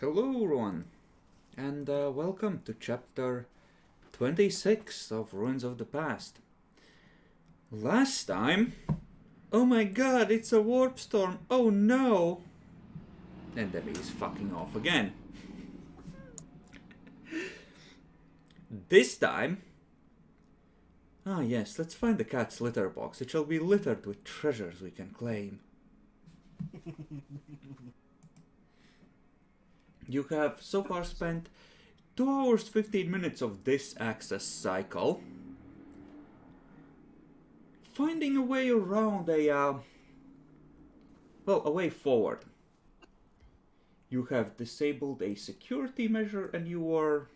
Hello everyone, and welcome to chapter 26 of Ruins of the Past. Last time... Oh my god, it's a warp storm, oh no! And then he's fucking off again. This time... Ah yes, let's find the cat's litter box. It shall be littered with treasures we can claim. You have so far spent 2 hours 15 minutes of this access cycle finding a way around a way forward. You have disabled a security measure and you are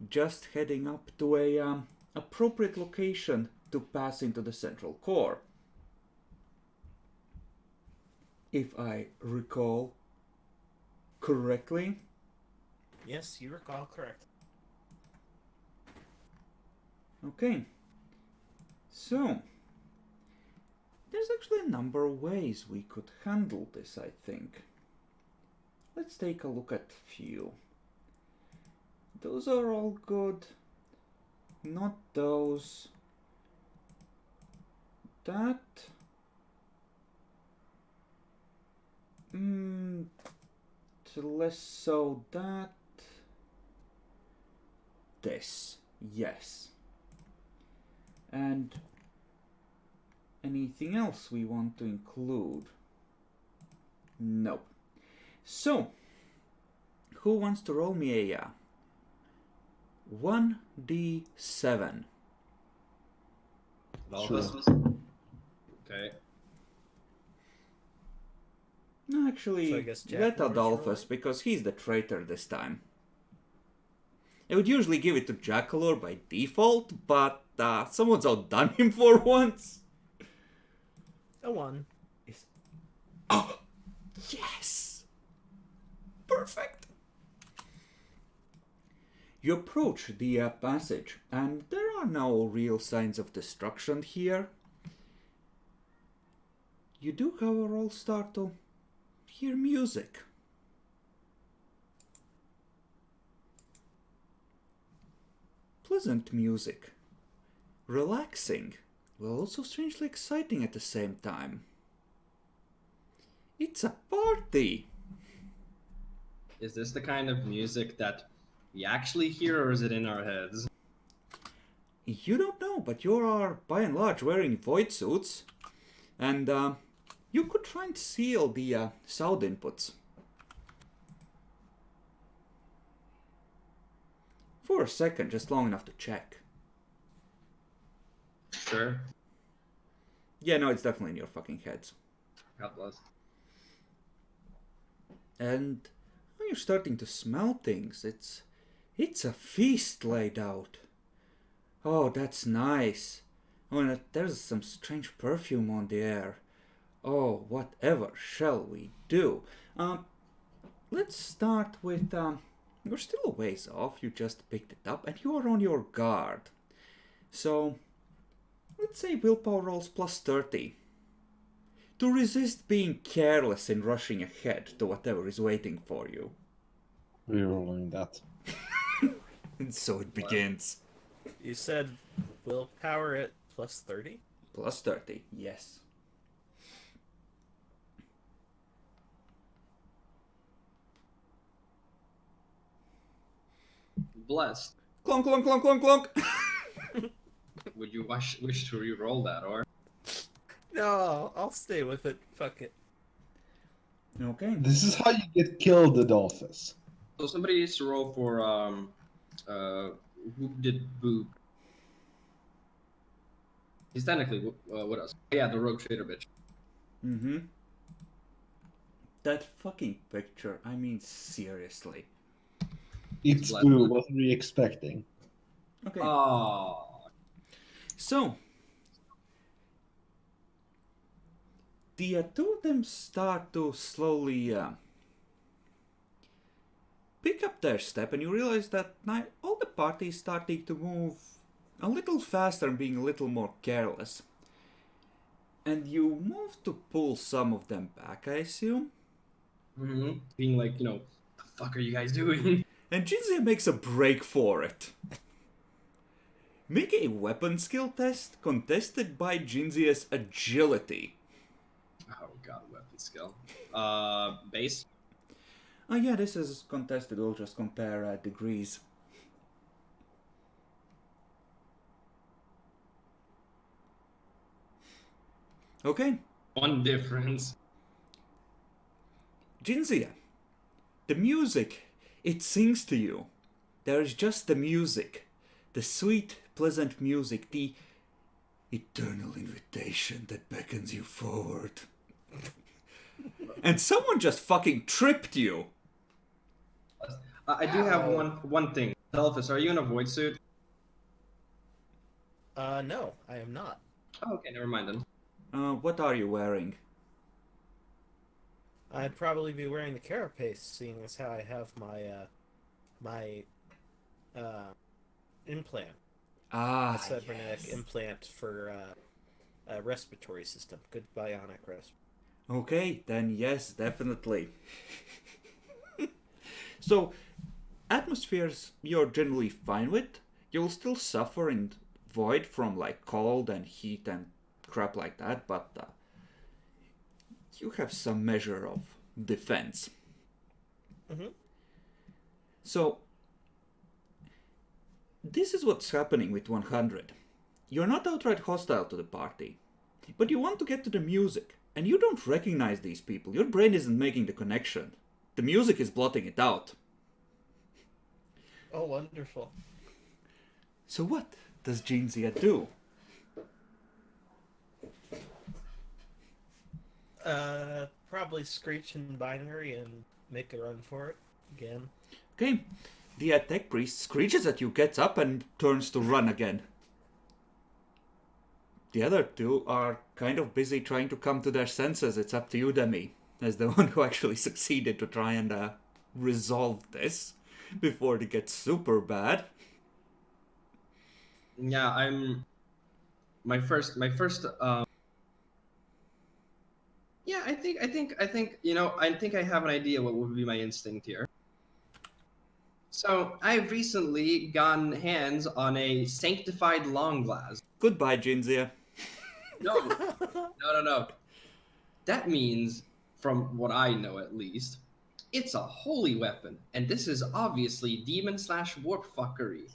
just heading up to a appropriate location to pass into the central core. If I recall correctly. Yes, you recall correct. Okay. So, there's actually a number of ways we could handle this, I think. Let's take a look at a few. Those are all good. Not those. That. Less so that. This. Yes. And anything else we want to include? Nope. So, who wants to roll me a 1d7? Adolphus? Okay. No, actually, So I guess Jack let Lord's Adolphus, rolling? because he's the traitor this time. I would usually give it to Jackalor by default, but someone's outdone him for once. A 1. Oh, yes! Perfect! You approach the passage, and there are no real signs of destruction here. You do, however, all start to hear music. Pleasant music. Relaxing, while also strangely exciting at the same time. It's a party! Is this the kind of music that we actually hear, or is it in our heads? You don't know, but you are by and large wearing void suits, and you could try and seal the sound inputs. For a second, just long enough to check. Sure. Yeah, no, it's definitely in your fucking heads. God bless. And you're starting to smell things. It's a feast laid out. Oh, that's nice. Oh, and there's some strange perfume on the air. Oh, whatever shall we do? Let's start with, you're still a ways off, you just picked it up, and you are on your guard. So, let's say willpower rolls plus 30. To resist being careless in rushing ahead to whatever is waiting for you. Rerolling that. And so it begins. You said willpower at plus 30? Plus 30, yes. Blessed. Clunk, clunk, clunk, clunk, clunk! Would you wish to re-roll that, or? No, I'll stay with it. Fuck it. Okay. This is how you get killed, Adolphus. So somebody needs to roll for who did Boo? He's technically what else? Yeah, the rogue trader bitch. Mm-hmm. That fucking picture, I mean, seriously. It's Black Boo, Blood. what were you expecting? Okay. Oh. So, the two of them start to slowly pick up their step, and you realize that now all the party is starting to move a little faster and being a little more careless. And you move to pull some of them back, I assume? Being like, the fuck are you guys doing? And Jinzia makes a break for it. Make a weapon skill test contested by Jinzia's agility. Oh god, weapon skill. Base. Oh yeah, this is contested. We'll just compare degrees. Okay. One difference. Jinzia, the music, it sings to you. There is just the music. The sweet, pleasant music. The eternal invitation that beckons you forward. And someone just fucking tripped you. I do have one thing. Elphus, are you in a void suit? No, I am not. Oh, okay, never mind then. What are you wearing? I'd probably be wearing the carapace, seeing as how I have my implant, Ah, a cybernetic yes. implant for a respiratory system. Good bionic respiratory. Okay, then yes, definitely. So, atmospheres you're generally fine with. You'll still suffer in void from like cold and heat and crap like that, but you have some measure of defense. Mm-hmm. So, this is what's happening with 100. You're not outright hostile to the party, but you want to get to the music, and you don't recognize these people. Your brain isn't making the connection. The music is blotting it out. Oh, wonderful. So what does Jinzia do? Probably screech in binary and make a run for it again. Okay, the tech priest screeches at you, gets up, and turns to run again. The other two are kind of busy trying to come to their senses. It's up to you, Demi, as the one who actually succeeded to try and resolve this before it gets super bad. Yeah, I'm my first yeah, I think I think I have an idea what would be my instinct here. So, I've recently gotten hands on a sanctified long glass. Goodbye, Jinzia. No. That means, from what I know at least, it's a holy weapon, and this is obviously demon/warp fuckery.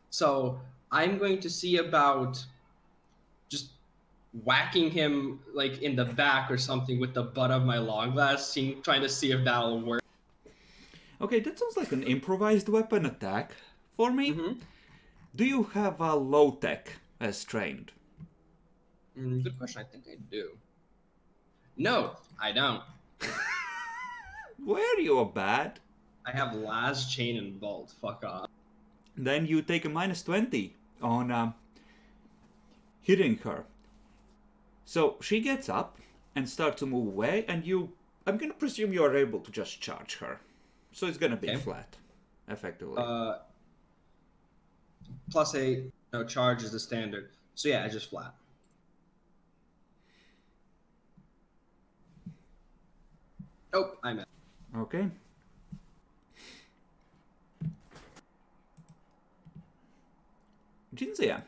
So I'm going to see about just whacking him like in the back or something with the butt of my long glass, trying to see if that'll work. Okay, that sounds like an improvised weapon attack for me. Mm-hmm. Do you have a low tech as trained? Good question. I think I do. No, I don't. Were you bad? I have last chain and bolt. Fuck off. Then you take a minus 20 on hitting her. So she gets up and starts to move away, and I'm gonna presume you are able to just charge her. So it's gonna be Okay. flat, effectively. Plus a charge is the standard. So yeah, I just flat. Oh, I missed. Okay. Jinzia.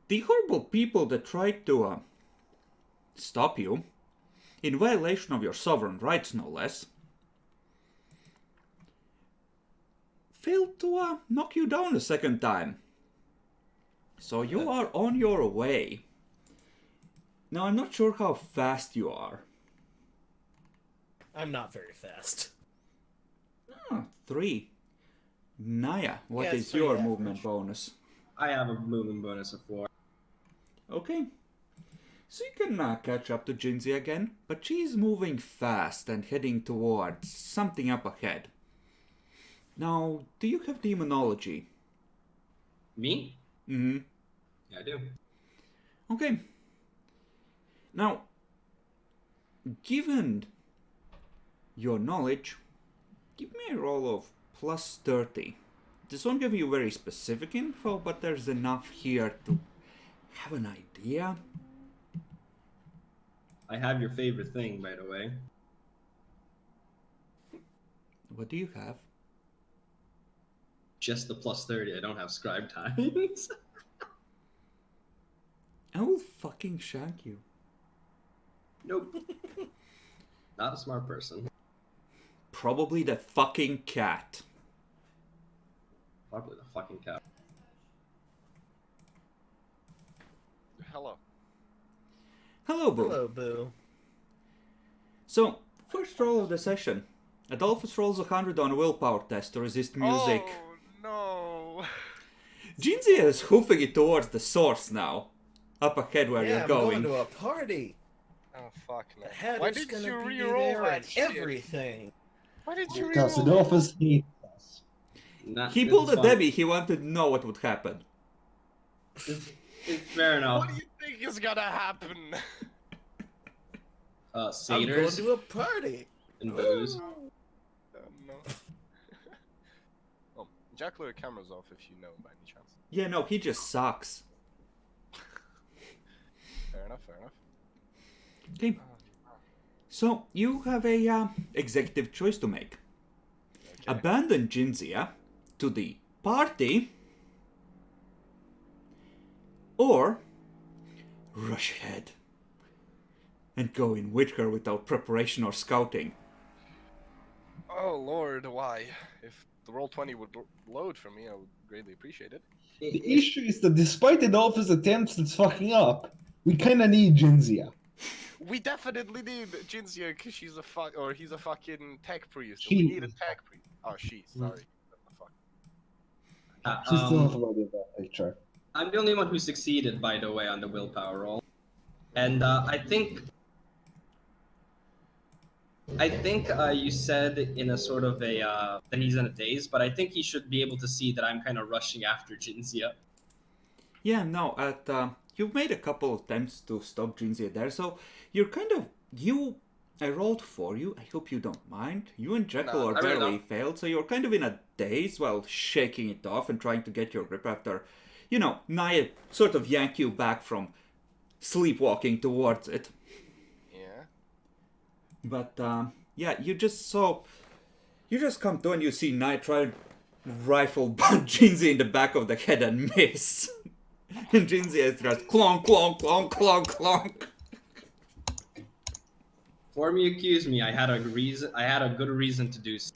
The horrible people that tried to stop you, in violation of your sovereign rights no less, failed to knock you down a second time. So you are on your way. Now I'm not sure how fast you are. I'm not very fast. 3. Naya, what Yeah, it's is pretty your average. movement bonus? I have a movement bonus of 4. Okay. So you can catch up to Jinzi again, but she's moving fast and heading towards something up ahead. Now, do you have demonology? Me? Mm-hmm. Yeah, I do. Okay. Now, given your knowledge, give me a roll of plus 30. This won't give you very specific info, but there's enough here to have an idea. I have your favorite thing, by the way. What do you have? Just the plus 30. I don't have scribe times. I will fucking shank you. Nope. Not a smart person. Probably the fucking cat. Probably the fucking cat. Hello. Hello, Boo. Hello, Boo. So, first roll of the session. Adolphus rolls 100 on a willpower test to resist music. Oh, no. Jinzia is hoofing it towards the source now. Up ahead where Yeah, you're I'm going. going to a party. Oh, fuck no. The head Why is did gonna you be re-roll there that and shit? everything. Why did you Because re-roll Adolphus hates us. He pulled a Debbie, he wanted to know what would happen. It's fair enough. What do you think is gonna happen? I'm going Satyrs to a party. and booze. No. Oh, Jack, your camera's off if you know by any chance. Yeah, no, he just sucks. Fair enough, fair enough. Okay. So, you have a executive choice to make. Okay. Abandon Jinzia to the party, or rush ahead and go in with her without preparation or scouting. Oh lord, why? If the roll 20 would load for me, I would greatly appreciate it. The issue is that despite Adolphus' attempts at fucking up, we kinda need Jinzia. We definitely need Jinzia because she's a he's a fucking tech priest. She- We need a tech priest. Oh, she. Sorry. What the fuck? She's still not about that picture. I'm the only one who succeeded, by the way, on the willpower roll. And I think you said in a sort of a that he's in a daze, but I think he should be able to see that I'm kind of rushing after Jinzia. Yeah, no, you've made a couple of attempts to stop Jinzia there, so you're kind of, I rolled for you, I hope you don't mind. You and Jekyll No, are I really barely don't. failed, so you're kind of in a daze while shaking it off and trying to get your grip after, you know, Naya sort of yank you back from sleepwalking towards it. Yeah. But, yeah, you just come to and you see Naya try to rifle Jinzia in the back of the head and miss. And Jinzia is just clonk, clonk, clonk, clonk, clonk. Before me accuse me, I had a good reason to do so.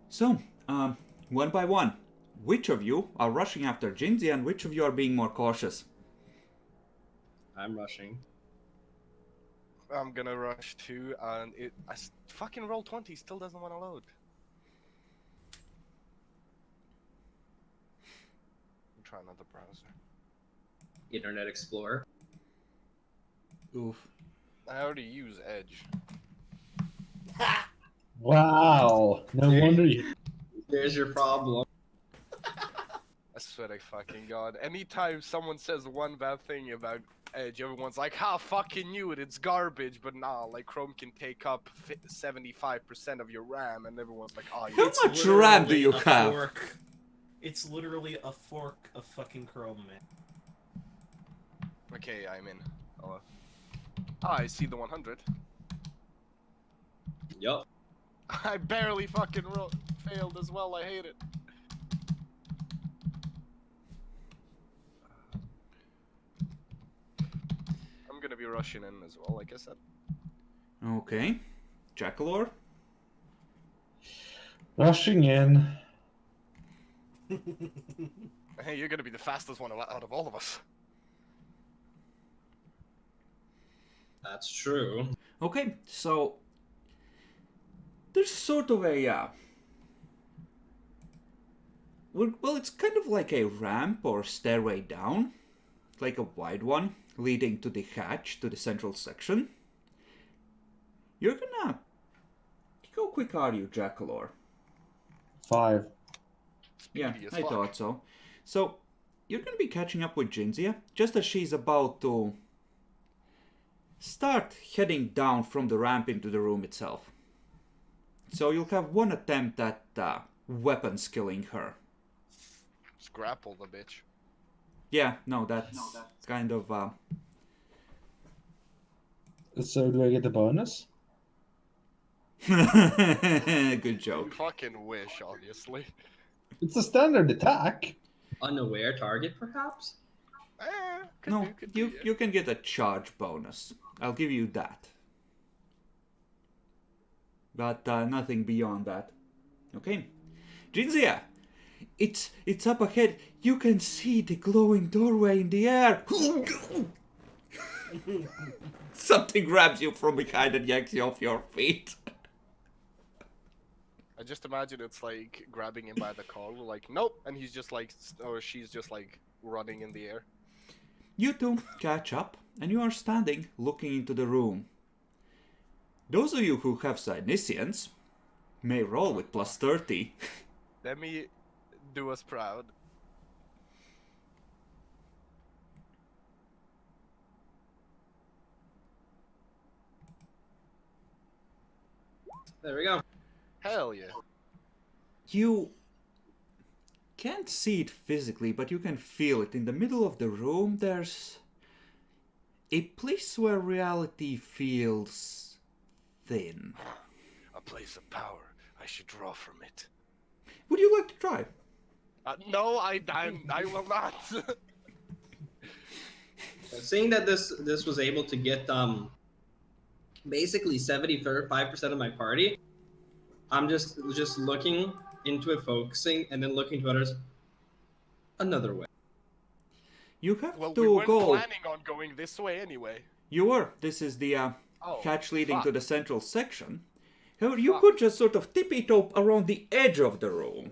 So, one by one, which of you are rushing after Jinzia and which of you are being more cautious? I'm rushing. I'm gonna rush too, and fucking roll 20 still doesn't want to load. I'm trying another browser. Internet Explorer. Oof. I already use Edge. Wow. No wonder you. There's your problem. I swear to fucking god. Anytime someone says one bad thing about Edge, everyone's like, "Ha, fucking knew it, it's garbage." But nah, like Chrome can take up 75% of your RAM, and everyone's like, "Oh, How yeah." much RAM do you have? Fork. It's literally a fork of fucking Chrome, man. Okay, I'm in. Oh, I see the 100. Yup. I barely fucking failed as well. I hate it. I'm gonna be rushing in as well, like I said. Okay. Jackalor? Rushing in. Hey, you're gonna be the fastest one out of all of us. That's true. Okay, so there's sort of a well, it's kind of like a ramp or stairway down, like a wide one leading to the hatch to the central section. You're gonna how quick are you, Jackalor? 5. Yeah, Speedy as I fuck. thought so. So you're gonna be catching up with Jinzia just as she's about to start heading down from the ramp into the room itself. So you'll have one attempt at weapon skilling her. Just grapple the bitch. Yeah, no, that's kind of So do I get a bonus? Good You joke. fucking wish, obviously. It's a standard attack. Unaware target, perhaps? Could No, do, could do, yeah. you can get a charge bonus. I'll give you that. But nothing beyond that. Okay. Jinzia! It's up ahead. You can see the glowing doorway in the air. Something grabs you from behind and yanks you off your feet. I just imagine it's like grabbing him by the collar, like, nope, and he's just like, or she's just like running in the air. You two catch up, and you are standing looking into the room. Those of you who have Cynicians may roll with plus 30. Let me do us proud. There we go. Hell yeah. You can't see it physically, but you can feel it. In the middle of the room, there's a place where reality feels thin. A place of power. I should draw from it. Would you like to try? No, I will not. Seeing that this was able to get basically 75% of my party, I'm just looking into it, focusing, and then looking to others. Another way. You have Well, to we weren't go. planning on going this way anyway. You were. This is the Oh, hatch leading to fuck. the central section. However, you Fuck. could just sort of tippy toe around the edge of the room.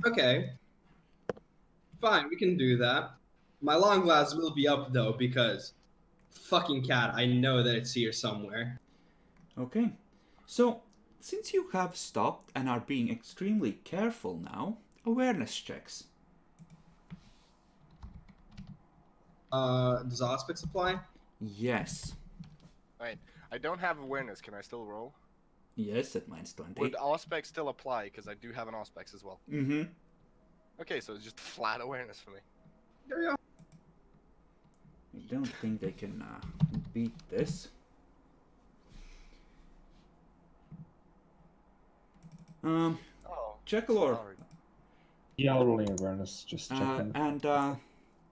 Okay. Fine, we can do that. My long glass will be up though, because fucking cat, I know that it's here somewhere. Okay. So, since you have stopped and are being extremely careful now, awareness checks. Does Auspice apply? Yes. Right. I don't have awareness. Can I still roll? Yes, at minus 20. Would Auspex still apply? Because I do have an Auspex as well. Mm-hmm. Okay, so it's just flat awareness for me. There we go. I don't think they can beat this. Oh. Checkalor. Sorry. Yeah, I'll rolling awareness, just checking. And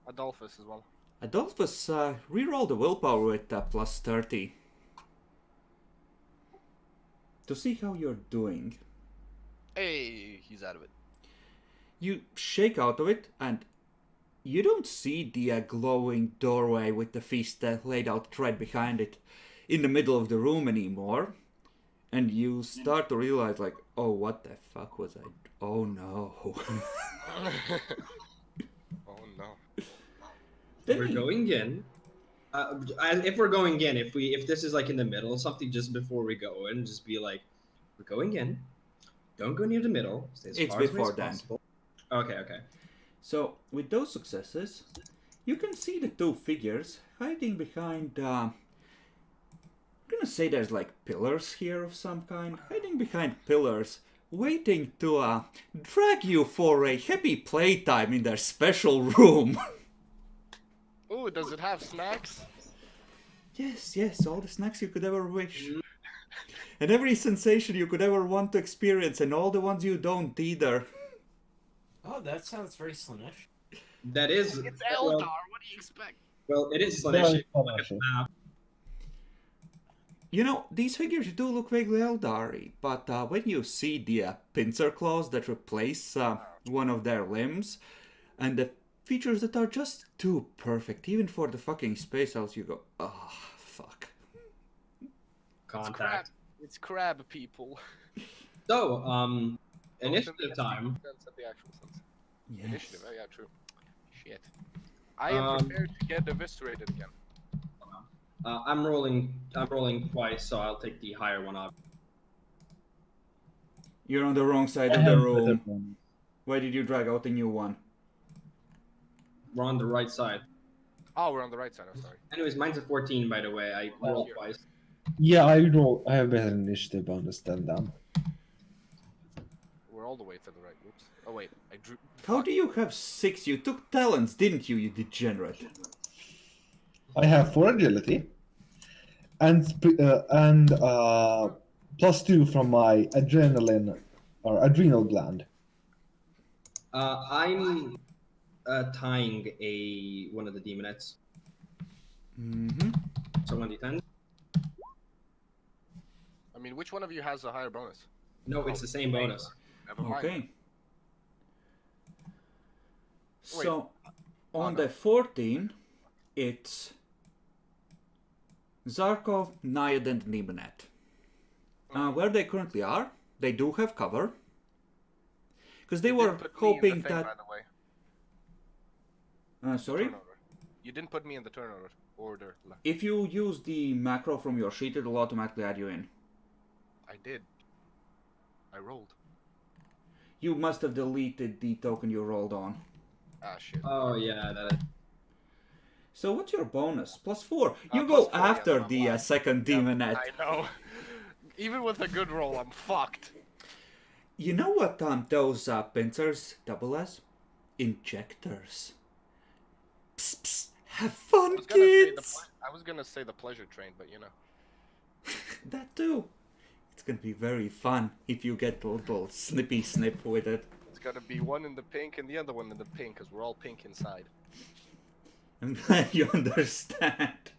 Adolphus as well. Adolphus, reroll the willpower with plus 30. To see how you're doing. Hey, he's out of it. You shake out of it, and you don't see the glowing doorway with the feast laid out right behind it in the middle of the room anymore. And you start to realize, like, oh, what the fuck was I... Oh, no. Oh no. Then We're he- going in. If we're going in, if this is like in the middle, something just before we go in, just be like, we're going in. Don't go near the middle. Stay as It's far away before as then. possible. Okay. So, with those successes, you can see the two figures hiding behind... I'm gonna say there's like pillars here of some kind. Hiding behind pillars, waiting to drag you for a happy playtime in their special room. Ooh, does it have snacks? Yes, all the snacks you could ever wish. And every sensation you could ever want to experience, and all the ones you don't either. Oh, that sounds very Slanish. That is. It's Eldar. What do you expect? Well, it is Very Slanish. Slanish. You know, these figures do look vaguely Eldari, but when you see the pincer claws that replace one of their limbs, and the features that are just too perfect, even for the fucking space elves, you go, oh, fuck. Contact. It's crab people. So, initiative Yes, time. That's the actual sense. Yes. Initiative. Oh, yeah, true. Shit. I am prepared to get eviscerated again. I'm rolling twice, so I'll take the higher one up. You're on the wrong side of the room. Why did you drag out a new one? We're on the right side. Oh, we're on the right side. I'm sorry. Anyways, mine's a 14, by the way. I rolled twice. Yeah, I have better initiative bonus than them. We're all the way to the right. Oops. Oh wait, I drew. How Fuck. do you have 6? You took talents, didn't you, you degenerate? I have 4 agility, and +2 from my adrenaline or adrenal gland. I'm tying one of the demonettes. Mm-hmm. So 1d10. I mean, which one of you has a higher bonus? No, it's the same bonus. Never mind. Okay. Wait. So, on no. the 14, it's Zarkov, Nayad, and Nibanet. Where they currently are, they do have cover. Because they You were didn't put me in the hoping thing, that... By the way. Sorry? Turn order. You didn't put me in the turn order. If you use the macro from your sheet, it'll automatically add you in. I did. I rolled. You must have deleted the token you rolled on. Ah, shit. Oh yeah, that is. So what's your bonus? +4. You Plus go 4, yeah, after then I'm the alive. second Yep, demonet. I know. Even with a good roll, I'm fucked. You know what those pincers double as? Injectors. Psst, psst. Have fun, kids! I was gonna say the pleasure train, but you know. That too. It's gonna be very fun if you get a little snippy snip with it. It's gotta be one in the pink and the other one in the pink, because we're all pink inside. I'm glad you understand.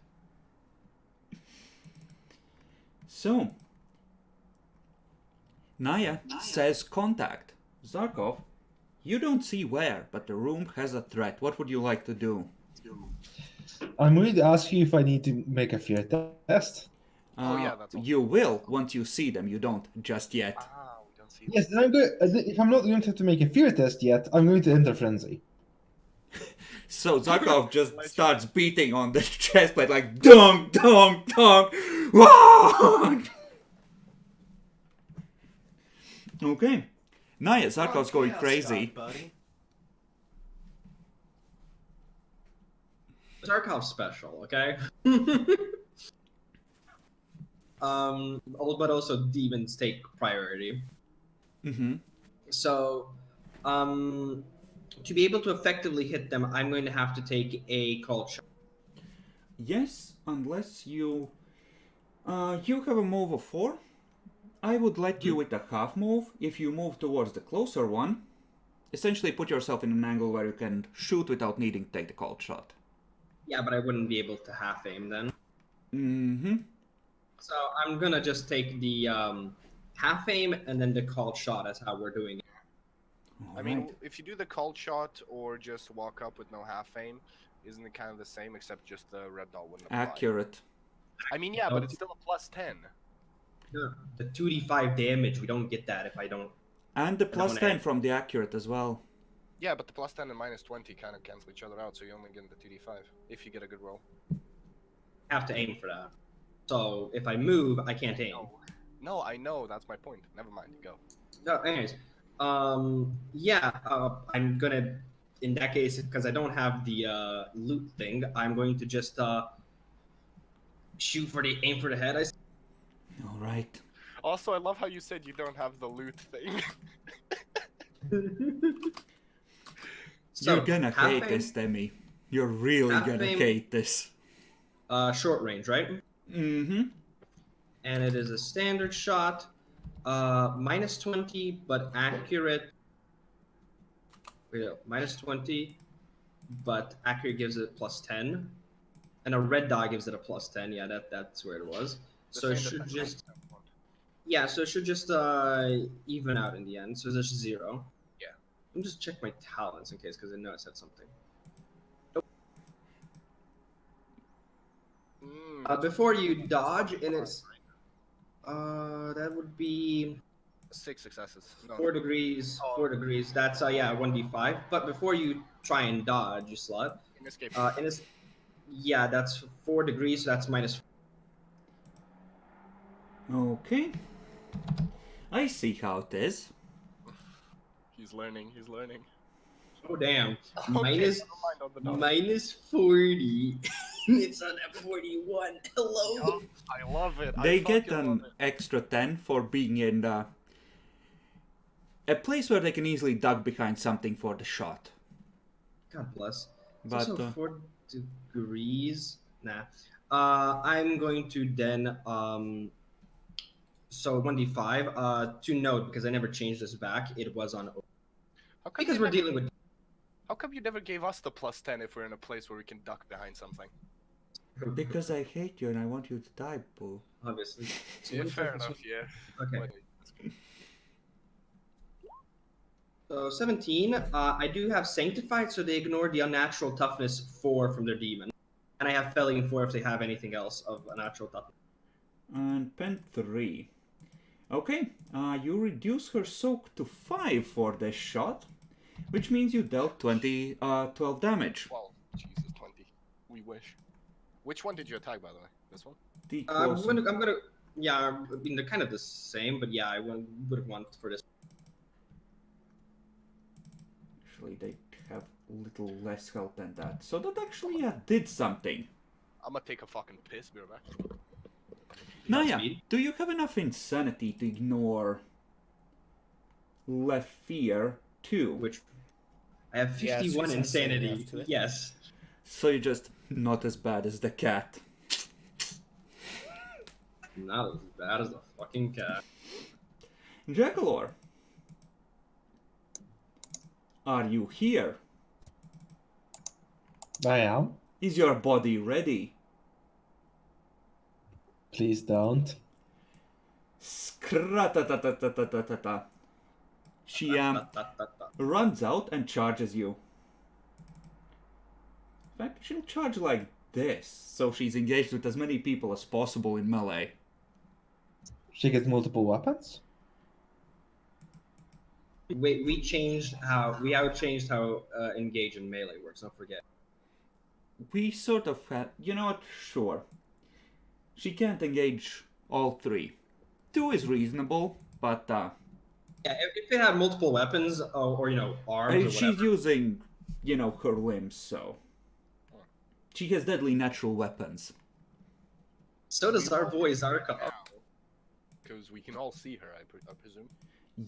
So, Naya says contact. Zarkov, you don't see where, but the room has a threat. What would you like to do? I'm going to ask you if I need to make a fear test. Oh, yeah, that's all. You will once you see them. You don't just yet. Ah, we don't see Yes, then I'm going. If I'm not going to have to make a fear test yet, I'm going to enter frenzy. So Zarkov just starts beating on the chest plate like dong, dong, dong. Wah! Okay. Naya, Zarkov's going crazy. Buddy. Zarkov's special, okay? But also demons take priority. Mm-hmm. So, to be able to effectively hit them, I'm going to have to take a cold shot. Yes, unless you you have a move of 4. I would let you with a half move. If you move towards the closer one, essentially put yourself in an angle where you can shoot without needing to take the cold shot. Yeah, but I wouldn't be able to half aim then. Mm-hmm. So I'm gonna just take the half aim and then the called shot as how we're doing it. I mean, if you do the cold shot or just walk up with no half aim, isn't it kind of the same, except just the red dot wouldn't apply? Accurate. I mean, yeah, but it's still a +10. Yeah. The 2d5 damage, we don't get that if I don't. And the I don't +10 aim. from the accurate as well. Yeah, but the +10 and -20 kind of cancel each other out, so you only get the 2d5 if you get a good roll. Have to aim for that. So if I move, I can't aim. No, I know. That's my point. Never mind. Go. No, anyways, yeah, I'm gonna, in that case, because I don't have the loot thing, I'm going to just aim for the head. All right. Also, I love how you said you don't have the loot thing. So, You're gonna half hate aim, this, Demi. You're really half gonna aim. hate this. Short range, right? Mm-hmm. And it is a standard shot, -20, but accurate. Wait, no, -20, but accurate gives it +10, and a red dot gives it a +10. Yeah, that's where it was. The So it same should defense just, bonus. yeah, so it should just even out in the end. So there's 0. Yeah. Let me just check my talents in case, because I know I said something. Before you dodge, and it's that would be 6 successes. No. 4 degrees. 4 degrees. That's 1d5. But before you try and dodge, you slut. In escape. Yeah, that's 4 degrees. So that's -4. Okay. I see how it is. He's learning. He's learning. Oh damn! Okay, Minus never mind on the dodge. -40. It's on a 41. Hello. I love it. They I get fucking an love it. extra 10 for being in a place where they can easily duck behind something for the shot. God bless. It's But also 4 degrees. Nah. I'm going to then so 1d5 to note because I never changed this back. It was on How come because you we're never, dealing with. How come you never gave us the +10 if we're in a place where we can duck behind something? Because I hate you and I want you to die, Boo. Obviously. So Yeah, 1d5 fair plus enough. Yeah. Okay. Wait, that's good. So 17. I do have Sanctified, so they ignore the unnatural toughness 4 from their demon. And I have Felling 4 if they have anything else of unnatural toughness. And pen 3. Okay, you reduce her soak to 5 for this shot, which means you dealt 12 damage. Well, Jesus, 20. We wish. Which one did you attack, by the way? This one? The I'm closer. gonna, yeah, I mean, they're kind of the same, but yeah, I would want for this. Actually, they have a little less health than that. So that actually did something. I'm gonna take a fucking piss. Be right back. Naya, speed. do you have enough insanity to ignore left fear 2? Which I have Yeah, 51 she's insane insanity. enough to it. Yes. So you're just not as bad as the cat. Not as bad as the fucking cat. Jackalor, are you here? I am. Is your body ready? Please don't. Skratatatatatatata. She runs out and charges you. In fact, she'll charge like this, so she's engaged with as many people as possible in melee. She gets multiple weapons. Wait, we outchanged how engage in melee works. Don't forget. We sort of had, you know what? Sure. She can't engage all 3. 2 is reasonable, but Yeah, if it had multiple weapons or arms or she's whatever. using, her limbs, so she has deadly natural weapons. So does our boy Zarkov. Because we can all see her, I presume.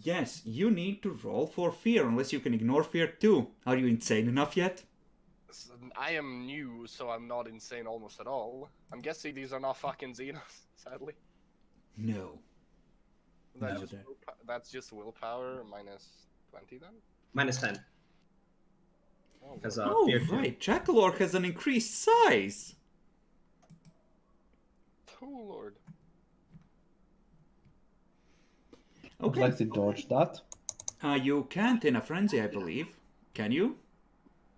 Yes, you need to roll for fear unless you can ignore fear too. Are you insane enough yet? I am new, so I'm not insane almost at all. I'm guessing these are not fucking Xenos, sadly. No. That's, No, just, they're- that's just willpower minus 20 then? Minus 10. Oh, Because well. Oh, fear 2. right. Jackalor has an increased size. Oh, Lord. I'd Okay. like to dodge that. You can't in a frenzy, I believe. Can you?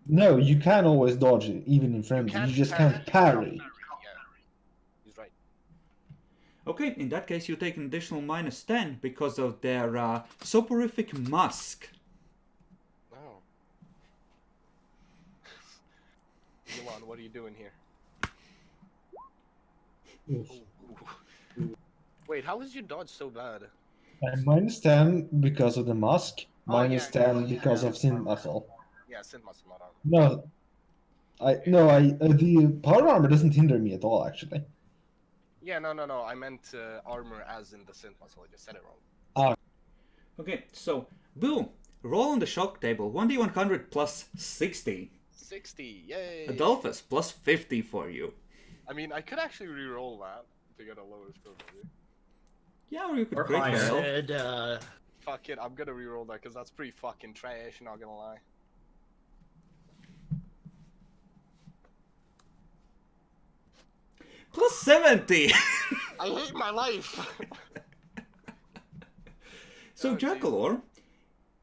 No, you can always dodge it, even in frenzy. You just can't parry. Yeah, he's right. Okay, in that case you take an additional minus 10 because of their soporific musk. Oh. Elon, what are you doing here? Ooh. Wait, how is your dodge so bad? And minus 10 because of the musk, Oh, minus yeah, 10 because of synth muscle. Yeah, synth muscle, not armor. No, the power armor doesn't hinder me at all, actually. Yeah, no. I meant armor as in the synth muscle. I just said it wrong. Okay, so, Boo, roll on the shock table. 1d100 plus 60. 60, yay! Adolphus, plus 50 for you. I mean, I could actually re-roll that to get a lower score, maybe. Yeah, or you could Or break higher. hell. Said, Fuck it, I'm gonna re-roll that because that's pretty fucking trash, not gonna lie. Plus 70! I hate my life! So, Oh, geez. Jackalor,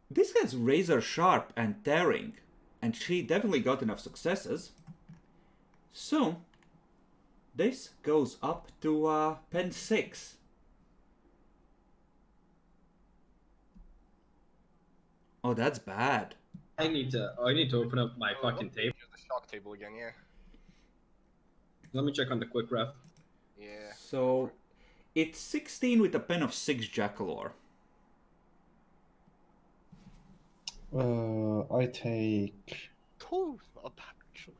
this has razor sharp and tearing, and she definitely got enough successes. So, this goes up to pen 6. Oh, that's bad. I need to open up my fucking table. Here's the shock table again, yeah. Let me check on the quick ref. Yeah. So, it's 16 with a pen of 6, Jackalor. I take... Two up, actually.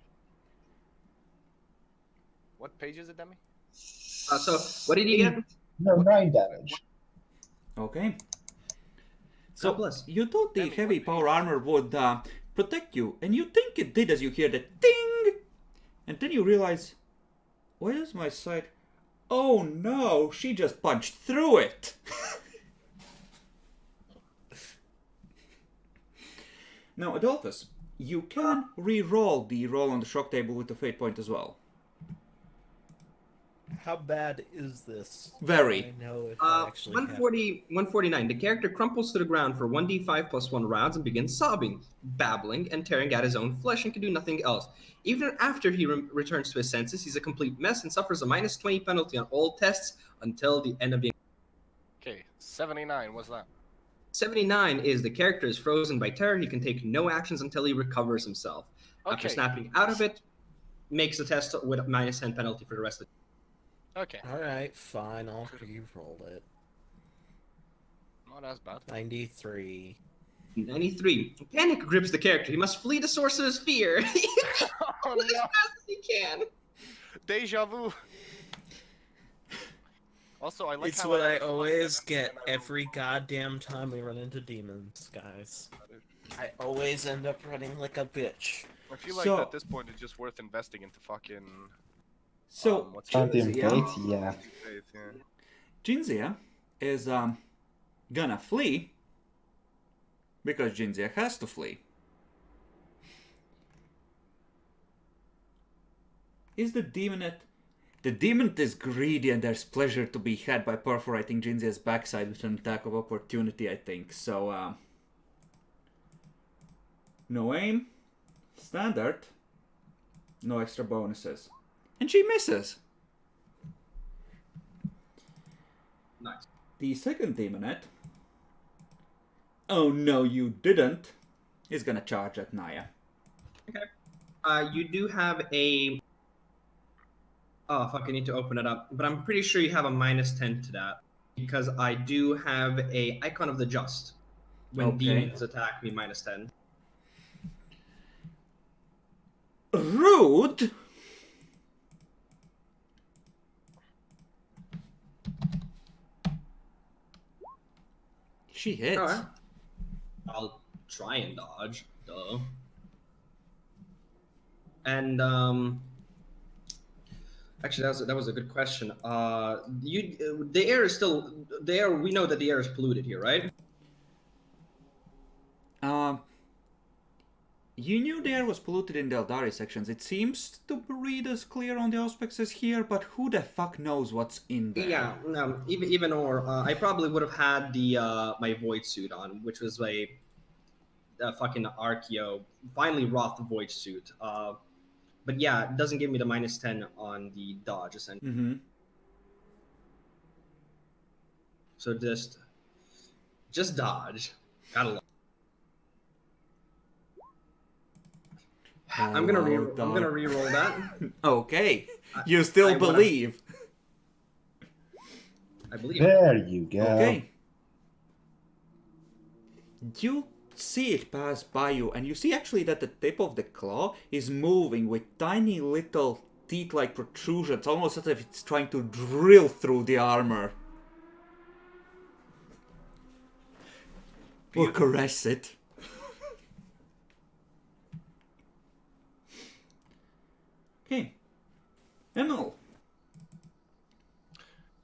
What page is it, Demi? So, what did you get? No, 9 damage. Okay. So, God bless. you thought the Demi, heavy what power armor would protect you, and you think it did as you hear the ding! And then you realize, Why is my side... Oh no, she just punched through it! Now, Adolphus, you can re-roll the roll on the shock table with the fate point as well. How bad is this? Very. I know if I actually 140, 149. The character crumples to the ground for 1d5 plus 1 rounds and begins sobbing, babbling, and tearing at his own flesh and can do nothing else. Even after he returns to his senses, he's a complete mess and suffers a minus 20 penalty on all tests until the end of the... Okay, 79. What's that? 79 is the character is frozen by terror. He can take no actions until he recovers himself. After Okay. snapping out of it, makes the test with a minus 10 penalty for the rest of Okay. Alright, fine, I'll re-roll it. Not as bad. 93. 93. Panic grips the character. He must flee the source of his fear. He Oh as no! fast as he can. Deja vu. Also, I like It's how what I always get every goddamn time we run into demons, guys. I always end up running like a bitch. I feel like So- at this point it's just worth investing into fucking. So, what's Goddamn Jinzia, fate, yeah. faith, yeah. Jinzia is gonna flee because Jinzia has to flee. Is the demonette? The demonette is greedy and there's pleasure to be had by perforating Jinzia's backside with an attack of opportunity, I think. So, no aim, standard, no extra bonuses. And she misses. Nice. The second demonette, oh no you didn't, is gonna charge at Naya. You do have a... Oh, fuck, I need to open it up. But I'm pretty sure you have a minus 10 to that. Because I do have a Icon of the Just. When Okay. demons attack me, minus 10. Rude! She hits. Alright. I'll try and dodge. Duh. And, actually, that was a good question. The air is still... The air, we know that the air is polluted here, right? You knew the air was polluted in the Eldari sections. It seems to read as clear on the auspexes here, but who the fuck knows what's in there? Yeah, no, even or I probably would have had the my void suit on, which was a fucking Archeo, finally Roth void suit. But yeah, it doesn't give me the minus 10 on the dodge essentially. Mm-hmm. So just dodge. Gotta love. I'm gonna re-roll that. Okay. You still I would've- believe. I believe. There you go. Okay. You see it pass by you, and you see actually that the tip of the claw is moving with tiny little teeth-like protrusions, almost as if it's trying to drill through the armor. Or caress it. Okay. Emil.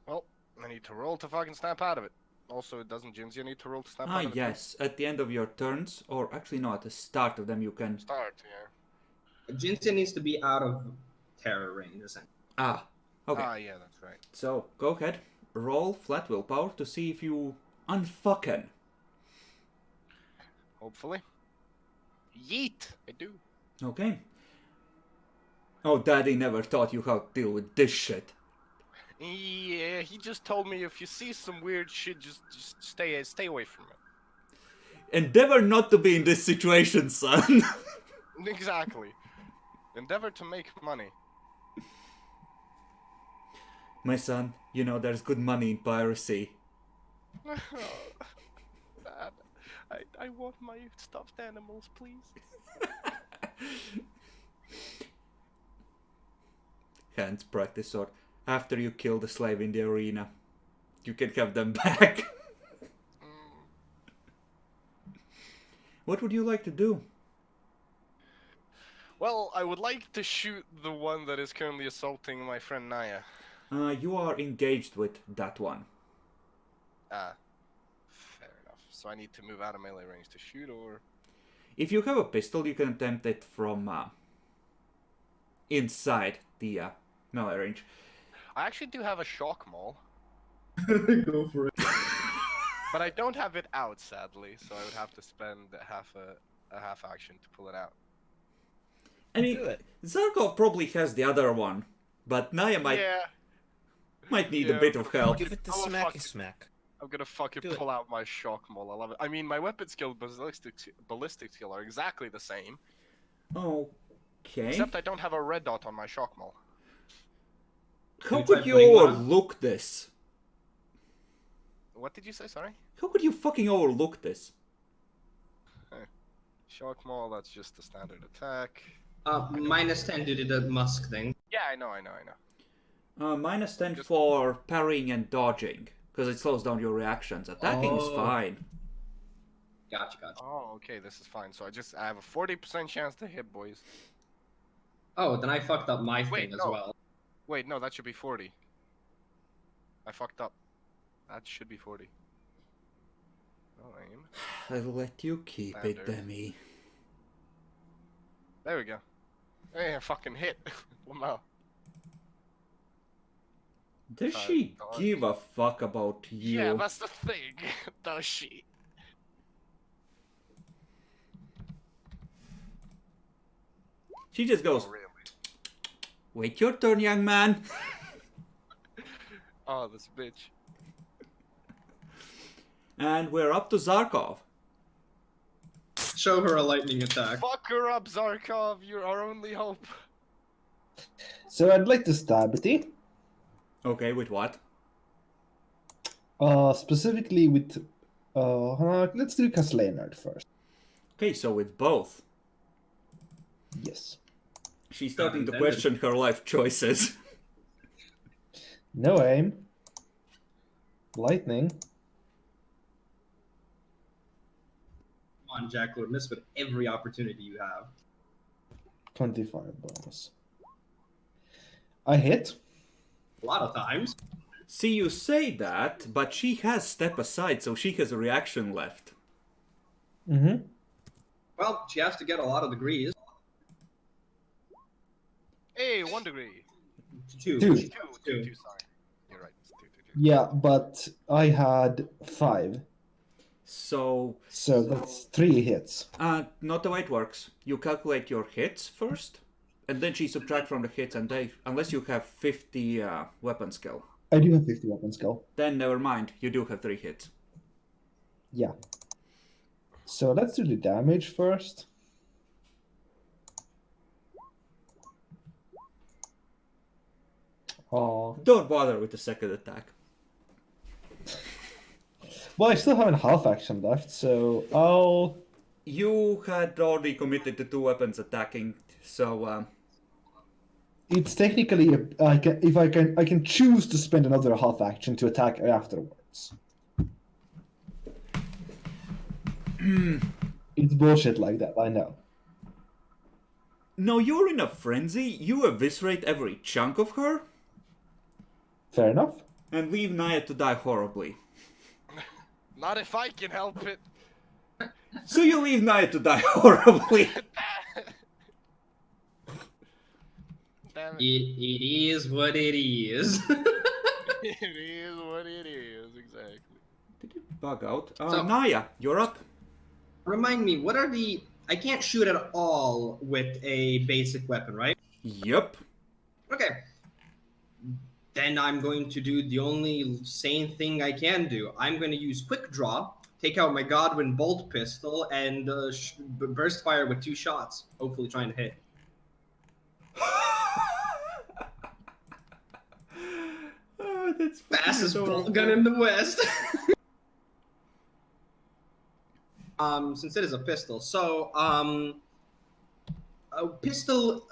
Well, I need to roll to fucking snap out of it. Also, doesn't Jinzia need to roll to snap Ah, out of it? yes. At the end of your turns, or actually no, at the start of them, you can... Start, yeah. Jinsen needs to be out of terror range essentially. Ah, okay. Ah, yeah, that's right. So, go ahead. Roll flat willpower to see if you unfucking. Hopefully. Yeet! I do. Okay. Oh, Daddy never taught you how to deal with this shit. Yeah, he just told me if you see some weird shit, just stay away from it. Endeavor not to be in this situation, son. Exactly. Endeavor to make money. My son, you know there's good money in piracy. Dad, I want my stuffed animals, please. Hands practice sword. After you kill the slave in the arena, you can have them back. What would you like to do? Well, I would like to shoot the one that is currently assaulting my friend Naya. You are engaged with that one. Ah, fair enough. So I need to move out of melee range to shoot, or... If you have a pistol, you can attempt it from inside the melee range. I actually do have a shock maul, Go for it. but I don't have it out, sadly, so I would have to spend a half action to pull it out. I mean, Do it. Zarkov probably has the other one, but Naya might need a Yeah. bit of help. Give it the Oh, fuck smacky it. smack. I'm gonna fucking Do it. pull out my shock maul. I love it. I mean, my weapon skill, ballistic skill are exactly the same, Okay. except I don't have a red dot on my shock maul. How you could type you bling one? overlook this? What did you say? Sorry. How could you fucking overlook this? Shock maul. That's just a standard attack. Minus 10 due to the musk thing. Yeah, I know. Minus 10 for parrying and dodging, because it slows down your reactions. Attacking is Oh. fine. Gotcha. Oh, okay, this is fine. So I have a 40% chance to hit, boys. Oh, then I fucked up my Wait, thing as no. well. Wait, no, that should be 40. I fucked up. That should be 40. Oh, aim. I'll let you keep it, Standard. Demi. There we go. Hey, I fucking hit. Wow. Does Five she dollars. give a fuck about you? Yeah, that's the thing. Does she? She just goes, Oh, really? wait your turn, young man. Oh, this bitch. And we're up to Zarkov. Show her a lightning attack. Fuck her up, Zarkov. You're our only hope. So I'd like to stab it. Okay, with what? Specifically with. Let's do Castellanard first. Okay, so with both. Yes. She's starting to Intended. question her life choices. No aim. Lightning. Come on, Jack Lord, miss with every opportunity you have. 25 bonus. I hit. A lot of times. See, you say that, but she has step aside, so she has a reaction left. Mm-hmm. Well, she has to get a lot of degrees. Hey, 1 degree. Two. Two. She chose two. Two, sorry. You're right. It's 2. Yeah, but I had 5. So, So that's 3 hits. not the way it works. You calculate your hits first, and then she subtract from the hits, and unless you have 50 weapon skill, I do have 50 weapon skill. then never mind, you do have 3 hits. Yeah. So let's do the damage first. Oh. Don't bother with the second attack. Well, I still have a half action left, so I'll. You had already committed to 2 weapons attacking, so It's technically I can choose to spend another half action to attack afterwards. It's bullshit like that, I know. no, you're in a frenzy. You eviscerate every chunk of her Fair enough. and leave Naya to die horribly. Not if I can help it. So you leave Naya to die horribly. Damn it. It is what it is. It is what it is, exactly. Did it bug out? So- Naya, you're up. Remind me, what are the... I can't shoot at all with a basic weapon, right? Yep. Okay. Then I'm going to do the only sane thing I can do. I'm going to use quick draw, take out my Godwin bolt pistol, and burst fire with 2 shots. Hopefully trying to hit. Oh, that's fucking Fastest adorable. bolt gun in the West. Since it is a pistol. So, a pistol,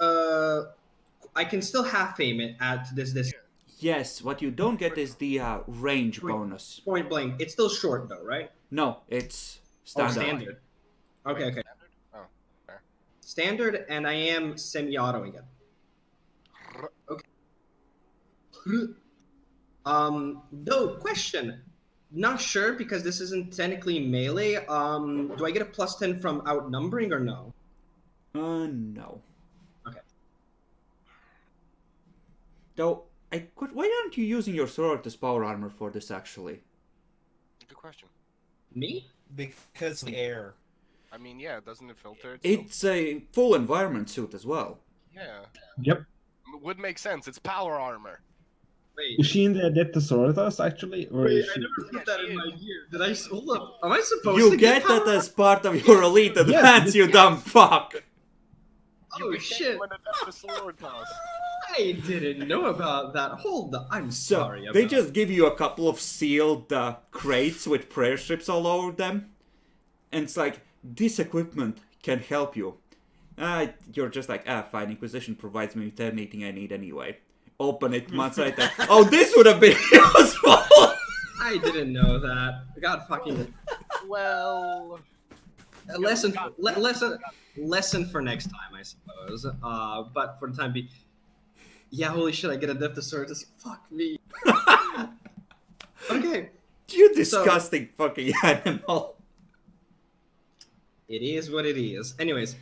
I can still half aim it at this Yes, what you don't get is the range Wait. bonus. point blank. It's still short though, right? No, it's Oh, standard. standard. Okay. Oh, fair. standard, and I am semi-auto again. Okay. Though, question. Not sure because this isn't technically melee. Do I get a +10 from outnumbering or no? No. Okay. Though, why aren't you using your sword as power armor for this, actually? Good question. Me? Because of the air. I mean, yeah, doesn't it filter? It's a full environment suit as well. Yeah. Yep. Would make sense. It's power armor. Wait. Is she in the Adeptus actually? Or Wait, is I she... never put Yeah, that she in my is. gear. Did I? Hold up. Am I supposed You to get that power- as part of your elite advance, you dumb fuck! Oh became shit! one of the sword toss. I didn't know about that. Hold up. I'm So, sorry. they about just give you a couple of sealed crates with prayer strips all over them. And it's like, this equipment can help you. You're just like, fine, Inquisition provides me with anything I need anyway. Open it, months later. Oh, this would have been useful! I didn't know that. God fucking. Well, Lesson for next time, I suppose. But for the time being, yeah, holy shit! I get a Deptosaurus. Fuck me. Okay, You disgusting fucking animal. it is what it is. Anyways,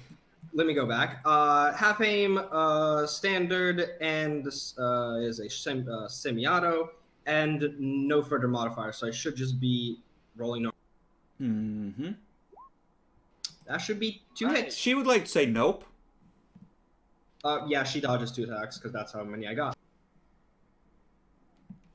let me go back. Half aim, standard, and is a semi-auto, and no further modifier. So I should just be rolling. Mm-hmm. That should be 2 Nice. hits. She would like to say nope. Yeah, she dodges 2 attacks because that's how many I got.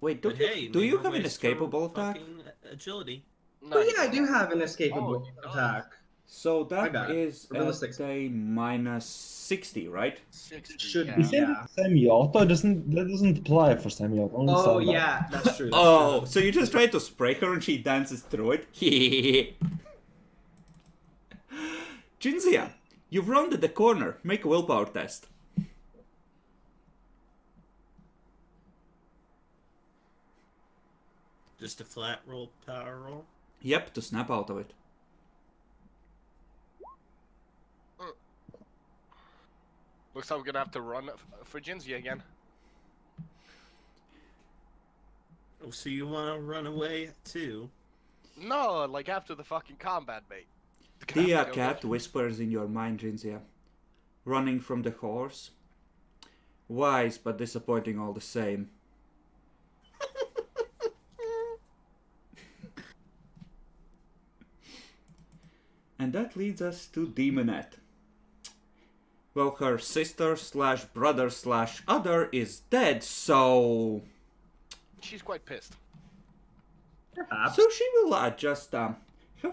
Wait, But hey, do you never have an waste your escapable attack? fucking agility. no, Oh yeah, I do have an escapable he does. attack. So My that bad. is Realistic. at a minus 60, right? 60, Should yeah. be. Isn't Yeah. it semi-auto? That doesn't apply for semi-auto. Only Oh semi-auto. yeah, that's true. That's Oh, true. so you just try to spray her and she dances through it? Jinzia, you've rounded the corner. Make a willpower test. Just a flat roll, power roll. Yep, to snap out of it. Looks like we're gonna have to run for Jinzi again. Oh, so you want to run away too? No, like after the fucking combat, mate. The Have to go cat get- whispers in your mind, Jinzia. Running from the horse. Wise, but disappointing all the same. And that leads us to Demonette. Well, her sister slash brother slash other is dead, so... She's quite pissed. Perhaps. So she will just have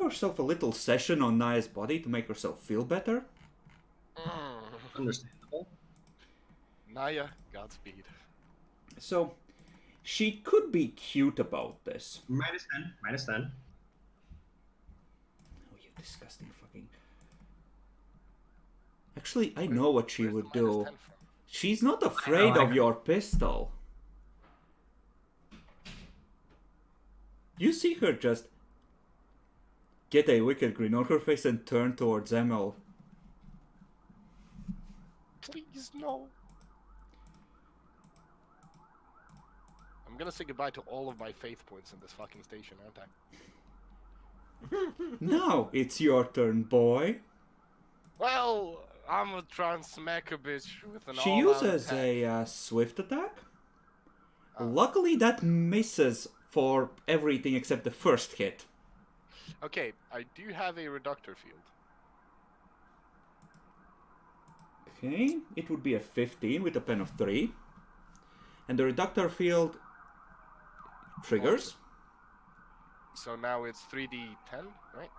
herself a little session on Naya's body to make herself feel better. Understandable. Naya, Godspeed. So she could be cute about this. Minus 10. Minus 10. Oh, you disgusting fucking... Actually, I know what she Where's would the minus do. 10 from? She's not afraid I of know. your pistol. You see her just get a wicked grin on her face and turn towards Emil. Please, no. I'm gonna say goodbye to all of my faith points in this fucking station, aren't I? Now it's your turn, boy. Well, I'm gonna try and smack a bitch with an She all-out uses attack. a swift attack. Oh. Luckily, that misses for everything except the first hit. Okay, I do have a reductor field. Okay, it would be a 15 with a pen of 3. And the reductor field triggers. So now it's 3d10, right?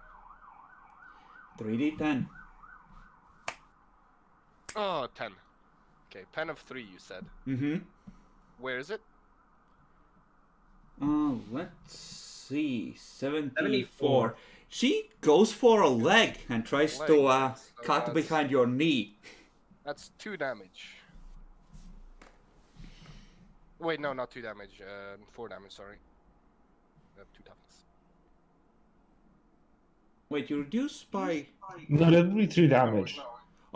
3d10. Oh, 10. Okay, pen of 3, you said. Mm-hmm. Where is it? Let's see. 74. 74. She goes for a leg and tries to Leg, so cut that's- behind your knee. That's 2 damage. Wait, no, not 2 damage. 4 damage, sorry. 2 toughness. Wait, you reduce by... No, that would be 3 damage.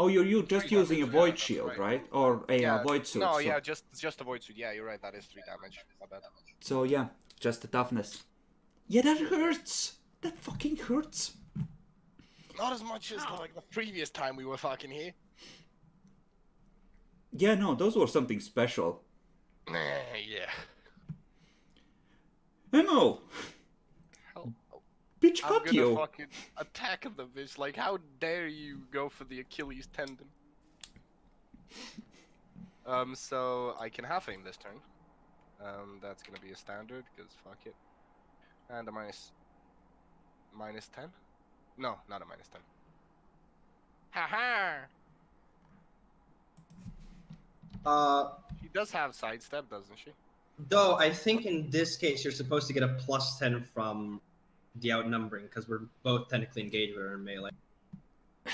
Oh, you're just 3 using a damage, void that's shield, right. right? Or a Yeah, void suit. No, so, yeah, just a void suit. Yeah, you're right. That is 3 damage. My bad. So yeah, just the toughness. Yeah, that hurts. That fucking hurts. Not as much as like the previous time we were fucking here. Yeah, no, those were something special. Yeah. Emo, Hell, bitch I'm cut gonna you. fucking attack the bitch. Like, how dare you go for the Achilles tendon? So I can half aim this turn. That's gonna be a standard, because fuck it. And a minus 10? No, not a minus 10. Haha! Uh, She does have sidestep, doesn't she? though I think in this case you're supposed to get a +10 from the outnumbering because we're both technically engaged. We're in melee. I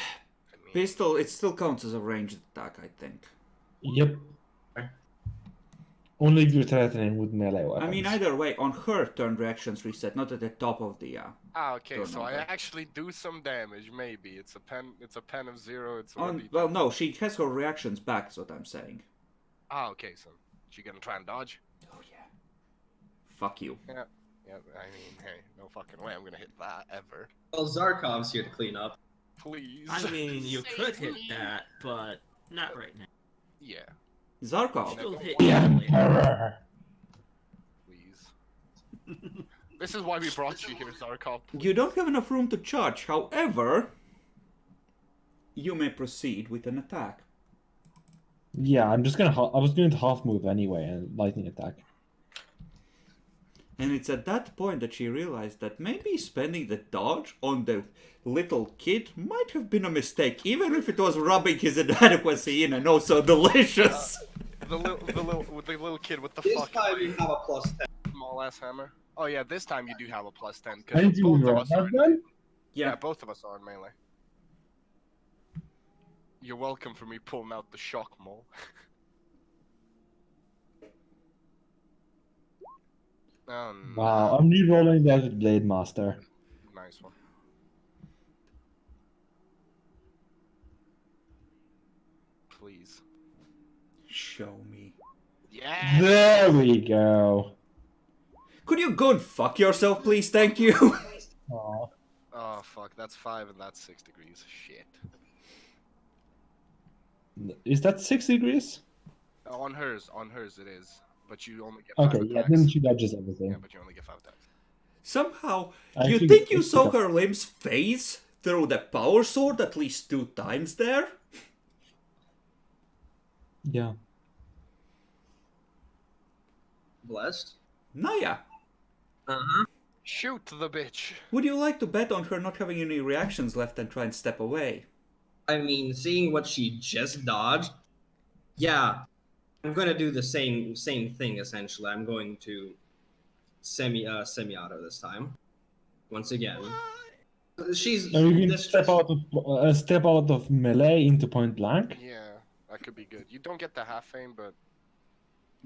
mean, Pistol, it still counts as a ranged attack, I think. Yep. Only if you're threatening with melee weapons. I mean, either way, on her turn reactions reset, not at the top of the. okay, so I turnover. actually do some damage. Maybe it's a pen of 0. It's a On, 1d10. well, no, she has her reactions back. Is what I'm saying. Okay, so she gonna try and dodge? Oh yeah. Fuck you. Yeah. I mean, hey, no fucking way I'm gonna hit that ever. Well, Zarkov's here to clean up. Please. I mean, you could hit that, but not right now. Yeah, Zarkov. Still hit The you later. Emperor. please. This is why we brought you here, Zarkov. You don't have enough room to charge. However, you may proceed with an attack. Yeah, I'm just gonna. I was going to half move anyway and lightning attack. And it's at that point that she realized that maybe spending the dodge on the little kid might have been a mistake, even if it was rubbing his inadequacy in and oh so delicious. The little kid with the This fucking time you have a +10. small ass hammer. Oh yeah, this time you do have a +10 I because didn't both even of roll us are. that then. Yeah, Yeah, both of us are in melee. You're welcome for me pulling out the shock mole. Oh, no. Wow, I'm re-rolling that with Blade Master. Nice one. Please. show me. Yeah. There we go. Could you go and fuck yourself, please? Thank you. Aw. Oh fuck, that's 5 and that's 6 degrees. Shit. Is that 6 degrees? On hers it is. But you only get 5 Okay, yeah, attacks. then she dodges everything. Yeah, but you only get 5 attacks. Somehow, I you actually think you picked saw it up. her limbs phase through the power sword at least 2 times there? Yeah. Blessed. Naya, Shoot the bitch. would you like to bet on her not having any reactions left and try and step away? I mean, seeing what she just dodged, yeah, I'm gonna do the same thing essentially. I'm going to semi-auto this time. Once again, she's Now you can this step out of melee into point blank. Yeah, that could be good. You don't get the half aim, but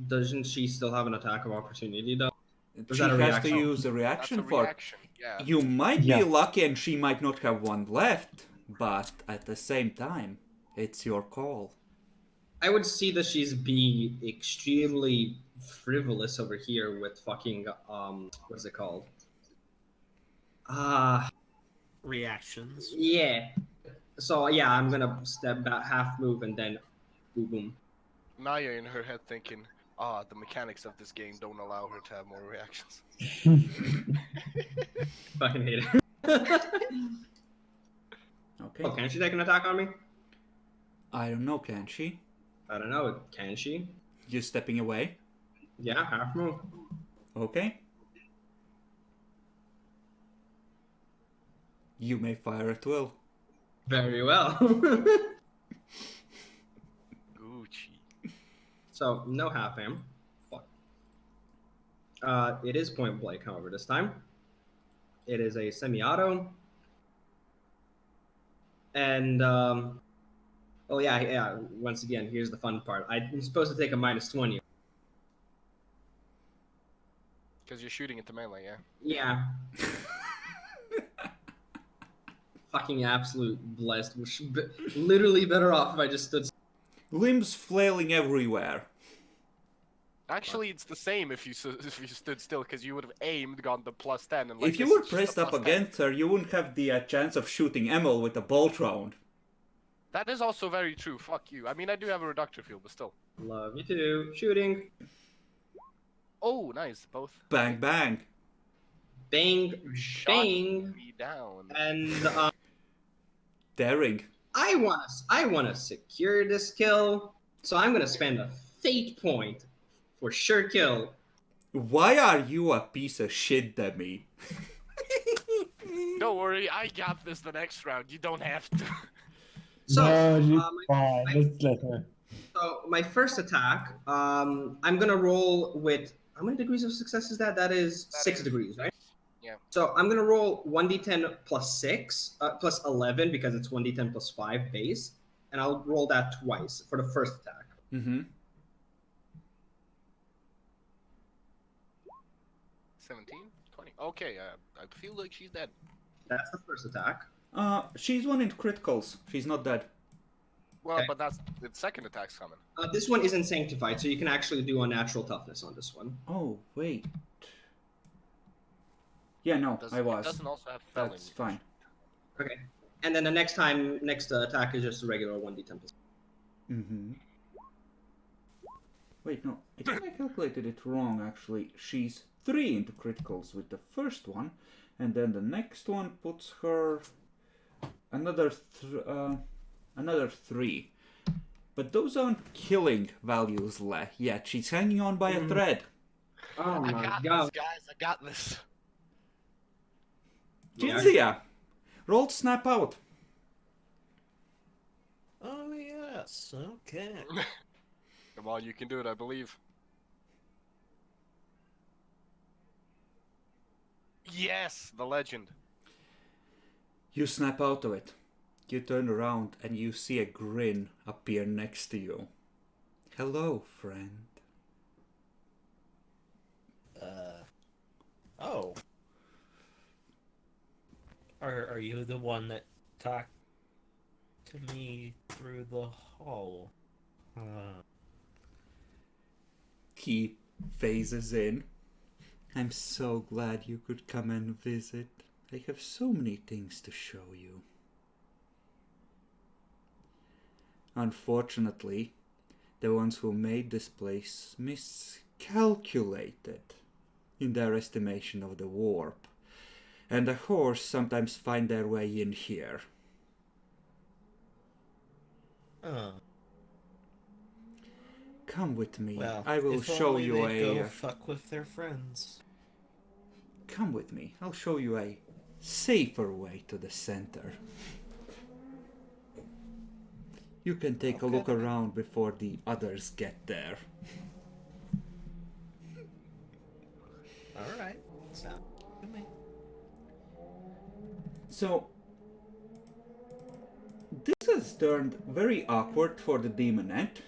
Doesn't she still have an attack of opportunity though? Is She that a has to reaction? use a that's reaction a for. reaction. Yeah. You might Yeah. be lucky and she might not have one left, but at the same time, it's your call. I would see that she's being extremely frivolous over here with fucking what's it called? Reactions. Yeah. So yeah, I'm gonna step back, half move, and then boom, boom. Naya in her head thinking, the mechanics of this game don't allow her to have more reactions. Fucking hate it. Okay. Oh, can she take an attack on me? I don't know, can she? I don't know. Can she? You stepping away? Yeah, half move. Okay. You may fire at will. Very well. Gucci. So no half aim. Fuck. It is point blank, however, this time. It is a semi-auto. And oh yeah. Once again, here's the fun part. I'm supposed to take a -20. Because you're shooting into melee, yeah? Yeah. fucking absolute blessed. Which literally better off if I just stood. Limbs flailing everywhere. Actually, it's the same if you stood still, because you would have aimed, gotten the +10, and like If you this were is just a pressed up +10. against her, you wouldn't have the chance of shooting Emil with a bolt round. That is also very true. Fuck you. I mean, I do have a reductor field, but still. Love you too. Shooting. Oh, nice. Both. Bang, bang. Bang. Shot Bang. me down. And Daring. I wanna secure this kill, so I'm gonna spend a fate point for sure kill. Why are you a piece of shit, Demi? Don't worry, I got this the next round. You don't have to. So, no, you my- fine. my- Let's let her. So my first attack, I'm gonna roll with how many degrees of success is that? That is That 6 is- degrees, right? Yeah. So I'm gonna roll 1d10 plus 6, plus 11 because it's 1d10 plus 5 base, and I'll roll that twice for the first attack. Mm-hmm. 17? 20? Okay, I feel like she's dead. That's the first attack. She's one in criticals. She's not dead. Well, Okay. but that's the second attack's coming. This one isn't sanctified, so you can actually do unnatural toughness on this one. Oh, wait. Yeah, no, Does, I It was. doesn't also have felony. That's fine. Okay. And then the next attack is just a regular 1d10 plus. Mm-hmm. Wait, no. I think I calculated it wrong, actually. She's 3 into criticals with the first one, and then the next one puts her another 3. But those aren't killing values yet. She's hanging on by a thread. Oh I my got god. this, guys. I got this. Yeah. Jinzia! Roll to snap out. Oh yes, okay. Come on, you can do it, I believe. Yes, the legend. You snap out of it. You turn around and you see a grin appear next to you. Hello, friend. Oh. Are you the one that talked to me through the hall? He phases in. I'm so glad you could come and visit. I have so many things to show you. Unfortunately, the ones who made this place miscalculated in their estimation of the warp, and the horse sometimes find their way in here. Come with me. Well, I will if show only you they'd a... go fuck with their friends. Come with me. I'll show you a safer way to the center. You can take a Okay. look around before the others get there. All right, sound to me. So, this has turned very awkward for the demonette.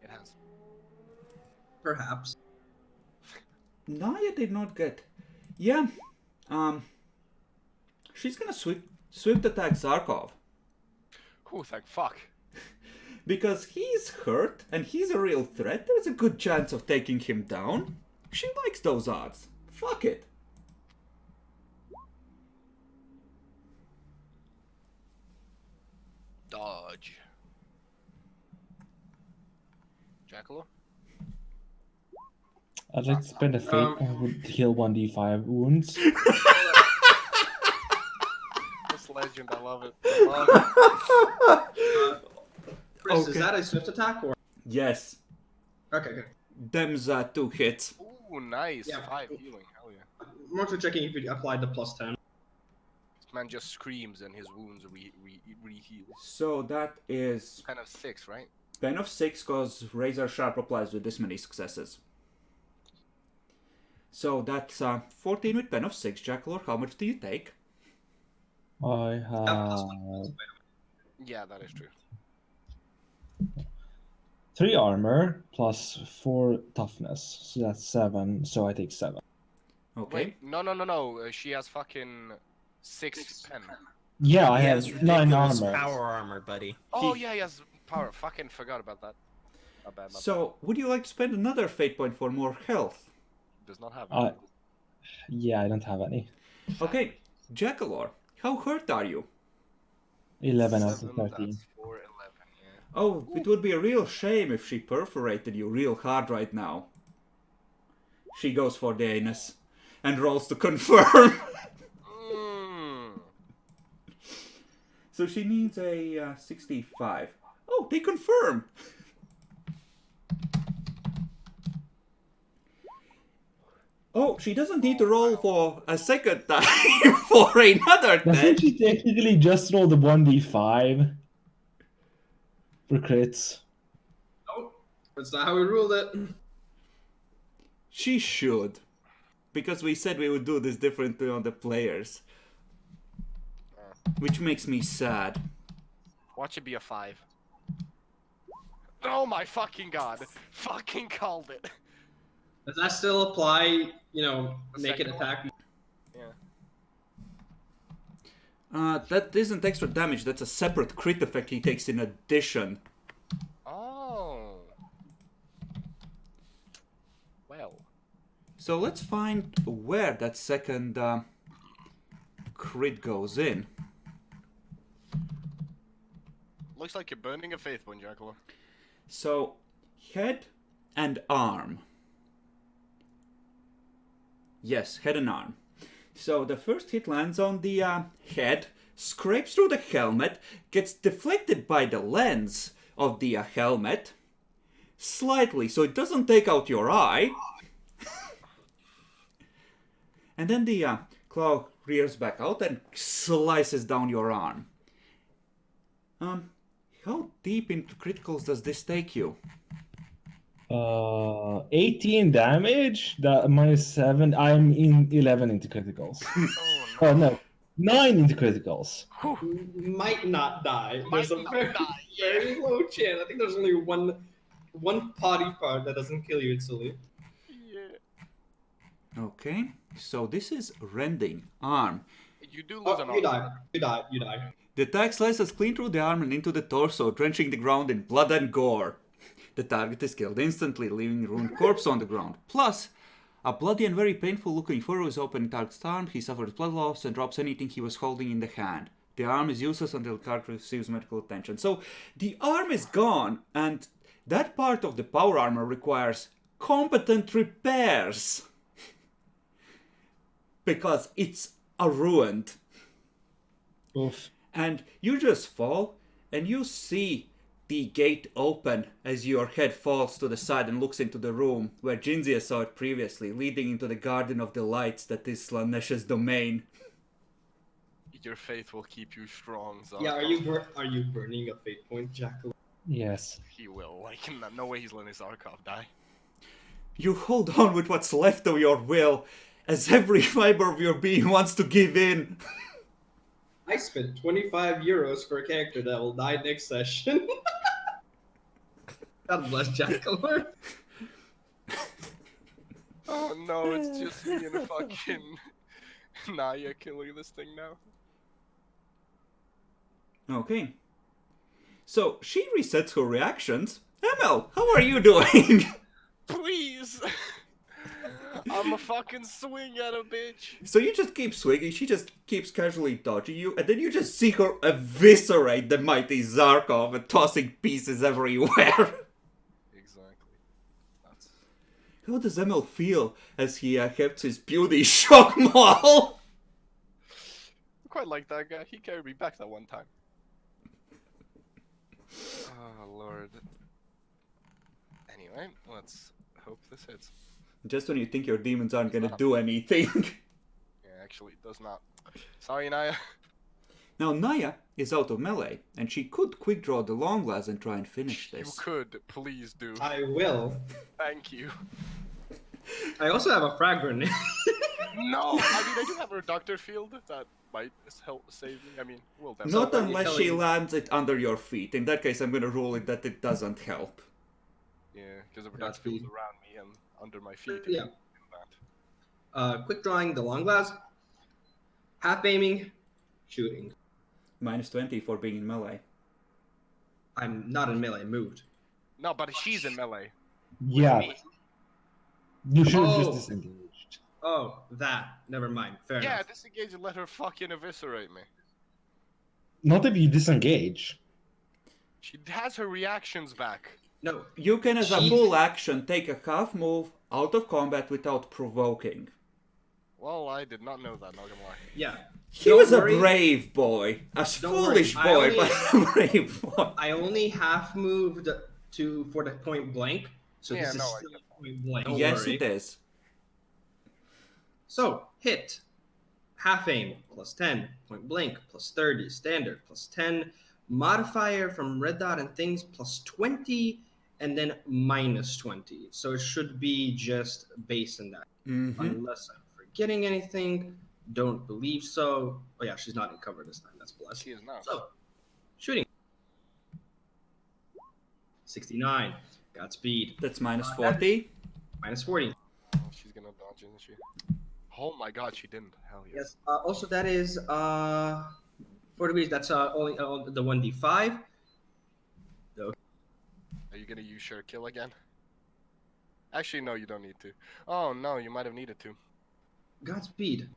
It has. Perhaps. Naya did not get... Yeah, she's gonna swift attack Zarkov. Oh, thank fuck. Because he's hurt and he's a real threat, there's a good chance of taking him down. She likes those odds. Fuck it. Dodge. Jackalope? I'd like to spend a fate point with heal 1d5 wounds. This legend, I love it. I love it. Chris, is Okay. that a swift attack or? Yes, Okay, good. them's 2 hits. Ooh, nice. Yeah. 5 healing. Hell yeah. I'm also checking if you applied the plus 10. This man just screams and his wounds re-heal. So that is Kind of 6, right? pen of 6 cause razor sharp applies with this many successes. So that's 14 with pen of 6, Jackalor. How much do you take? I have Yeah, that is true. 3 armor plus 4 toughness, so that's 7. So I take 7. Okay. Wait, no. She has fucking 6 pen. Yeah, I He have has 9 ridiculous armor. power armor, buddy. Oh yeah, he has power. Fucking forgot about that. My bad. So, would you like to spend another fate point for more health? Does not have. Uh, yeah, I don't have any. Okay, Jackalor, how hurt are you? 11 out of 7, 13. that's 4, 11, yeah. Oh, it would be a real shame if she perforated you real hard right now. She goes for the anus and rolls to confirm. So she needs a 65. Oh, they confirm. Oh, she doesn't need to roll for a second time for another 10. Doesn't she technically just roll the 1d5 for crits? No, that's not how we ruled it. She should. Because we said we would do this differently on the players. Which makes me sad. Watch it be a 5. Oh my fucking god! Fucking called it. Does that still apply? You know, The make it second attack. Yeah. That isn't extra damage, that's a separate crit effect he takes in addition. Oh. Well. So let's find where that second crit goes in. Looks like you're burning a faith point, Jackal. So, head and arm. Yes, head and arm. So the first hit lands on the head, scrapes through the helmet, gets deflected by the lens of the helmet, slightly, so it doesn't take out your eye. And then the claw rears back out and slices down your arm. How deep into criticals does this take you? 18 damage. That -7. I'm in 11 into criticals. Oh no, 9 into criticals. Might not die. There's a Might not very, die, very low chance. I think there's only one body part that doesn't kill you instantly. Yeah. Okay, so this is rending arm. You do lose an Oh, you arm. die. You die. You die. The attack slices clean through the arm and into the torso, drenching the ground in blood and gore. The target is killed instantly, leaving a ruined corpse on the ground. Plus, a bloody and very painful looking furrow is open in Target's arm. He suffers blood loss and drops anything he was holding in the hand. The arm is useless until Target receives medical attention. So, the arm is gone, and that part of the power armor requires competent repairs. Because it's a ruined. Oof. And you just fall, and you see the gate open as your head falls to the side and looks into the room where Jinzia saw it previously, leading into the Garden of the Lights that is Slanesh's domain. Your faith will keep you strong, Zarkov. Yeah, are you burning a fate point, Jackal? Yes. He will. Like, no way he's letting Zarkov die. You hold on with what's left of your will, as every fiber of your being wants to give in. I spent 25 euros for a character that will die next session. God bless Jackal. Oh no, it's just me and fucking Naya killing this thing now. Okay. So, she resets her reactions. Emil, how are you doing? Please! I'm a fucking swing at a bitch. So you just keep swinging, she just keeps casually dodging you, and then you just see her eviscerate the mighty Zarkov and tossing pieces everywhere. Exactly. That's... How does Emil feel as he gets his beauty shock maul? I quite like that guy. He carried me back that one time. Oh lord. Anyway, let's hope this hits. Just when you think your demons aren't gonna do anything. Yeah, actually, it does not. Sorry, Naya. Now Naya is out of melee, and she could quick draw the long glass and try and finish You this. could, please do. I will. Thank you. I also have a frag grenade. No! I mean, I do have a reductor field that might help save me. I mean, we'll definitely. Not So, are you unless she telling- lands it under your feet. In that case, I'm gonna rule it that it doesn't help. Yeah, because the That's reductor field is fine. around me and under my feet. Yeah. Quick drawing the long glass. Half aiming, shooting. Minus 20 for being in melee. I'm not in melee, moved. No, but she's in melee. Yeah. me. You should have Oh. just disengaged. Oh, that. Never mind. Fair Yeah, enough. disengage and let her fucking eviscerate me. Not if you disengage. She has her reactions back. No, You can, as a She- full action, take a half move out of combat without provoking. Well, I did not know that, not gonna lie. yeah. He Don't was worry. a brave boy. A Don't worry, foolish I boy, only- but a brave boy. I only half moved for the point blank, so Yeah, this is no, I still get point blank. Don't Yes, worry. it is. So, hit. Half aim, plus 10. Point blank, plus 30. Standard, plus 10. Modifier from red dot and things, plus 20. And then minus 20. So it should be just base in that. Mm-hmm. Unless I'm forgetting anything. Don't believe so. Oh yeah, she's not in cover this time. That's blessed. She is now. So, shooting. 69. Godspeed. That's minus 40. Minus 40. Oh, she's gonna dodge, isn't she? Oh my god, she didn't. Hell yes. Yes. Also, that is 4 degrees. That's only the 1d5. Are you gonna use sure kill again? Actually, no, you don't need to. Oh no, you might have needed to. Godspeed.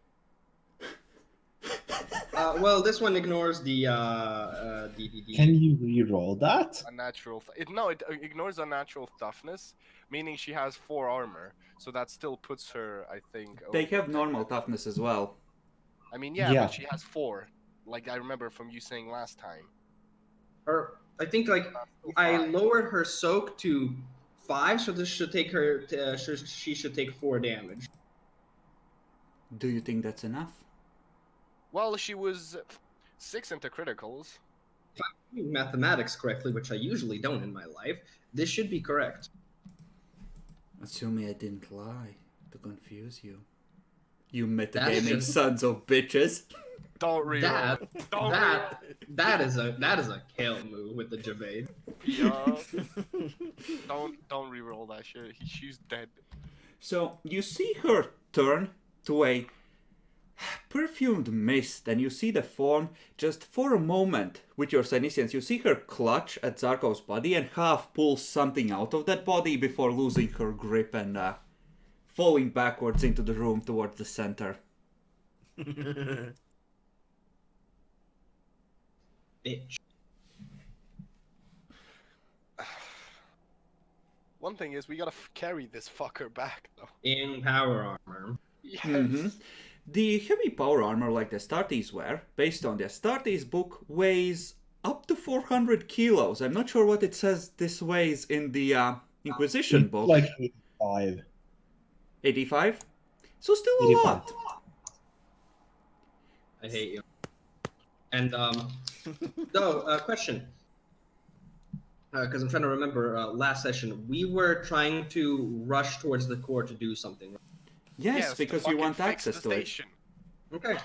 Well, this one ignores the Can you re-roll that? Unnatural. It ignores unnatural toughness, meaning she has 4 armor. So that still puts her, I think. They over- have normal toughness as well. I mean, yeah, Yeah. but she has 4. Like I remember from you saying last time. Or I think like Still I 5. lowered her soak to 5, so this should take her. She should take 4 damage. Do you think that's enough? Well, she was 6 into criticals. Mathematics correctly, which I usually don't in my life. This should be correct. Assuming I didn't lie to confuse you. You That's metagaming just- sons of bitches. Don't reroll. That it. Don't that is a kill move with the Javaid. reroll. Yeah. Don't reroll that shit. She's dead. So you see her turn to a perfumed mist, and you see the form just for a moment with your Cynicians. You see her clutch at Zarkov's body and half pull something out of that body before losing her grip and falling backwards into the room towards the center. Bitch. One thing is, we gotta carry this fucker back, though. In power armor. Yes. Mhm. The heavy power armor like the Astartes wear, based on the Astartes book, weighs up to 400 kilos. I'm not sure what it says this weighs in the Inquisition book. Like 85. 85? So still a 85. lot. I hate you. And question. Because I'm trying to remember last session, we were trying to rush towards the core to do something. Yes, to because you fucking want fix access the to it. station. Okay.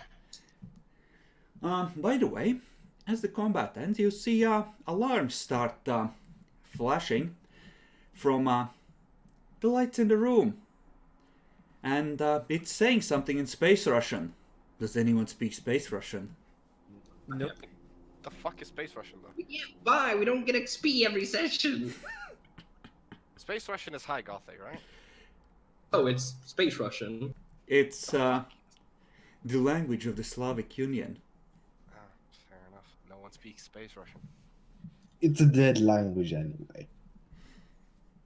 By the way, as the combat ends, you see alarms start flashing from the lights in the room. And it's saying something in Space Russian. Does anyone speak Space Russian? Nope. The fuck is Space Russian, though? We can't buy. We don't get XP every session. Space Russian is High Gothic, right? Oh, it's Space Russian. It's the language of the Slavic Union. Ah, fair enough. No one speaks Space Russian. It's a dead language anyway.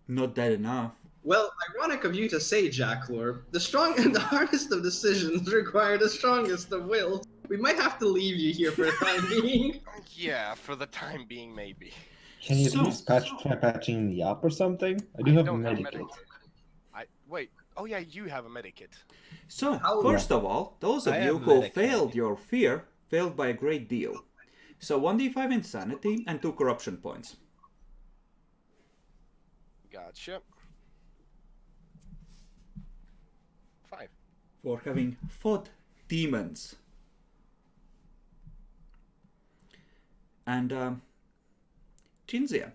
Not that enough. Well, ironic of you to say, Jacklor. The hardest of decisions require the strongest of will. We might have to leave you here for the time being. Yeah, for the time being, maybe. Can you So- please try patching me up or something? I do have a Don't have medikit. Wait. Oh yeah, you have a medikit. So, How- first of all, those of I you have who medic failed handy. your fear failed by a great deal. So 1d5 insanity and 2 corruption points. Gotcha. 5. For having fought demons. And, Jinzia,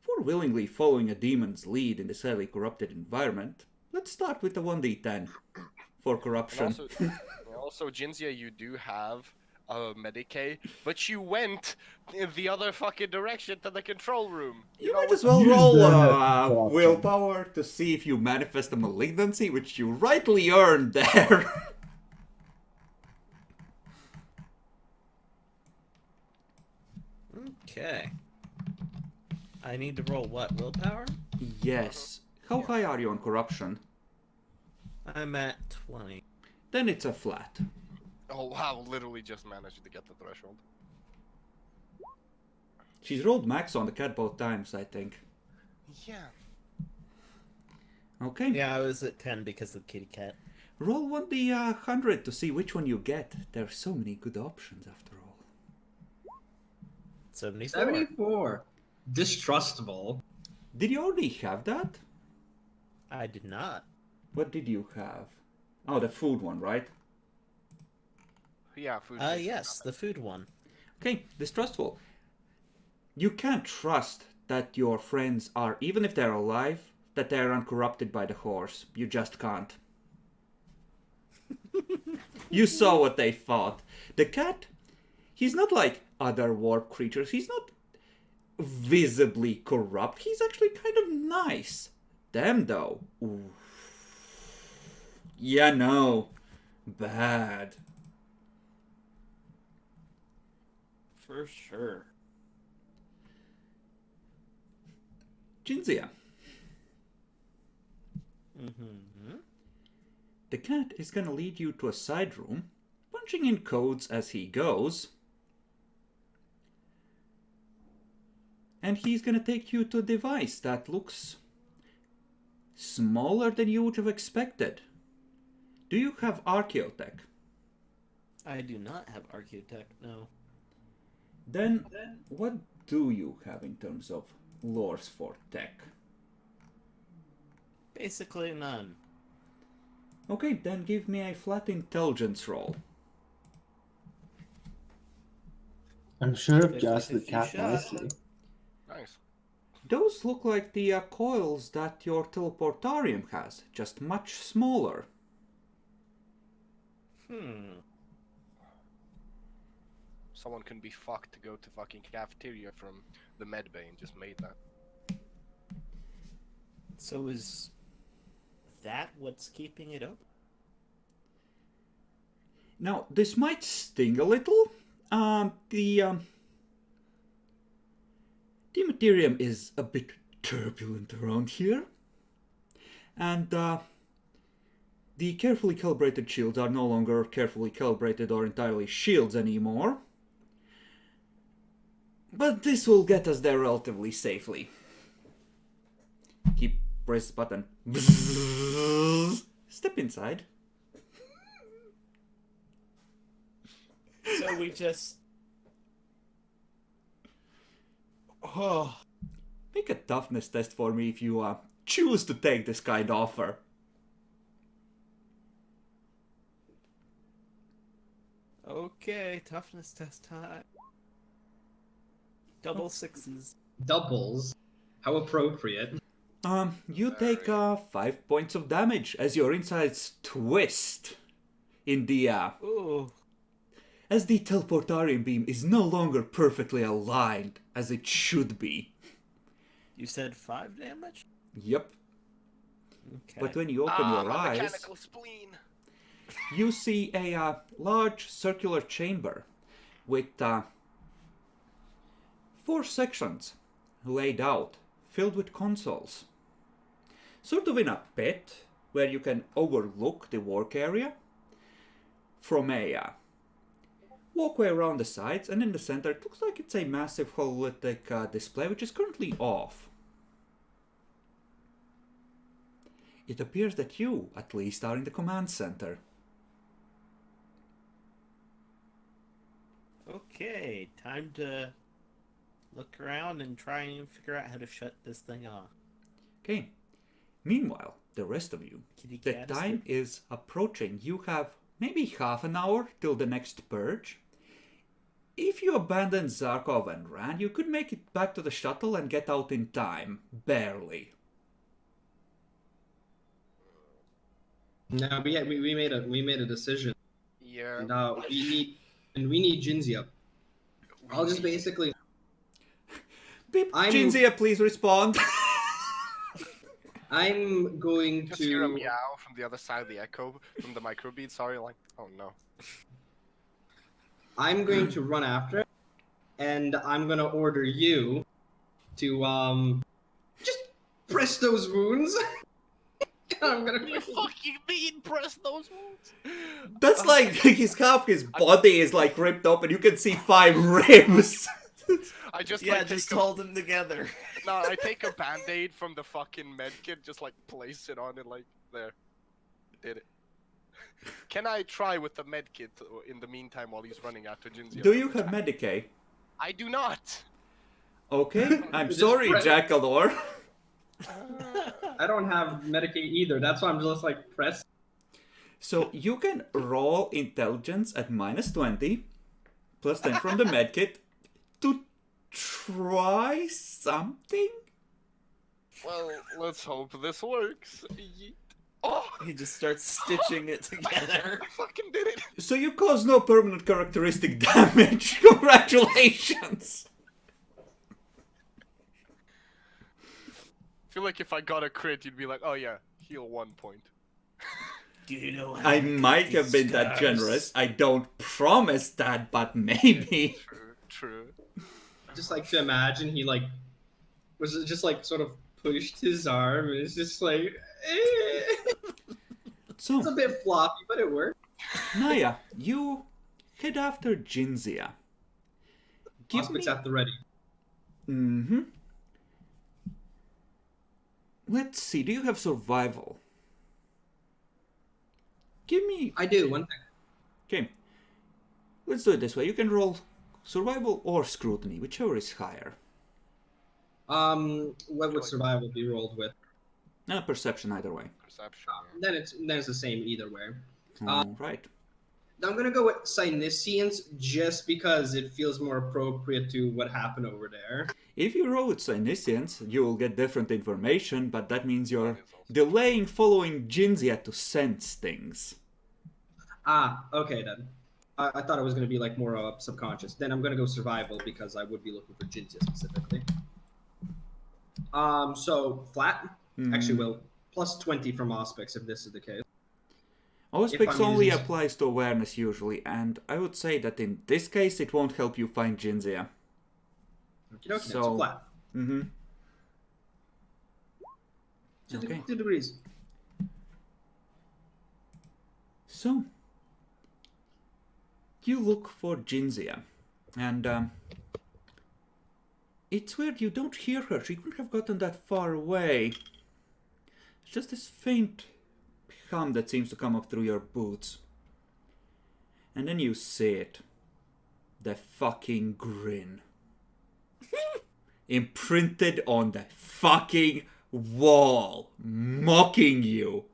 for willingly following a demon's lead in this highly corrupted environment, let's start with the 1d10 for And corruption. Also, Jinzia, you do have a Medicaid, but you went in the other fucking direction to the control room. You know might what as well Use roll the option. willpower to see if you manifest a malignancy, which you rightly earned there. Okay. I need to roll what? Willpower? Yes. How high are you on corruption? I'm at 20. Then it's a flat. Oh wow, literally just managed to get the threshold. She's rolled max on the cat both times, I think. Yeah. Okay. Yeah, I was at 10 because of kitty cat. Roll 1d100 to see which one you get. There are so many good options after all. 74. 74. Distrustful. Did you already have that? I did not. What did you have? Oh, the food one, right? Yeah, food. Yes, the food one. Okay, distrustful. You can't trust that your friends are, even if they're alive, that they're uncorrupted by the horse. You just can't. You saw what they thought. The cat, he's not like other warp creatures. He's not visibly corrupt. He's actually kind of nice. Them, though. Ooh. Yeah, no. Bad. For sure. Jinzia. Mm-hmm. The cat is gonna lead you to a side room, punching in codes as he goes. And he's gonna take you to a device that looks smaller than you would have expected. Do you have Archaeotech? I do not have Archaeotech, no. Then what do you have in terms of lores for tech? Basically none. Okay, then give me a flat intelligence roll. I'm sure I've 50-50 guessed the cat shot. nicely. Nice. Those look like the coils that your teleportarium has, just much smaller. Someone can be fucked to go to fucking cafeteria from the medbay and just made that. So is that what's keeping it open? Now, this might sting a little. The materium is a bit turbulent around here. And the carefully calibrated shields are no longer carefully calibrated or entirely shields anymore. But this will get us there relatively safely. Press the button. Step inside. So we just... Oh. Make a toughness test for me if you choose to take this kind of offer. Okay, toughness test time. Double sixes. Doubles. How appropriate. You take 5 points of damage as your insides twist in the Ooh. as the teleportarium beam is no longer perfectly aligned as it should be. You said 5 damage? Yep. Okay. But when you open your my eyes, mechanical spleen. you see a large circular chamber with 4 sections laid out, filled with consoles. Sort of in a pit where you can overlook the work area from a walkway around the sides, and in the center it looks like it's a massive hololithic display which is currently off. It appears that you, at least, are in the command center. Okay, time to look around and try and figure out how to shut this thing off. Okay. Meanwhile, the rest of you, Kitty the cat time is approaching. You have maybe half an hour till the next purge. If you abandon Zarkov and Rand, you could make it back to the shuttle and get out in time. Barely. No, we made a decision. Yeah. And we need Jinzia. I'll just basically. Beep, I'm- Jinzia, please respond. I'm going Just hear a to. meow from the other side of the echo from the microbeat. Sorry, like, oh no. I'm going to run after it, and I'm gonna order you to just press those wounds. I'm gonna. You fucking mean press those wounds? That's like half his body is like ripped up, and you can see 5 ribs. I just Yeah, like just take a, hold them together. no, I take a band-aid from the fucking medkit, just like place it on it, like there. Did it. Can I try with the medkit in the meantime while he's running after Jinzia? Do you have Medicaid? I do not. Okay, I'm Just sorry, press- Jackaldor. I don't have Medicaid either. That's why I'm just like press. So you can roll intelligence at -20, plus 10 from the medkit, to try something? Well, let's hope this works. Yeet. Oh, He just starts stitching it together. I fucking did it. So you cause no permanent characteristic damage. Congratulations! I feel like if I got a crit, you'd be like, oh yeah, heal 1 point. Do you know how I to might cut have been these that scars? generous. I don't promise that, but maybe. True. Just like to imagine he like was just like sort of pushed his arm, and it's just like it's a So, bit floppy, but it worked. Naya, you head after Jinzia. Give me... Prospects at the ready. Mm-hmm. Let's see, do you have survival? Give me... I do one thing. Okay. Let's do it this way. You can roll survival or scrutiny, whichever is higher. What would survival be rolled with? Perception either way. Perception. Then it's the same either way. Alright. Now I'm gonna go with Psyniscience just because it feels more appropriate to what happened over there. If you roll with Psyniscience, you will get different information, but that means you're delaying following Jinzia to sense things. Ah, okay then. I thought it was gonna be like more subconscious. Then I'm gonna go survival because I would be looking for Jinzia specifically. So flat. Actually, will plus 20 from Auspex if this is the case. Auspex I'm only using- applies to awareness usually, and I would say that in this case it won't help you find Jinzia. Okay, So- so flat. Mm-hmm. 2 Okay. 2 degrees. So, you look for Jinzia, and it's weird you don't hear her. She couldn't have gotten that far away. It's just this faint hum that seems to come up through your boots. And then you see it. The fucking grin. Imprinted on the fucking wall. Mocking you.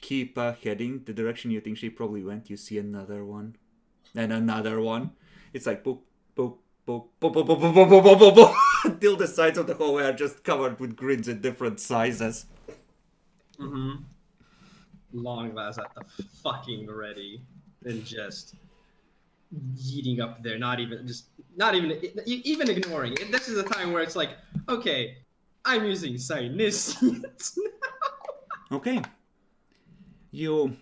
Keep heading the direction you think she probably went. You see another one. And another one. It's like boop, boop, boop, boop, boop, boop, boop, boop, boop, boop, boop, boop, until the sides of the hallway are just covered with grins in different sizes. Mm-hmm. Long glass at the fucking ready, and just yeeting up there. Not even ignoring it. This is a time where it's like, okay, I'm using Psyniscience now. Okay. You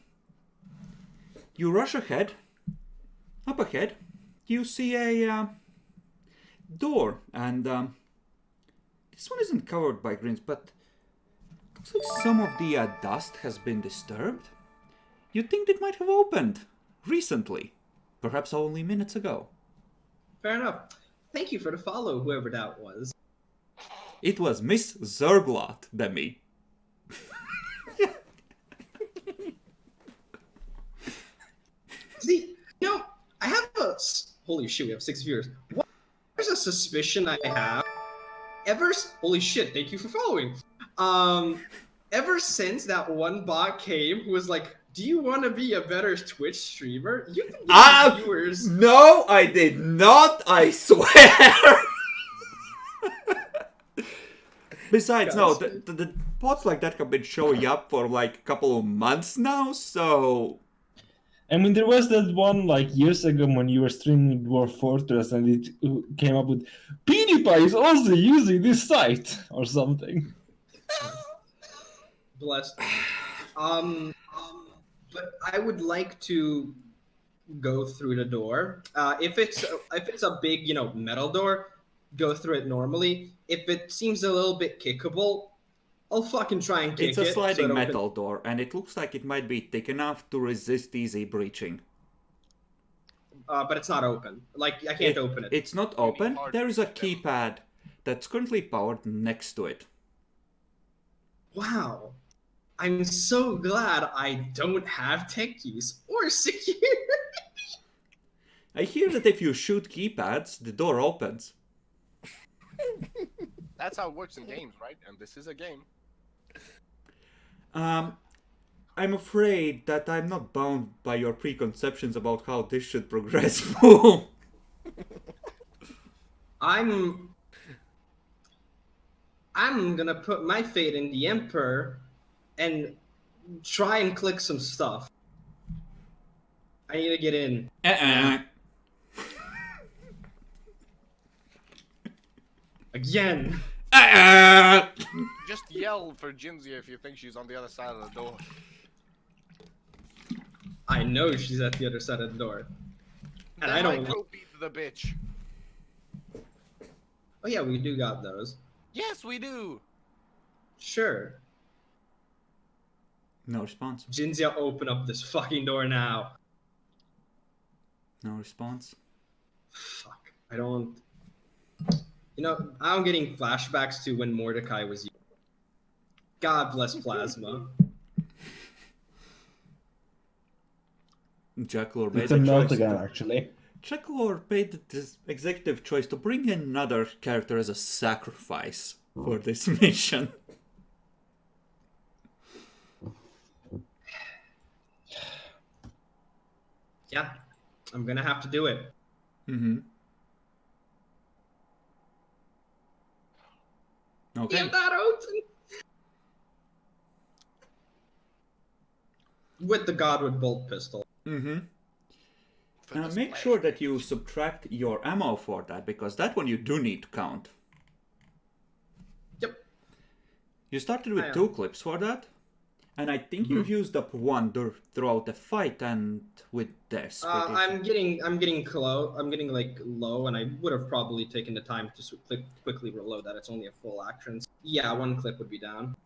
rush ahead. Up ahead, you see a door, and this one isn't covered by grins, but looks like some of the dust has been disturbed. You'd think it might have opened recently, perhaps only minutes ago. Fair enough. Thank you for the follow, whoever that was. It was Miss Zerglot, Demi. See, you know, I have a holy shit. We have 6 viewers. There's a suspicion I have. Holy shit! Thank you for following. Ever since that one bot came who was like, "Do you want to be a better Twitch streamer?" You've been getting viewers. No, I did not, I swear! Besides, no, Guys. the pods like that have been showing up for like a couple of months now, so... I mean, there was that one like years ago when you were streaming Dwarf Fortress, and it came up with PewDiePie is also using this site or something. Blessed. But I would like to go through the door. If it's a big, metal door, go through it normally. If it seems a little bit kickable, I'll fucking try and kick It's a it. sliding so it metal door, and it looks like it might be thick enough to resist easy breaching. But it's not open. Like, I can't open it. It's not open. There is a keypad that's currently powered next to it. Wow. I'm so glad I don't have tech keys or security. I hear that if you shoot keypads, the door opens. That's how it works in games, right? And this is a game. I'm afraid that I'm not bound by your preconceptions about how this should progress. Fool. I'm gonna put my fate in the Emperor and try and click some stuff. I need to get in. Again. Just yell for Jinzia if you think she's on the other side of the door. I know she's at the other side of the door. And I don't Micro beat the bitch. Oh yeah, we do got those. Yes, we do. Sure. No response. Jinzia, open up this fucking door now. No response. Fuck. I don't... I'm getting flashbacks to when Mordecai was... God bless Plasma. Jackalor made It's a the choice. meltdown, actually. Jackalor made this executive choice to bring in another character as a sacrifice for this mission. Yeah, I'm gonna have to do it. Mm-hmm. Okay. Get that open! With the Godwood bolt pistol. Mm-hmm. For Now this make play. sure that you subtract your ammo for that, because that one you do need to count. Yep. You started with I 2 clips for that, and I think you've used up 1 throughout the fight and with this. I'm getting low. I'm getting low, and I would have probably taken the time to quickly reload that. It's only a full action. Yeah, 1 clip would be down.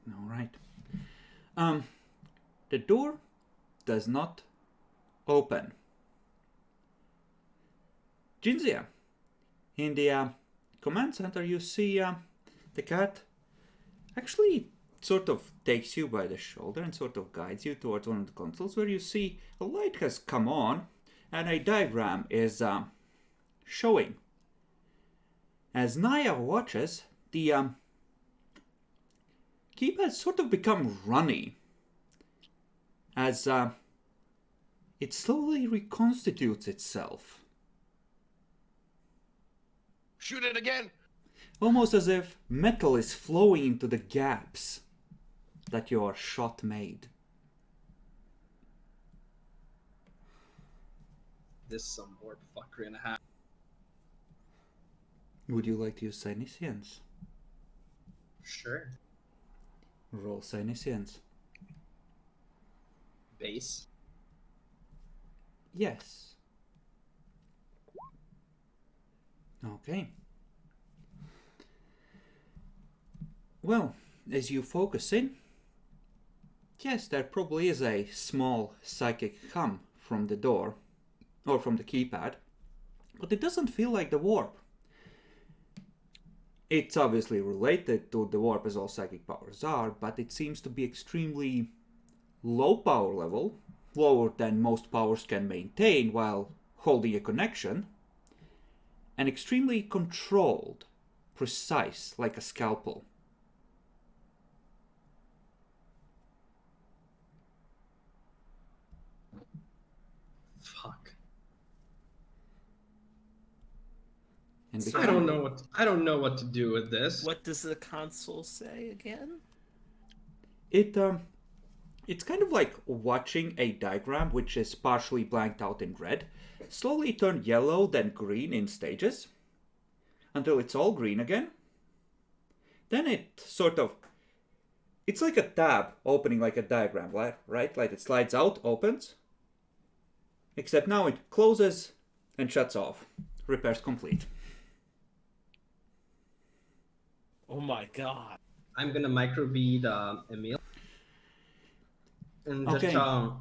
All right. The door does not open. Jinzia, in the command center, you see the cat actually sort of takes you by the shoulder and sort of guides you towards one of the consoles where you see a light has come on and a diagram is showing. As Naya watches, the keypad sort of become runny as it slowly reconstitutes itself. Shoot it again. Almost as if metal is flowing into the gaps that your shot made. This is some warp fuckery and a half. Would you like to use Psyniscience? Sure. Roll Psyniscience. Base. Yes. Okay. Well, as you focus in, yes, there probably is a small psychic hum from the door, or from the keypad, but it doesn't feel like the warp. It's obviously related to the warp as all psychic powers are, but it seems to be extremely low power level, lower than most powers can maintain while holding a connection, and extremely controlled, precise, like a scalpel. And So- I don't know what to do with this. What does the console say again? It's kind of like watching a diagram which is partially blanked out in red, slowly turn yellow, then green in stages, until it's all green again. Then it's like a tab opening like a diagram, right? Like it slides out, opens, except now it closes and shuts off. Repairs complete. Oh my god. I'm gonna microbead Emil. And Okay. just,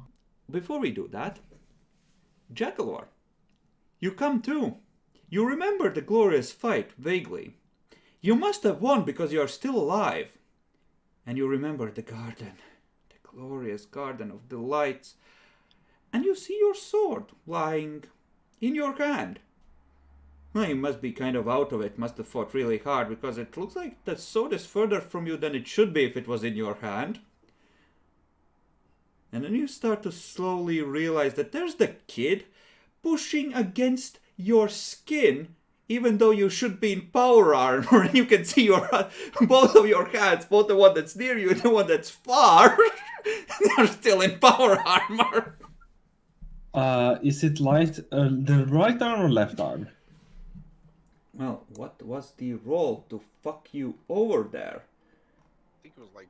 Before we do that, Jackalor, you come too. You remember the glorious fight vaguely. You must have won because you are still alive. And you remember the garden, the glorious garden of delights. And you see your sword lying in your hand. Well, you must be kind of out of it, must have fought really hard, because it looks like the sword is further from you than it should be if it was in your hand. And then you start to slowly realize that there's the kid pushing against your skin, even though you should be in power armor, and you can see your both of your hands, both the one that's near you and the one that's far, they're still in power armor. Is it the right arm or left arm? Well, what was the roll to fuck you over there? I think it was like,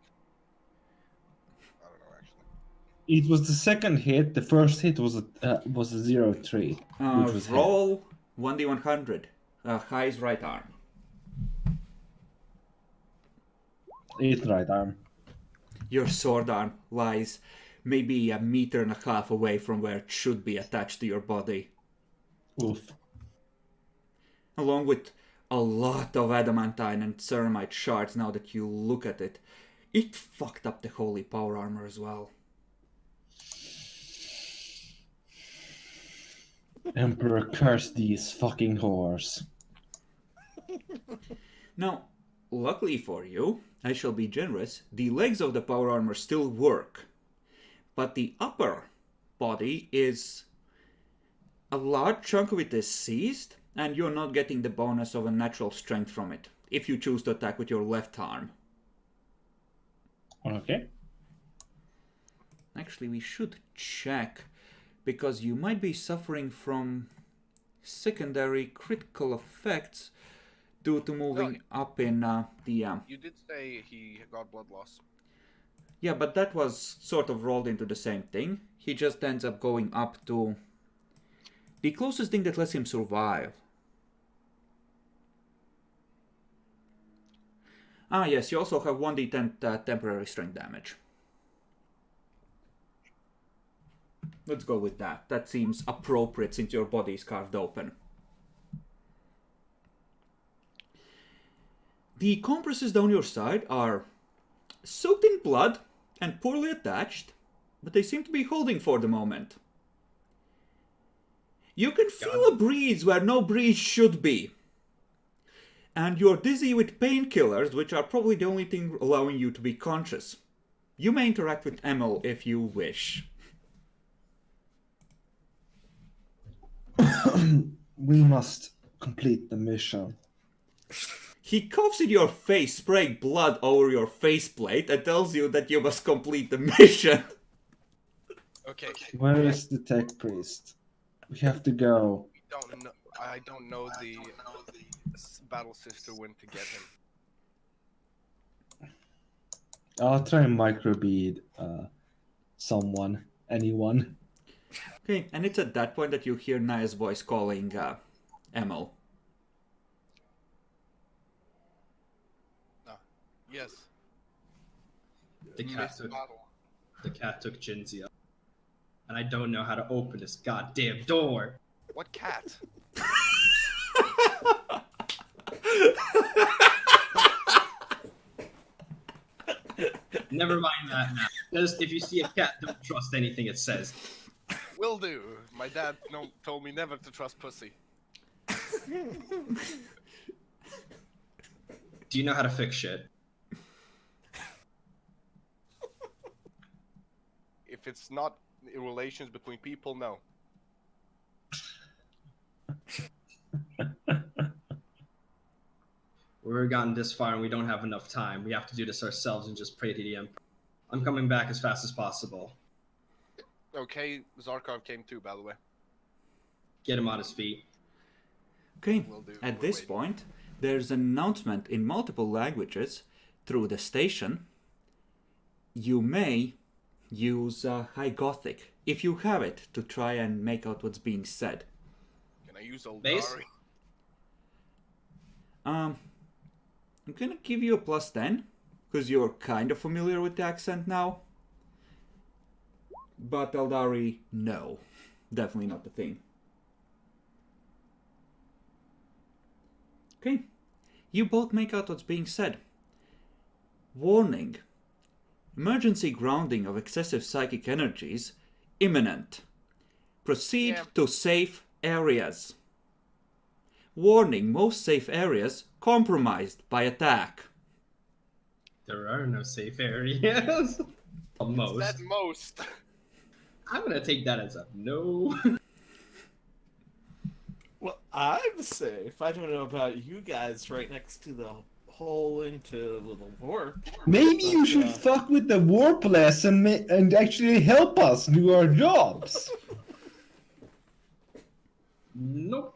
I don't know actually. It was the second hit. The first hit was a 0-3, which was Roll 1d100. High's right arm. hit. It's right arm. Your sword arm lies maybe 1.5 meters away from where it should be attached to your body, Oof. along with a lot of adamantine and ceramite shards. Now that you look at it, it fucked up the holy power armor as well. Emperor, curse these fucking whores. Now, luckily for you, I shall be generous, the legs of the power armor still work, but the upper body is... a large chunk of it is seized, and you're not getting the bonus of a natural strength from it, if you choose to attack with your left arm. Okay. Actually, we should check, because you might be suffering from secondary critical effects due to moving up in the... You did say he got blood loss. Yeah, but that was sort of rolled into the same thing. He just ends up going up to the closest thing that lets him survive. Ah, yes, you also have 1d10 temporary strength damage. Let's go with that. That seems appropriate since your body is carved open. The compresses down your side are soaked in blood and poorly attached, but they seem to be holding for the moment. You can feel a breeze where no breeze should be. And you're dizzy with painkillers, which are probably the only thing allowing you to be conscious. You may interact with Emil if you wish. We must complete the mission. He coughs in your face, spraying blood over your faceplate, and tells you that you must complete the mission. Okay. Where is the tech priest? We have to go. I don't know the battle sister when to get him. I'll try and microbead anyone. Okay, and it's at that point that you hear Naya's voice calling Emil. Yes. The cat Missed took battle. Jinzia. And I don't know how to open this goddamn door. What cat? Never mind that now. Just if you see a cat, don't trust anything it says. Will do. My dad told me never to trust pussy. Do you know how to fix shit? If it's not relations between people, no. We've gotten this far and we don't have enough time. We have to do this ourselves and just pray to the Emperor. I'm coming back as fast as possible. Okay, Zarkov came too, by the way. Get him on his feet. Okay, Will do. at We're this waiting. point, there's an announcement in multiple languages through the station. You may use High Gothic, if you have it, to try and make out what's being said. Can I use Eldari? Base? I'm gonna give you a +10, because you're kind of familiar with the accent now. But Eldari, no. Definitely not the thing. Okay. You both make out what's being said. Warning. Emergency grounding of excessive psychic energies imminent. Proceed Yeah. to safe areas. Warning, most safe areas compromised by attack. There are no safe areas. Most. That most. I'm gonna take that as a no. Well, I'm safe. I don't know about you guys right next to the hole into the warp. Maybe you But, should fuck with the warp less and actually help us do our jobs. Nope.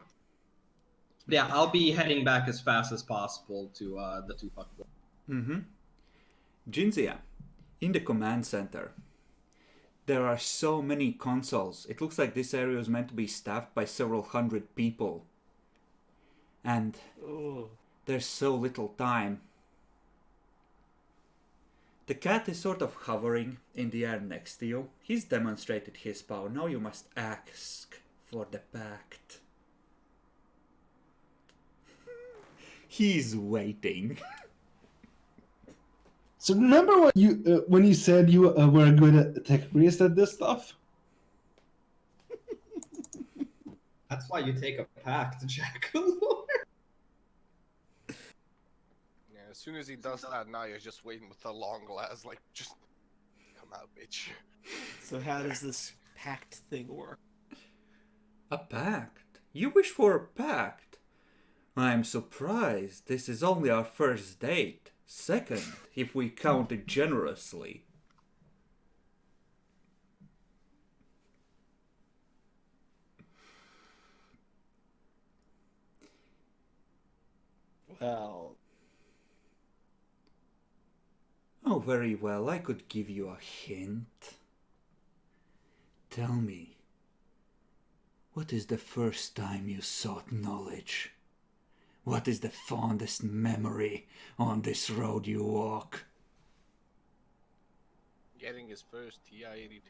Yeah, I'll be heading back as fast as possible to the two fuckboys. Jinzia, in the command center. There are so many consoles. It looks like this area is meant to be staffed by several hundred people. And Oh, there's so little time. The cat is sort of hovering in the air next to you. He's demonstrated his power. Now you must ask for the pact. He's waiting. So remember when you said you were good at tech priest at this stuff? That's why you take a pact, Jack. Yeah, as soon as he does that, now you're just waiting with the long glass, like, just come out, bitch. so how does this pact thing work? A pact? You wish for a pact? I'm surprised. This is only our first date. Second, if we count it generously. Well, Oh, very well. I could give you a hint. Tell me, what is the first time you sought knowledge? What is the fondest memory on this road you walk? Getting his first TI-82.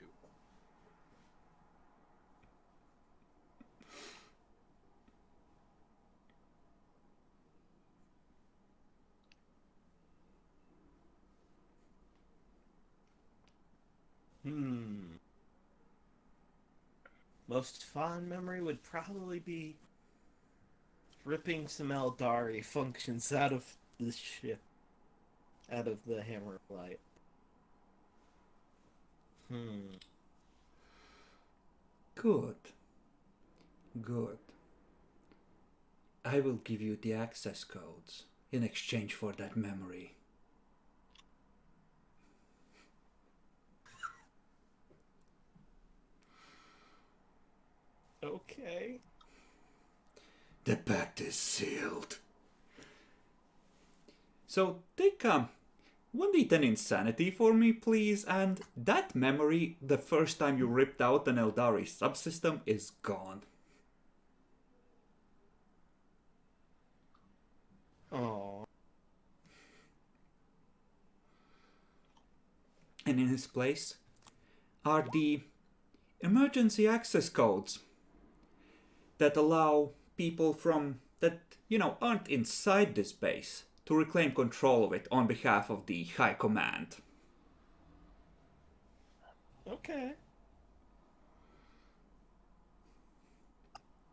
most fond memory would probably be ripping some Eldari functions out of the ship, out of the Hammer of Light. Good. Good. I will give you the access codes in exchange for that memory. Okay. The pact is sealed. So take 1d10 insanity for me, please, and that memory, the first time you ripped out an Eldari subsystem, is gone. Oh. And in his place are the emergency access codes that allow people from that, aren't inside this base to reclaim control of it on behalf of the High Command. Okay.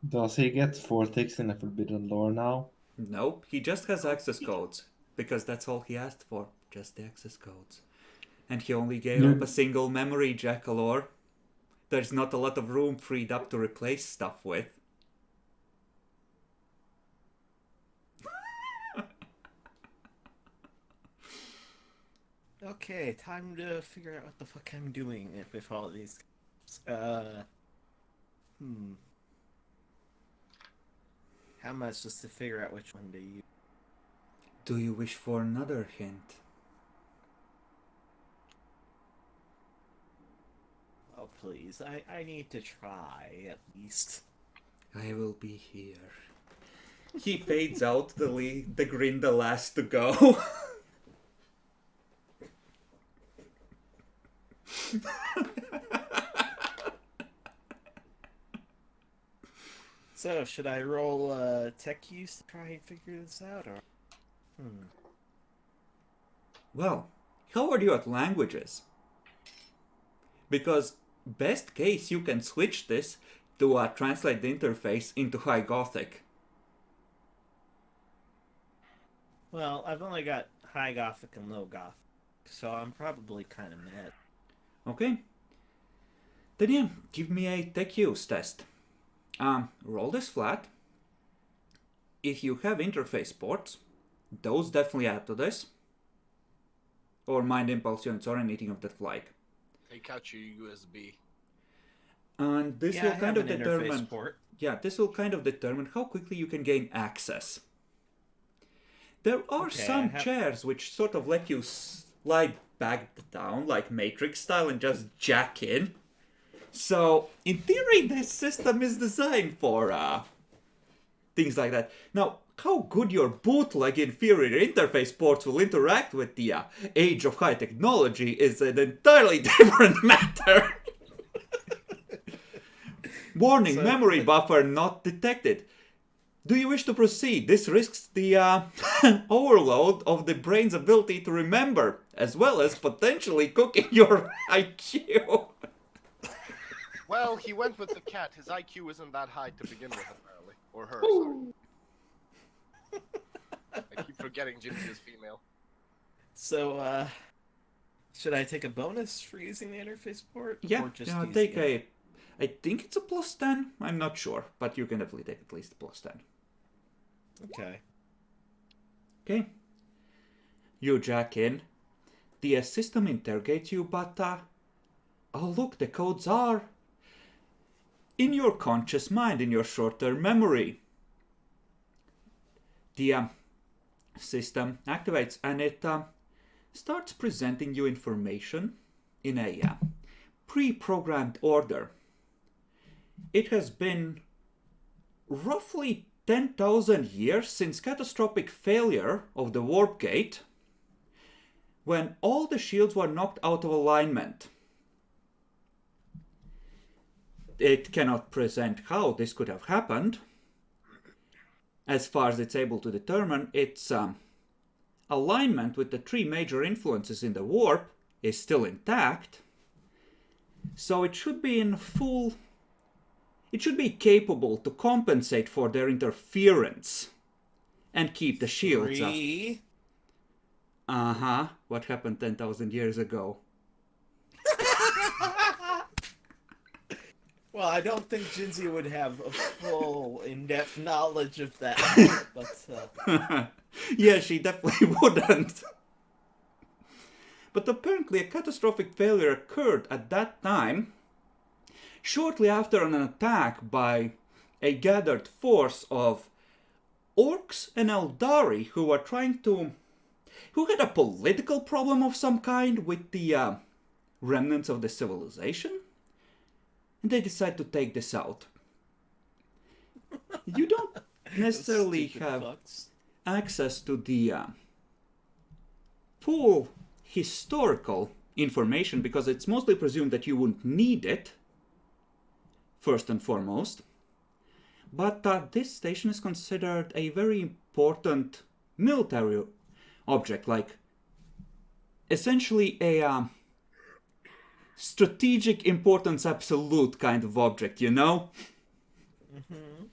Does he get 4 ticks in a forbidden lore now? Nope, he just has access codes, because that's all he asked for, just the access codes. And he only gave up a single memory, Jackalore. There's not a lot of room freed up to replace stuff with. Okay, time to figure out what the fuck I'm doing with all these. Hmm. How much just to figure out which one to use? Do you wish for another hint? Oh, please. I need to try, at least. I will be here. He fades out, the grin the last to go. So, should I roll tech use to try and figure this out, or? Well, how are you at languages? Because best case you can switch this to translate the interface into High Gothic. Well, I've only got High Gothic and Low Gothic, so I'm probably kind of mad. Okay. Then yeah, give me a tech use test. Roll this flat. If you have interface ports, those definitely add to this. Or mind impulse units or anything of that like. Take out your USB. And this Yeah, will I kind have of an determine. interface port. Yeah, this will kind of determine how quickly you can gain access. There are Okay, some chairs which sort of let you slide back down, like Matrix style, and just jack in. So, in theory, this system is designed for things like that. Now, how good your bootleg inferior interface ports will interact with the age of high technology is an entirely different matter. Warning, So- memory buffer not detected. Do you wish to proceed? This risks the overload of the brain's ability to remember, as well as potentially cooking your IQ. Well, he went with the cat. His IQ isn't that high to begin with, apparently. Or her, sorry. I keep forgetting Ginzy is female. So, should I take a bonus for using the interface port? Yeah, or just yeah, use take the a... I think it's a plus 10. I'm not sure, but you can definitely take at least a plus 10. Okay. Okay. You jack in. The system interrogates you, but... oh, look, the codes are... in your conscious mind, in your short-term memory. The system activates and it starts presenting you information in a pre-programmed order. It has been roughly 10,000 years since catastrophic failure of the warp gate, when all the shields were knocked out of alignment. It cannot present how this could have happened. As far as it's able to determine, its alignment with the three major influences in the warp is still intact. So it should be in full... it should be capable to compensate for their interference and keep the shields up. 3. Uh-huh. What happened 10,000 years ago? Well, I don't think Ginzy would have a full, in-depth knowledge of that, but, Yeah, she definitely wouldn't. But apparently a catastrophic failure occurred at that time, shortly after an attack by a gathered force of orcs and Eldari who were who had a political problem of some kind with the remnants of the civilization. And they decide to take this out. You don't necessarily stupid have fucks. access to the full historical information because it's mostly presumed that you wouldn't need it, first and foremost. But this station is considered a very important military object, like essentially a strategic importance absolute kind of object, you know? Mm-hmm.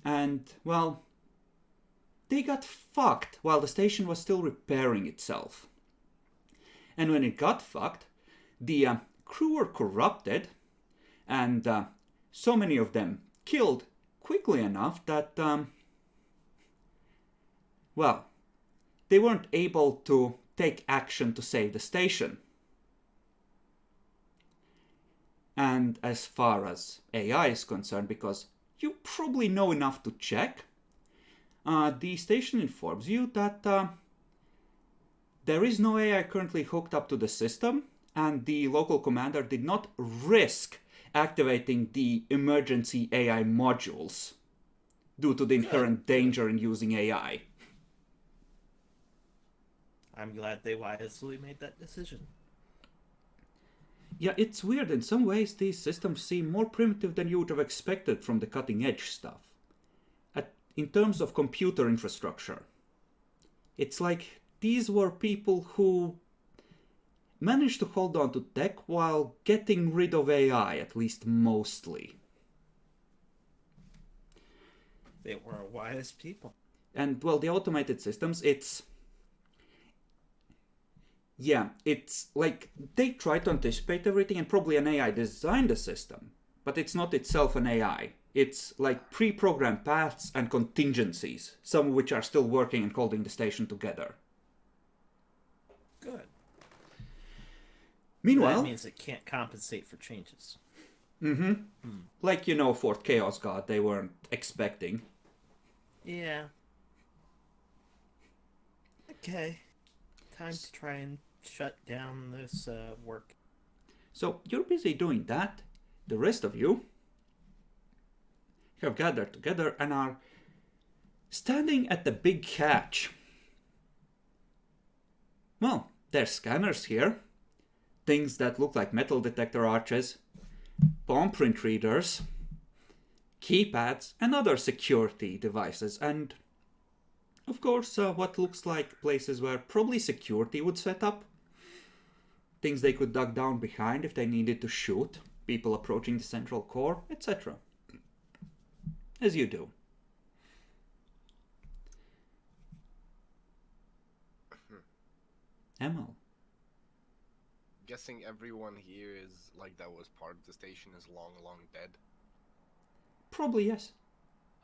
And, well, they got fucked while the station was still repairing itself. And when it got fucked, the crew were corrupted, and so many of them killed quickly enough that, well, they weren't able to take action to save the station. And as far as AI is concerned, because you probably know enough to check, the station informs you that there is no AI currently hooked up to the system, and the local commander did not risk activating the emergency AI modules due to the inherent danger in using AI. I'm glad they wisely made that decision. Yeah, it's weird. In some ways, these systems seem more primitive than you would have expected from the cutting-edge stuff. In terms of computer infrastructure, it's like these were people who managed to hold on to tech while getting rid of AI, at least mostly. They were wise people. And, well, the automated systems, it's like they try to anticipate everything, and probably an AI designed the system, but it's not itself an AI. It's like pre-programmed paths and contingencies, some of which are still working and holding the station together. Good. Meanwhile, That means it can't compensate for changes. like, Fort Chaos God, they weren't expecting. Yeah. Okay. Time to try and shut down this work. So you're busy doing that. The rest of you have gathered together and are standing at the big hatch. Well, there's scanners here. Things that look like metal detector arches, palm print readers, keypads, and other security devices. And, of course, what looks like places where probably security would set up. Things they could duck down behind if they needed to shoot people approaching the central core, etc. As you do. Emil. Guessing everyone here is like that was part of the station is long dead. Probably yes.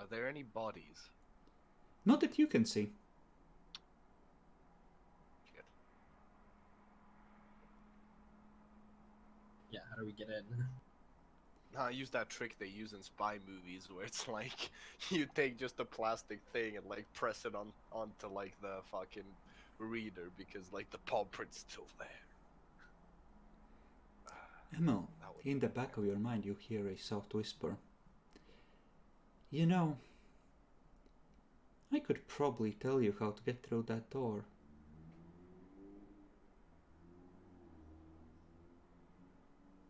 Are there any bodies? Not that you can see. Shit. Yeah, how do we get in? Nah, I use that trick they use in spy movies where it's like you take just a plastic thing and like press it onto like the fucking reader because like the palm print's still there. Emil, in the back of your mind you hear a soft whisper. I could probably tell you how to get through that door.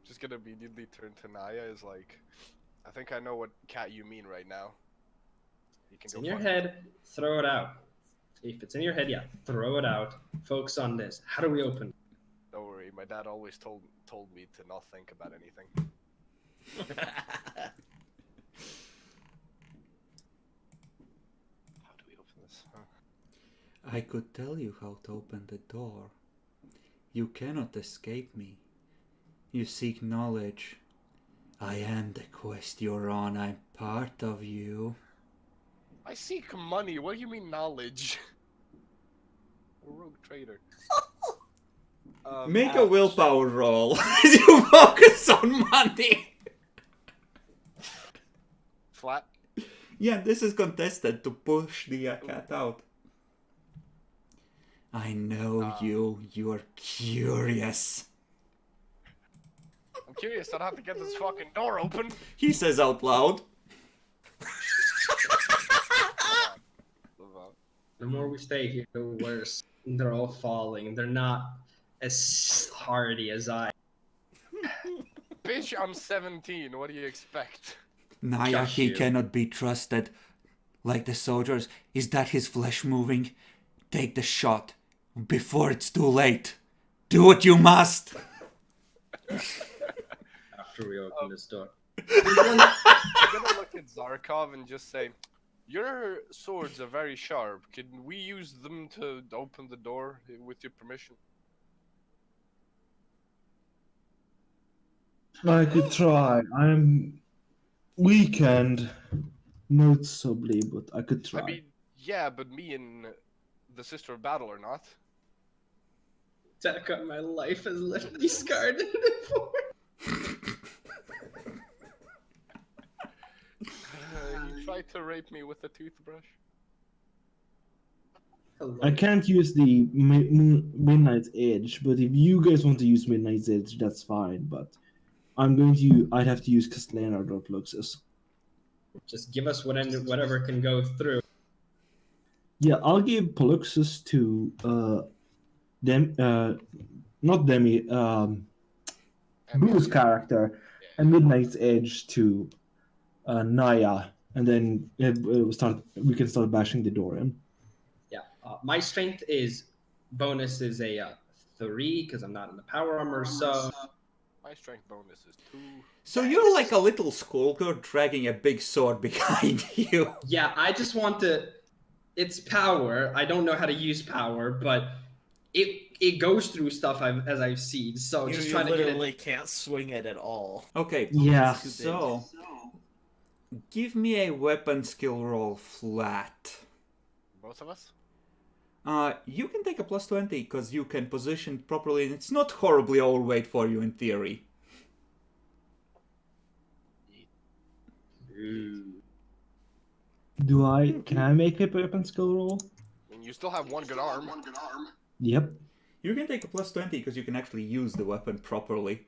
Just gonna immediately turn to Naya is like, I think I know what cat you mean right now. You can It's go in your fuck it. head, throw it out. If it's in your head, yeah, throw it out. Focus on this. How do we open? Don't worry, my dad always told me to not think about anything. How do we open this? Huh? I could tell you how to open the door. You cannot escape me. You seek knowledge. I am the quest you're on. I'm part of you. I seek money. What do you mean knowledge? A rogue trader. Make a willpower roll as you focus on money. Flat. Yeah, this is contested to push the cat out. I know you. You're curious. I'm curious on how to get this fucking door open. He says out loud. The more we stay here, the worse. They're all falling. They're not as hardy as I. Bitch, I'm 17. What do you expect? Naya, Just he you. cannot be trusted. Like the soldiers, is that his flesh moving? Take the shot before it's too late. Do what you must. After we open this door. I'm gonna look at Zarkov and just say, your swords are very sharp. Can we use them to open the door with your permission? I could try. I'm weakened noticeably, but I could try. I mean, yeah, but me and the Sister of Battle are not. attack on my life has left me scarred and deformed. He tried to rape me with a toothbrush. I can't use the Midnight's Edge, but if you guys want to use Midnight's Edge, that's fine. But I'd have to use Castellana or Fluxus. Just give us whatever can go through. Yeah, I'll give Paluxus to not Demi, Blue's character, and Midnight's Edge to Naya, and then we can start bashing the door in. Yeah, my strength is bonus is a 3 because I'm not in the power armor. So My strength bonus is 2. So you're like a little schoolgirl dragging a big sword behind you. yeah, I just want to. It's power. I don't know how to use power, but it goes through stuff as I've seen. So You just trying to get literally it. can't swing it at all. Okay. Yeah. So, give me a weapon skill roll flat. Both of us? You can take a plus 20 because you can position properly, and it's not horribly overweight for you in theory. Can I make a weapon skill roll? I mean, you still have one good arm. Yep. You can take a plus 20 because you can actually use the weapon properly.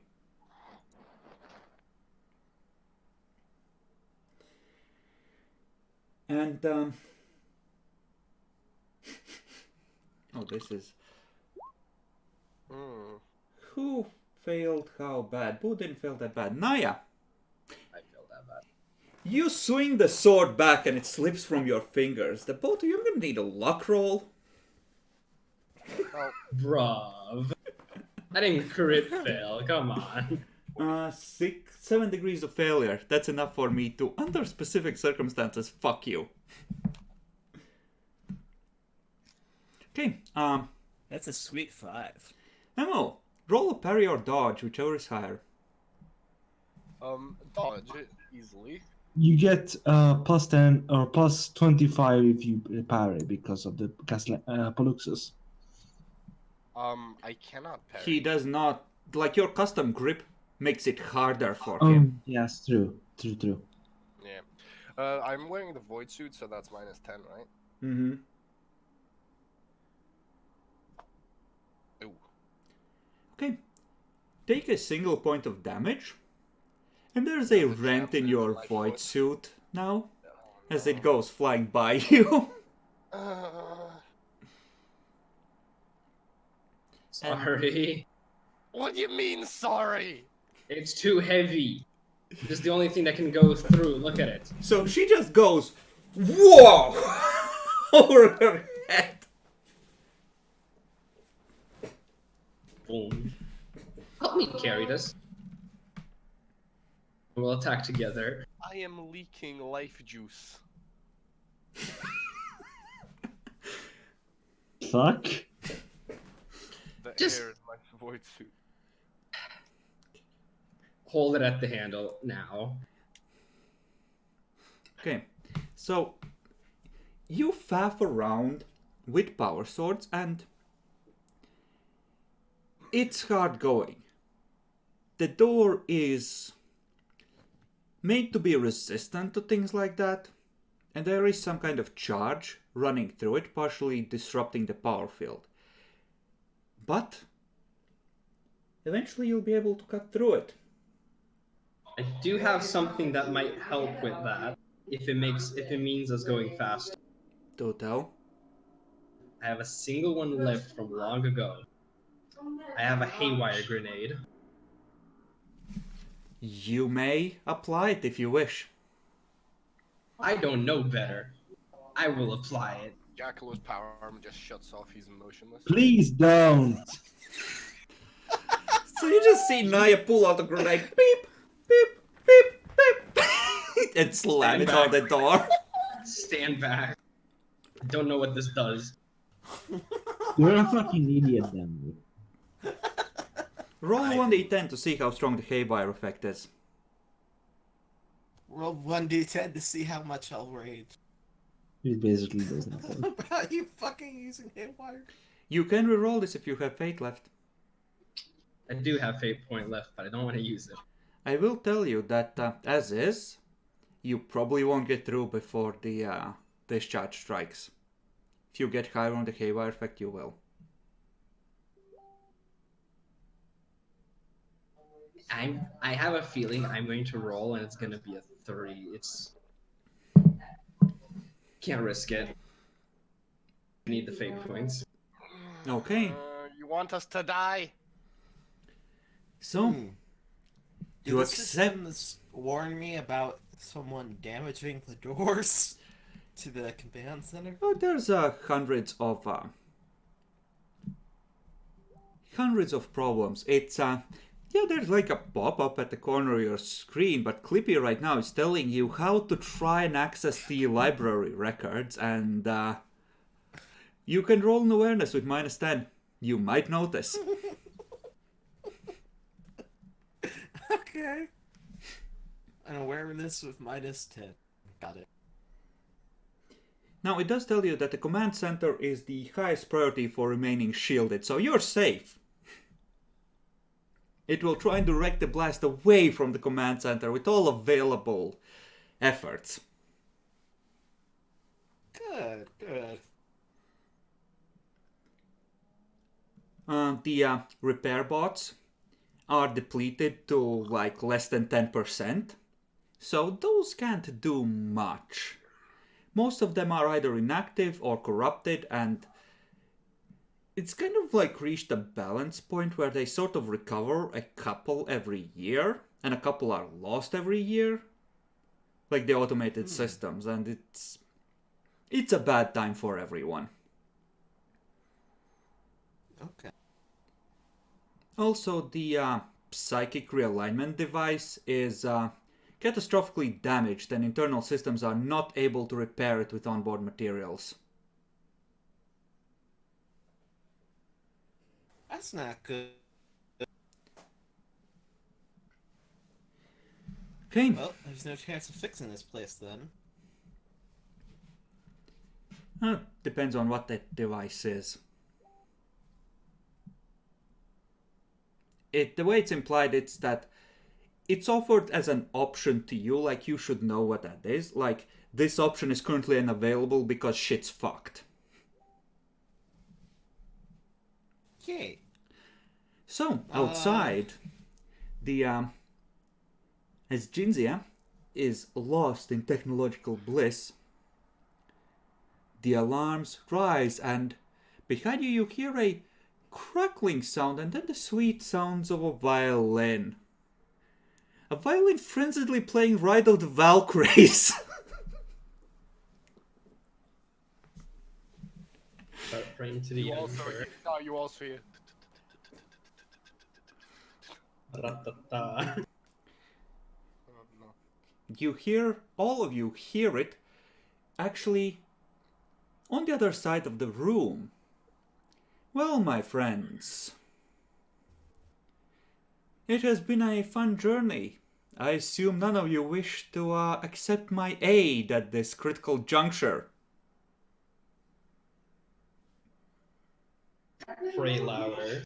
And, oh, this is... Who failed how bad? Who didn't fail that bad? Naya! I feel that bad. You swing the sword back and it slips from your fingers. The both of you are gonna need a luck roll. Oh, Bruv. I didn't crit fail. Come on. 7 degrees of failure. That's enough for me to, under specific circumstances, fuck you. Okay, That's a sweet 5. Emil, roll a parry or dodge, whichever is higher. dodge it easily. You get plus 10 or plus 25 if you parry because of the Paluxus. I cannot parry. He does not, like your custom grip makes it harder for him. Yes, true. Yeah. I'm wearing the void suit, so that's minus 10, right? Mm-hmm. Ooh. Okay. Take a single point of damage. And there's a rent in your void suit now, as it goes flying by you. Sorry. What do you mean, sorry? It's too heavy. This is the only thing that can go through. Look at it. So she just goes, whoa, over her head. Boom. Help me carry this. We'll attack together. I am leaking life juice. Fuck. The Just- air in my void suit. Hold it at the handle now. Okay, so you faff around with power swords and it's hard going. The door is made to be resistant to things like that, and there is some kind of charge running through it, partially disrupting the power field. But eventually you'll be able to cut through it. I do have something that might help with that. If it means us going fast. Do tell. I have a single one left from long ago. I have a haywire grenade. You may apply it if you wish. I don't know better. I will apply it. Jackalo's power arm just shuts off. He's motionless. Please don't. So you just see Naya pull out a grenade, beep, beep, beep, beep, and slam it on the door. Stand back. I don't know what this does. You're a fucking idiot, then. Roll 1d10 to see how strong the haywire effect is. Roll 1d10 to see how much I'll rage. It basically does nothing. Are you fucking using haywire? You can reroll this if you have fate left. I do have fate point left, but I don't want to use it. I will tell you that, as is, you probably won't get through before the discharge strikes. If you get higher on the haywire effect, you will. I have a feeling I'm going to roll and it's going to be a 3. It's can't risk it. I need the fate points. Okay. You want us to die? So, Do you the accept... systems warn me about someone damaging the doors to the command center? Oh, there's hundreds of problems. It's yeah, there's like a pop-up at the corner of your screen, but Clippy right now is telling you how to try and access the library records, and you can roll an awareness with -10. You might notice. Okay. An awareness with -10. Got it. Now, it does tell you that the command center is the highest priority for remaining shielded, so you're safe. It will try and direct the blast away from the command center with all available efforts. Good, good. The repair bots are depleted to like less than 10%, so those can't do much. Most of them are either inactive or corrupted, and it's kind of like reached a balance point where they sort of recover a couple every year, and a couple are lost every year. Like the automated systems, and it's a bad time for everyone. Okay. Also, the psychic realignment device is catastrophically damaged, and internal systems are not able to repair it with onboard materials. That's not good. Okay. Well, there's no chance of fixing this place then. Depends on what that device is. The way it's implied, it's that it's offered as an option to you, like you should know what that is. Like, this option is currently unavailable because shit's fucked. Yay. So, outside, as Jinzia is lost in technological bliss, the alarms rise, and behind you you hear a crackling sound and then the sweet sounds of a violin. A violin frenziedly playing Ride of the Valkyries. Start praying to the You also hear. Ra-ta-ta. You hear, all of you hear it, actually, on the other side of the room. Well, my friends, it has been a fun journey. I assume none of you wish to accept my aid at this critical juncture. Pray louder.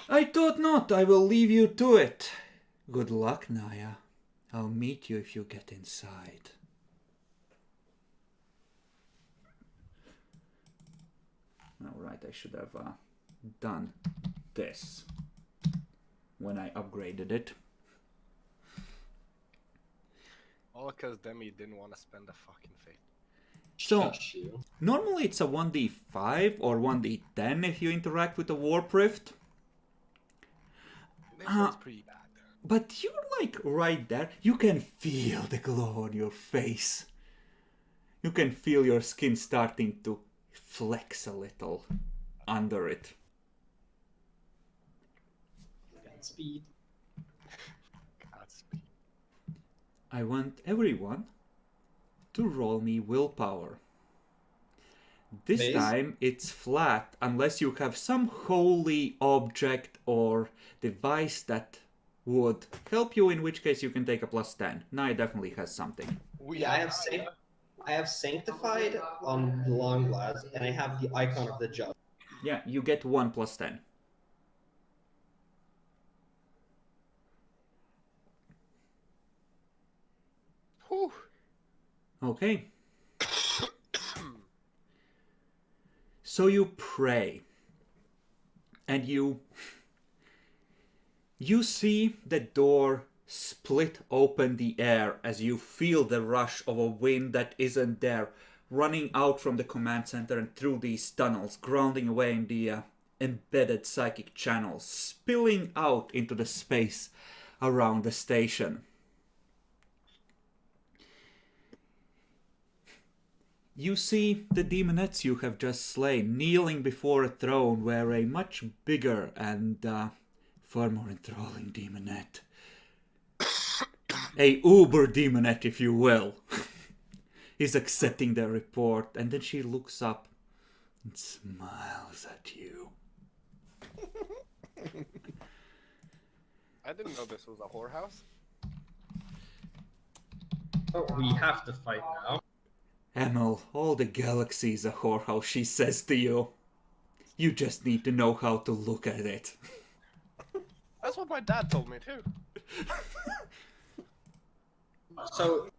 I thought not. I will leave you to it. Good luck, Naya. I'll meet you if you get inside. Alright, I should have done this when I upgraded it. All because Demi didn't want to spend a fucking fate. So, Shush you. normally it's a 1d5 or 1d10 if you interact with a Warp Rift. This one's pretty bad. But you're like right there. You can feel the glow on your face. You can feel your skin starting to flex a little under it. Godspeed. Godspeed. I want everyone to roll me willpower. This Base? time it's flat unless you have some holy object or device that would help you, in which case you can take a +10. Naya definitely has something. Yeah, I have sanctified on the long glass, and I have the icon of the judge. Yeah, you get 1 +10. Whew. Okay. So you pray. And you see the door split open the air as you feel the rush of a wind that isn't there, running out from the command center and through these tunnels, grounding away in the embedded psychic channels, spilling out into the space around the station. You see the demonettes you have just slain kneeling before a throne where a much bigger and far more enthralling demonette, a uber demonette if you will, is accepting their report, and then she looks up and smiles at you. I didn't know this was a whorehouse. Oh, we have to fight now. Emil, all the galaxy's a whorehouse, she says to you. You just need to know how to look at it. That's what my dad told me too. So,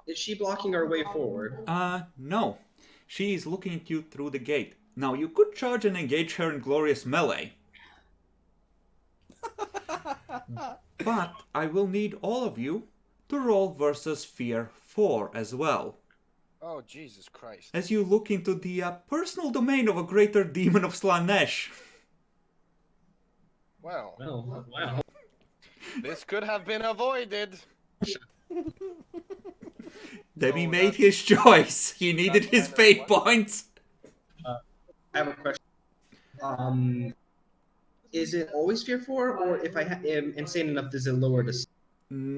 is she blocking our way forward? No. She's looking at you through the gate. Now, you could charge and engage her in glorious melee. But I will need all of you to roll versus Fear 4 as well. Oh, Jesus Christ. As you look into the personal domain of a greater demon of Slanesh. Well, Well, wow. this could have been avoided. Demi Oh, made that's- his choice. He needed that's his kind of fate what- points. I have a question. Is it always Fear 4, or if I am insane enough, does it lower the...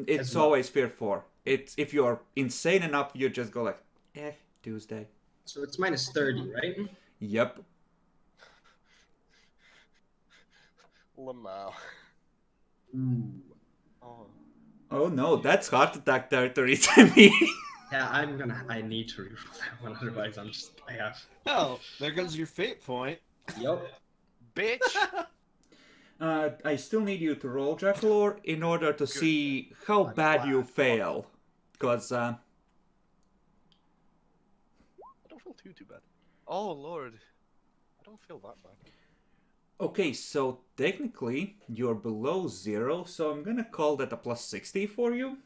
It's As well. always Fear 4. It's if you're insane enough, you just go like, Tuesday. So it's minus 30, right? Yep. Lamau. Ooh. Oh. Oh no, that's heart attack territory to me. Yeah, I need to reroll that one, otherwise I have... Oh, there goes your fate point. Yup. Bitch! I still need you to roll, Jackalor, in order to see how I'm bad you glad. fail. Because, I don't feel too bad. Oh, Lord. I don't feel that bad. okay, so technically you're below 0, so I'm gonna call that a plus 60 for you.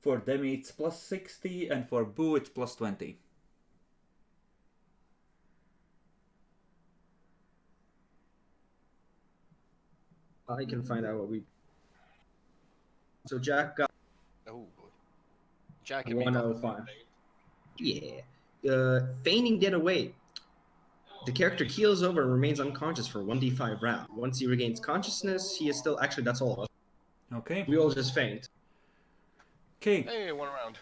For Demi it's plus 60, and for Boo it's plus 20. I can find out what we... So Jack got Oh, boy. Jack and me. 105. Yeah. Feigning get away. The character keels over and remains unconscious for 1d5 round. Once he regains consciousness, he is still... Actually, that's all of us. Okay. We all just faint. Okay. Hey, one round.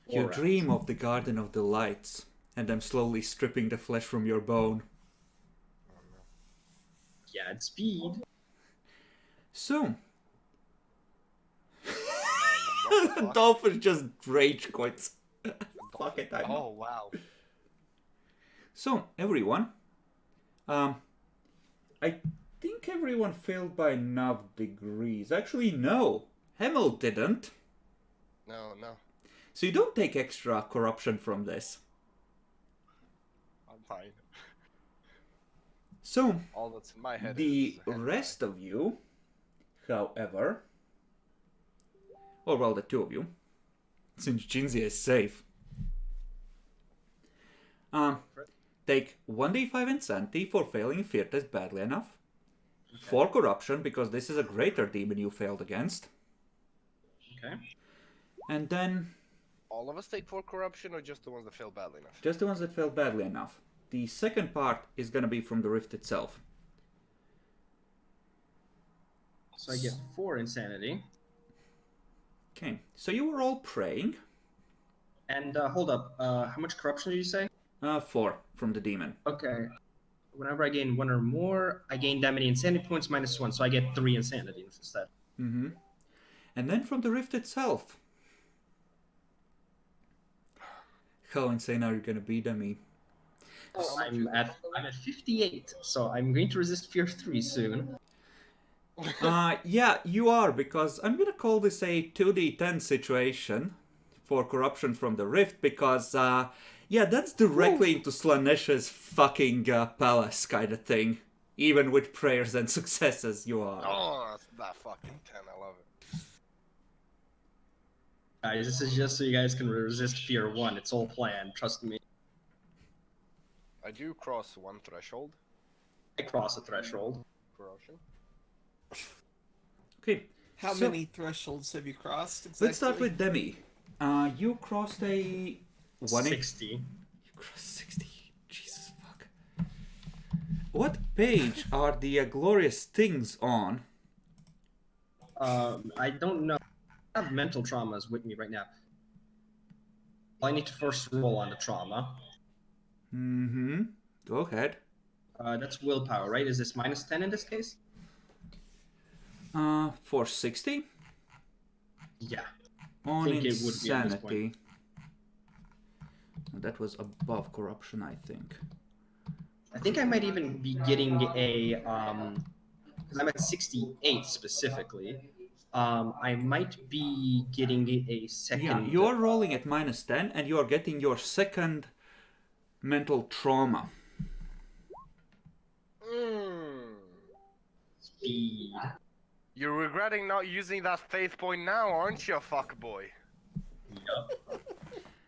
You Four dream of the Garden of Delights, and I'm slowly stripping the flesh from your bone. Yeah, it's speed. So, What the fuck? Dolphin just rage quits. Fuck it, I'm Oh, wow. So, everyone, I think everyone failed by enough degrees. Actually, no, Hemel didn't. No. So you don't take extra corruption from this. I'm fine. So, All that's in my head the is head rest of you, however, or well, the two of you, since Jinzia is safe, take 1d5 insanity for failing a fear test badly enough, 4 corruption because this is a greater demon you failed against, Okay. and then all of us take 4 corruption, or just the ones that fail badly enough? just the ones that failed badly enough. The second part is gonna be from the rift itself. So I get 4 insanity. Okay, so you were all praying. And hold up, how much corruption did you say? 4 from the demon. Okay. Whenever I gain 1 or more, I gain that many insanity points minus 1, so I get 3 insanity instead. Mm-hmm. And then from the rift itself. How insane are you gonna be, Demi? I'm at 58, so I'm going to resist fear 3 soon. Yeah, you are, because I'm gonna call this a 2d10 situation for corruption from the rift, because, yeah, that's directly into Slanesh's fucking palace kind of thing. Even with prayers and successes, you are. Oh, that's that fucking 10. I love it. Guys, this is just so you guys can resist fear 1. It's all planned. Trust me. I do cross one threshold. I cross a threshold. Corruption. Okay, How so many thresholds have you crossed exactly? let's start with Demi. You crossed a... 60. You crossed 60. Jesus fuck. What page are the glorious things on? I don't know. I have mental traumas with me right now. I need to first roll on the trauma. Mm-hmm. Go ahead. That's willpower, right? Is this minus 10 in this case? For 60? Yeah. On think it would be at this point. insanity. That was above corruption, I think. I think I might even be getting a because I'm at 68 specifically. I might be getting a second. Yeah, you're rolling at minus 10 and you're getting your second mental trauma. speed. You're regretting not using that faith point now, aren't you, fuckboy? Yup.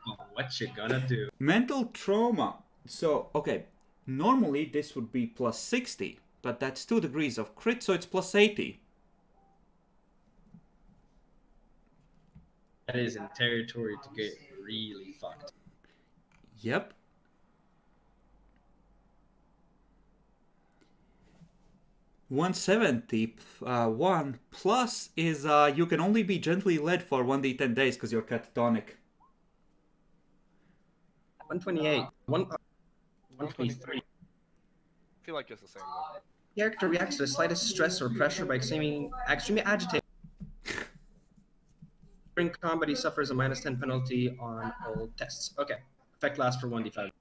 Oh, what you gonna do? Mental trauma. So, okay, normally this would be plus 60, but that's 2 degrees of crit, so it's plus 80. That is in territory to get really fucked. Yep. $171 plus is you can only be gently led for 1d10 days because you're catatonic. 128. 123. I feel like it's the same though. The character reacts to the slightest stress or pressure by extremely agitated. During combat, he suffers a minus 10 penalty on all tests. Okay. Effect lasts for 1d5.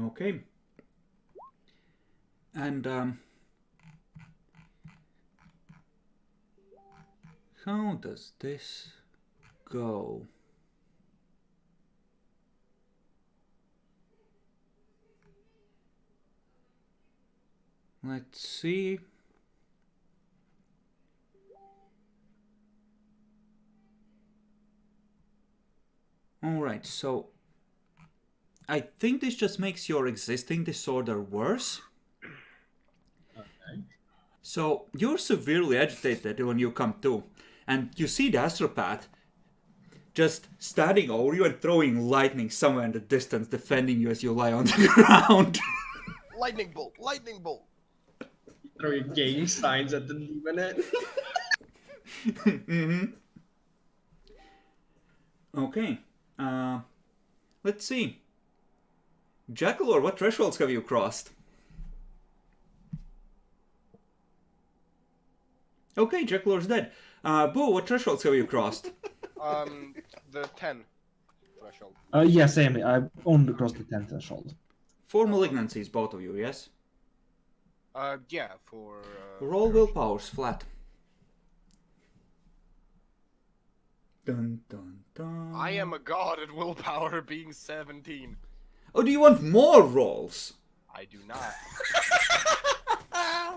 Okay. And how does this go? Let's see. Alright, so I think this just makes your existing disorder worse. Okay. So you're severely agitated when you come to, and you see the astropath just standing over you and throwing lightning somewhere in the distance, defending you as you lie on the ground. Lightning bolt! Lightning bolt! Throw your gang signs at the demon. Mm-hmm. Okay. Let's see. Jackalor, what thresholds have you crossed? Okay, Jackalor's dead. Boo, what thresholds have you crossed? The 10 threshold. Yeah, same. I only crossed the 10th threshold. 4 malignancies, both of you, yes? Yeah, for... Roll willpowers flat. Dun dun dun. I am a god at willpower being 17. Oh, do you want more rolls? I do not.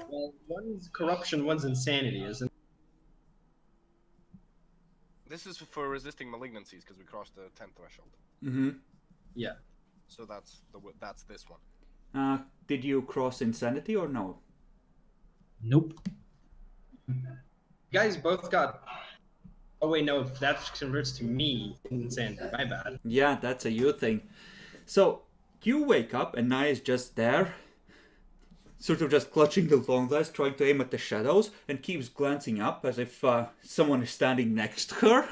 Well, one's corruption, one's insanity, isn't it? This is for resisting malignancies because we crossed the 10th threshold. Mm-hmm. Yeah. So that's this one. Did you cross insanity or no? Nope. You guys both got... Oh wait, no, that converts to me. Insanity, my bad. Yeah, that's a you thing. So, you wake up and Naya's just there, sort of just clutching the long glass, trying to aim at the shadows, and keeps glancing up as if someone is standing next to her.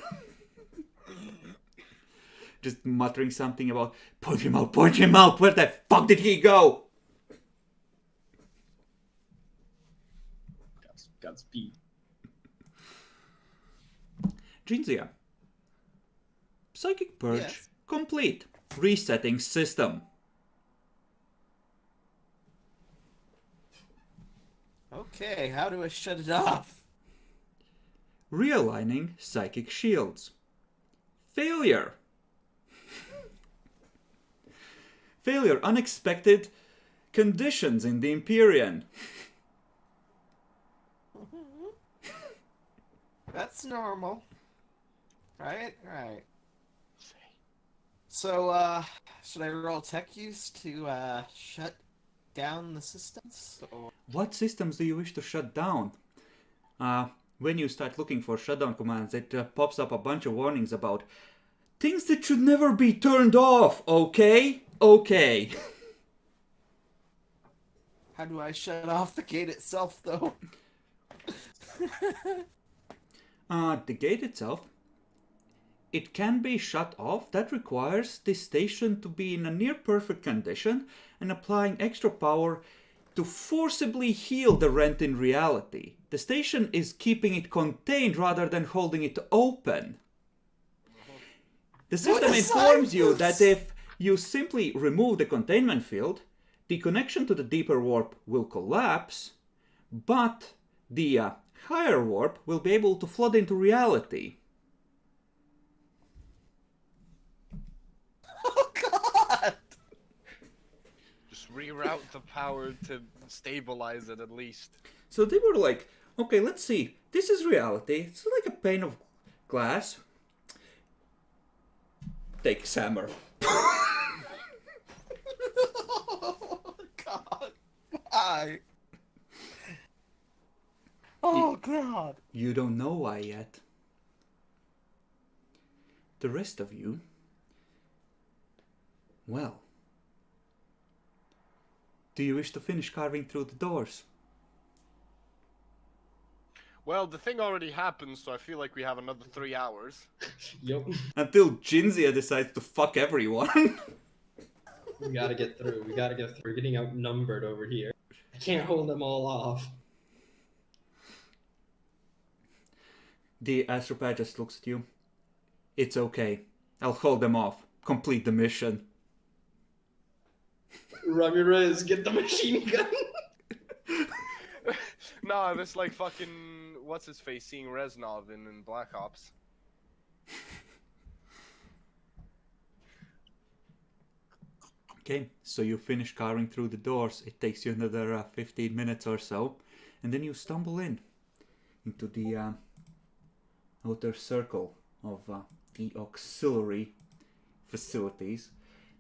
Just muttering something about, point him out, where the fuck did he go? Godspeed. Jinzia. Psychic Purge. Yes. Complete. Resetting system. Okay, how do I shut it off? Realigning psychic shields. Failure. Failure. Unexpected conditions in the Empyrean. That's normal. Right? Right. So, should I roll tech use to, shut down the systems? Or... What systems do you wish to shut down? When you start looking for shutdown commands, it pops up a bunch of warnings about things that should never be turned off, okay? Okay. How do I shut off the gate itself, though? The gate itself, it can be shut off. That requires the station to be in a near perfect condition and applying extra power to forcibly heal the rent in reality. The station is keeping it contained rather than holding it open. The system informs you that if you simply remove the containment field, the connection to the deeper warp will collapse, but the higher warp will be able to flood into reality. Oh, God! Just reroute the power to stabilize it at least. So they were like, okay, let's see. This is reality. It's like a pane of glass. Take hammer. Oh, God. Why? Oh, God. You don't know why yet. The rest of you, well, do you wish to finish carving through the doors? Well, the thing already happened, so I feel like we have another 3 hours. Yup. Until Jinzia decides to fuck everyone. We gotta get through. We gotta get through. We're getting outnumbered over here. I can't hold them all off. The astropad just looks at you. It's okay. I'll hold them off. Complete the mission. Ramirez, get the machine gun. Nah, that's like fucking what's his face seeing Reznov in Black Ops. Okay, so you finish carving through the doors. It takes you another 15 minutes or so. And then you stumble into the outer circle of the auxiliary facilities.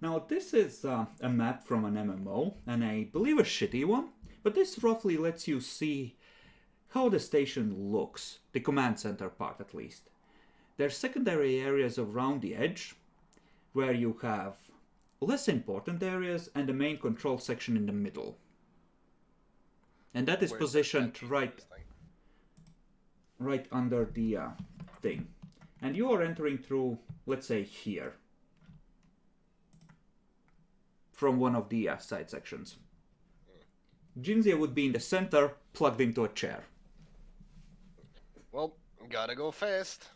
Now, this is a map from an MMO, and I believe a shitty one, but this roughly lets you see how the station looks, the command center part at least. There are secondary areas around the edge, where you have less important areas and the main control section in the middle. And that is Where's positioned that right under the thing. And you are entering through, let's say, here. From one of the side sections. Jinzia would be in the center, plugged into a chair. Well, gotta go fast.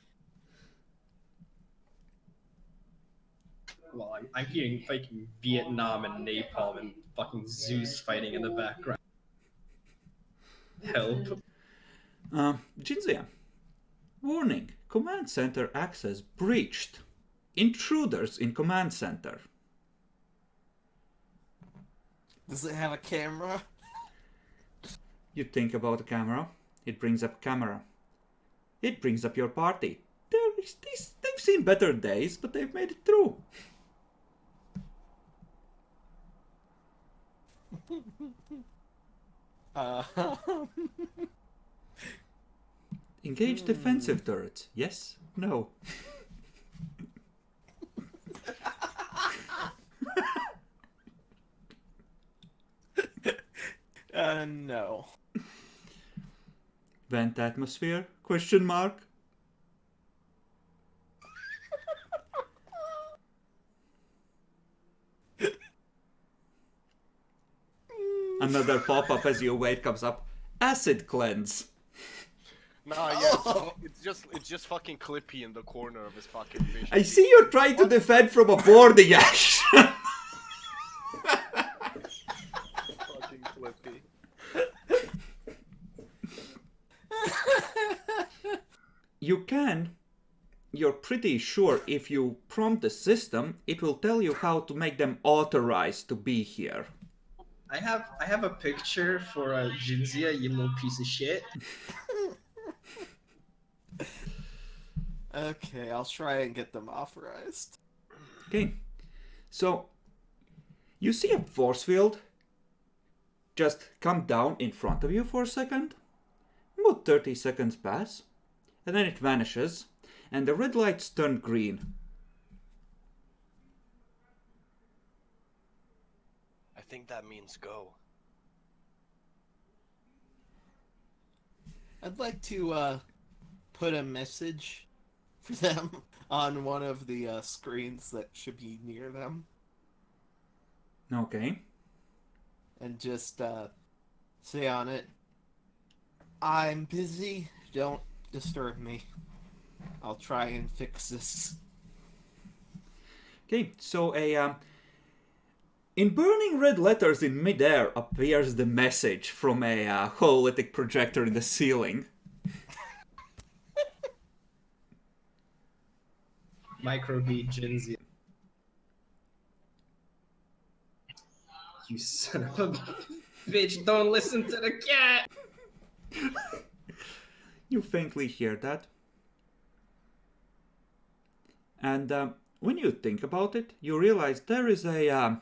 Well, I'm hearing fucking Vietnam and napalm and fucking Zeus fighting in the background. Help. Jinzia. Warning. Command center access breached. Intruders in command center. Does it have a camera? You think about a camera. It brings up camera. It brings up your party. They've seen better days, but they've made it through. Engage defensive turrets. Yes? No? No. Vent atmosphere? Question mark? Another pop-up as you wait comes up. Acid cleanse. Nah, yeah, it's just fucking Clippy in the corner of his fucking vision. I see you're trying to defend from a boarding action. Fucking Clippy. pretty sure if you prompt the system, it will tell you how to make them authorized to be here. I have a picture for Jinzia, you little piece of shit. Okay, I'll try and get them authorized. Okay, so you see a force field just come down in front of you for a second. About 30 seconds pass, and then it vanishes, and the red lights turn green. I think that means go. I'd like to put a message for them on one of the screens that should be near them, Okay. and just say on it, "I'm busy. Don't disturb me. I'll try and fix this." Okay, so in burning red letters in midair appears the message from a hololytic projector in the ceiling. Microbeat Jinzia. You son of a bitch, don't listen to the cat! You faintly hear that. And when you think about it, you realize there is a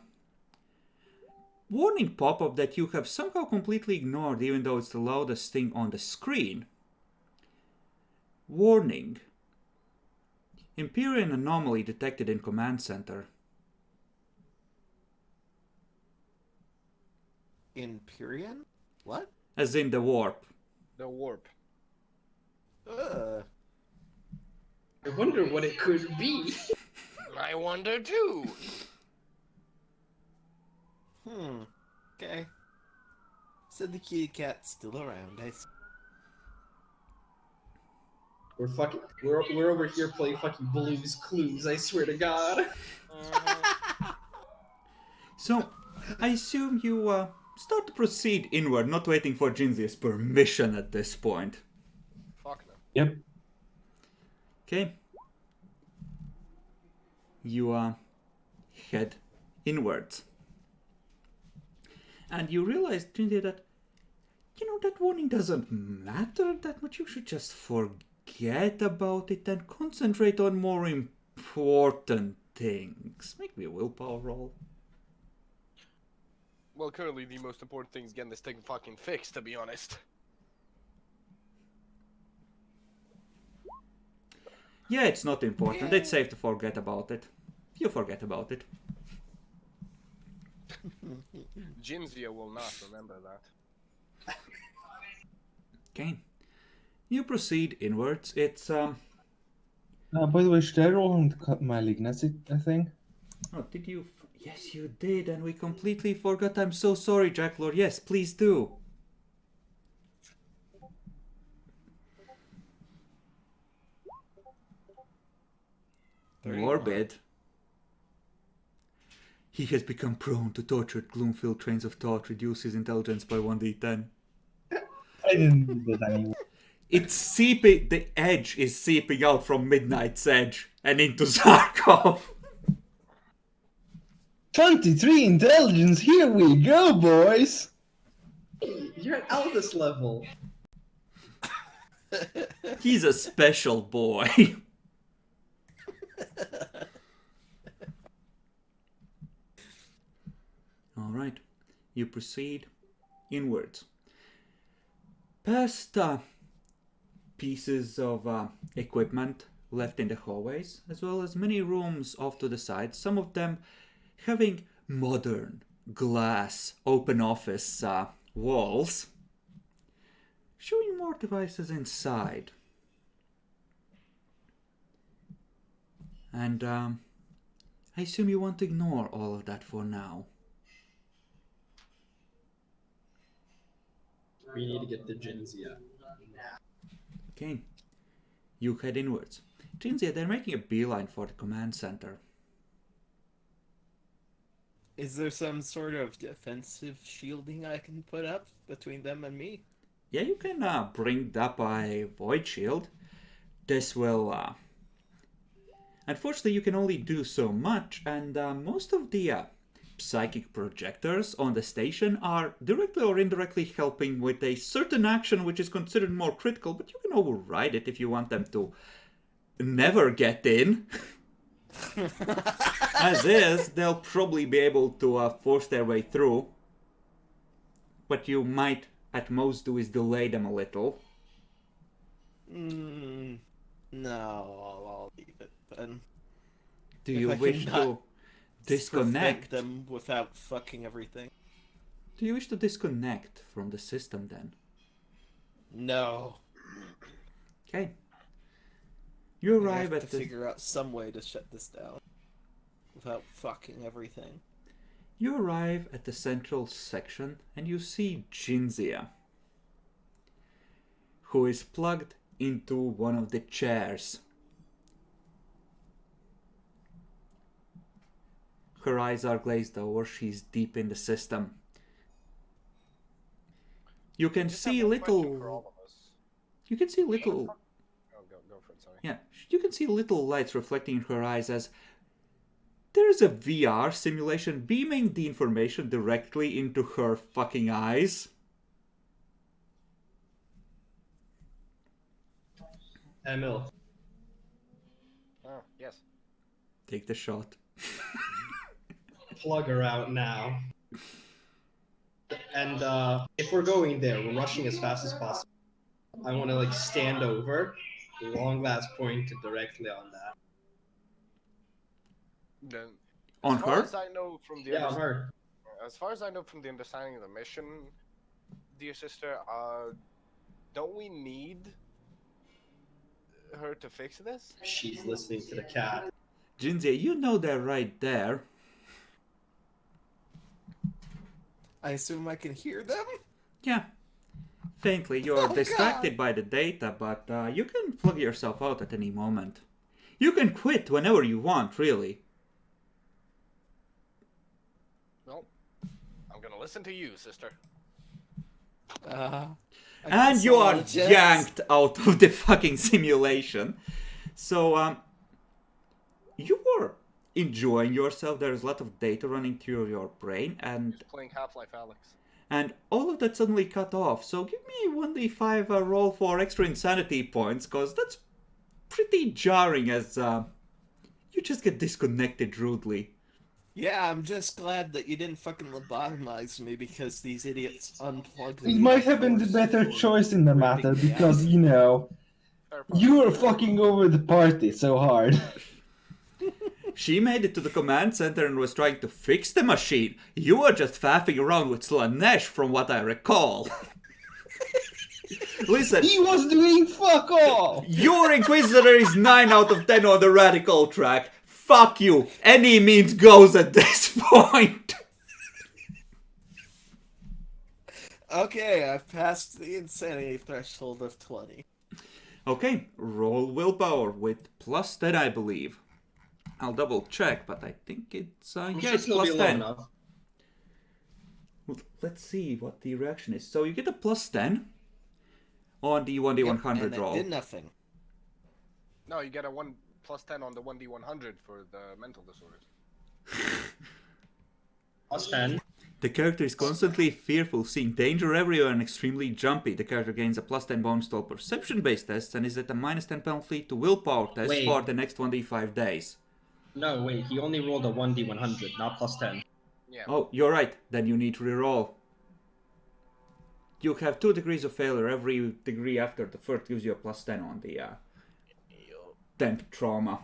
warning pop-up that you have somehow completely ignored, even though it's the loudest thing on the screen. Warning. Empyrean anomaly detected in command center. Empyrean? What? As in the warp. The warp. Ugh. I wonder what it could be. I wonder too. Okay. Said the kitty cat's still around. We're over here playing fucking Blue's Clues, I swear to God. So, I assume you start to proceed inward, not waiting for Jinzia's permission at this point. Fuck no. Yep. Okay. You head inwards. And you realize, Jinzia, that, that warning doesn't matter that much. You should just forget about it and concentrate on more important things. Make me a willpower roll. Well, currently the most important thing is getting this thing fucking fixed, to be honest. Yeah, it's not important. It's safe to forget about it. You forget about it. Jinzia will not remember that. Okay. You proceed inwards. It's By the way, should I roll on malignancy, I think? Oh, did you? Yes, you did, and we completely forgot. I'm so sorry, Jack Lord. Yes, please do. Morbid. He has become prone to tortured, gloom-filled trains of thought. Reduce his intelligence by 1d10. I didn't do that anymore. It's seeping. The edge is seeping out from Midnight's Edge and into Zarkov. 23 intelligence, here we go, boys! You're at Aldous level. He's a special boy. Alright, you proceed inwards. Past pieces of equipment left in the hallways, as well as many rooms off to the side, some of them having modern glass open office walls, showing more devices inside. And I assume you want to ignore all of that for now. We need to get the Jinzia. Okay, you head inwards. Jinzia, they're making a beeline for the command center. Is there some sort of defensive shielding I can put up between them and me? Yeah, you can bring up a void shield. This will Unfortunately, you can only do so much, and most of the psychic projectors on the station are directly or indirectly helping with a certain action which is considered more critical, but you can override it if you want them to never get in. As is, they'll probably be able to force their way through. What you might at most do is delay them a little. No, I'll leave it then. Do If you I wish cannot to disconnect? Prevent them without fucking everything. Do you wish to disconnect from the system then? No. Okay. You I arrive have at to the... figure out some way to shut this down without fucking everything. You arrive at the central section and you see Jinzia, who is plugged into one of the chairs. Her eyes are glazed over, she's deep in the system. You can Just have see one question for little... all of us. You can see little... Oh, go for it, sorry. Yeah, you can see little lights reflecting in her eyes as there's a VR simulation beaming the information directly into her fucking eyes. Emil. Oh, yes. Take the shot. Plug her out now. And if we're going there, we're rushing as fast as possible. I want to like stand over, long glass pointed directly on that. Then, On as far her? as I know from the Yeah, on her. As far as I know from the understanding of the mission, dear sister, don't we need her to fix this? She's listening to the cat. Jinzia, you know they're right there. I assume I can hear them? Yeah. Faintly, you're distracted by the data, but you can plug yourself out at any moment. You can quit whenever you want, really. Well, I'm gonna listen to you, sister. And you are yanked out of the fucking simulation. So, you were enjoying yourself. There's a lot of data running through your brain, and Just playing Half-Life Alex. all of that suddenly cut off. So give me 1d5 roll for extra insanity points, because that's pretty jarring as you just get disconnected rudely. Yeah, I'm just glad that you didn't fucking lobotomize me because these idiots unplugged me. It might have been the better choice in the matter because, you know, you were fucking over the party so hard. She made it to the command center and was trying to fix the machine. You were just faffing around with Slanesh, from what I recall. Listen, He was doing fuck all! your Inquisitor is 9 out of 10 on the radical track. Fuck you. Any means goes at this point. Okay, I've passed the insanity threshold of 20. Okay, roll willpower with plus 10, I believe. I'll double check, but I think it's it's plus 10. Enough. Well, let's see what the reaction is. So you get a plus 10 on the 1d100 and roll. it did nothing. No, you get a 1 plus 10 on the 1d100 for the mental disorders. Plus 10. The character is constantly fearful, seeing danger everywhere and extremely jumpy. The character gains a plus 10 bonus to all perception-based tests and is at a minus 10 penalty to willpower tests Wait. for the next 1d5 days. No, wait, he only rolled a 1d100, not plus 10. Yeah. Oh, you're right. Then you need to reroll. You have 2 degrees of failure. Every degree after the first gives you a plus 10 on the 10th trauma.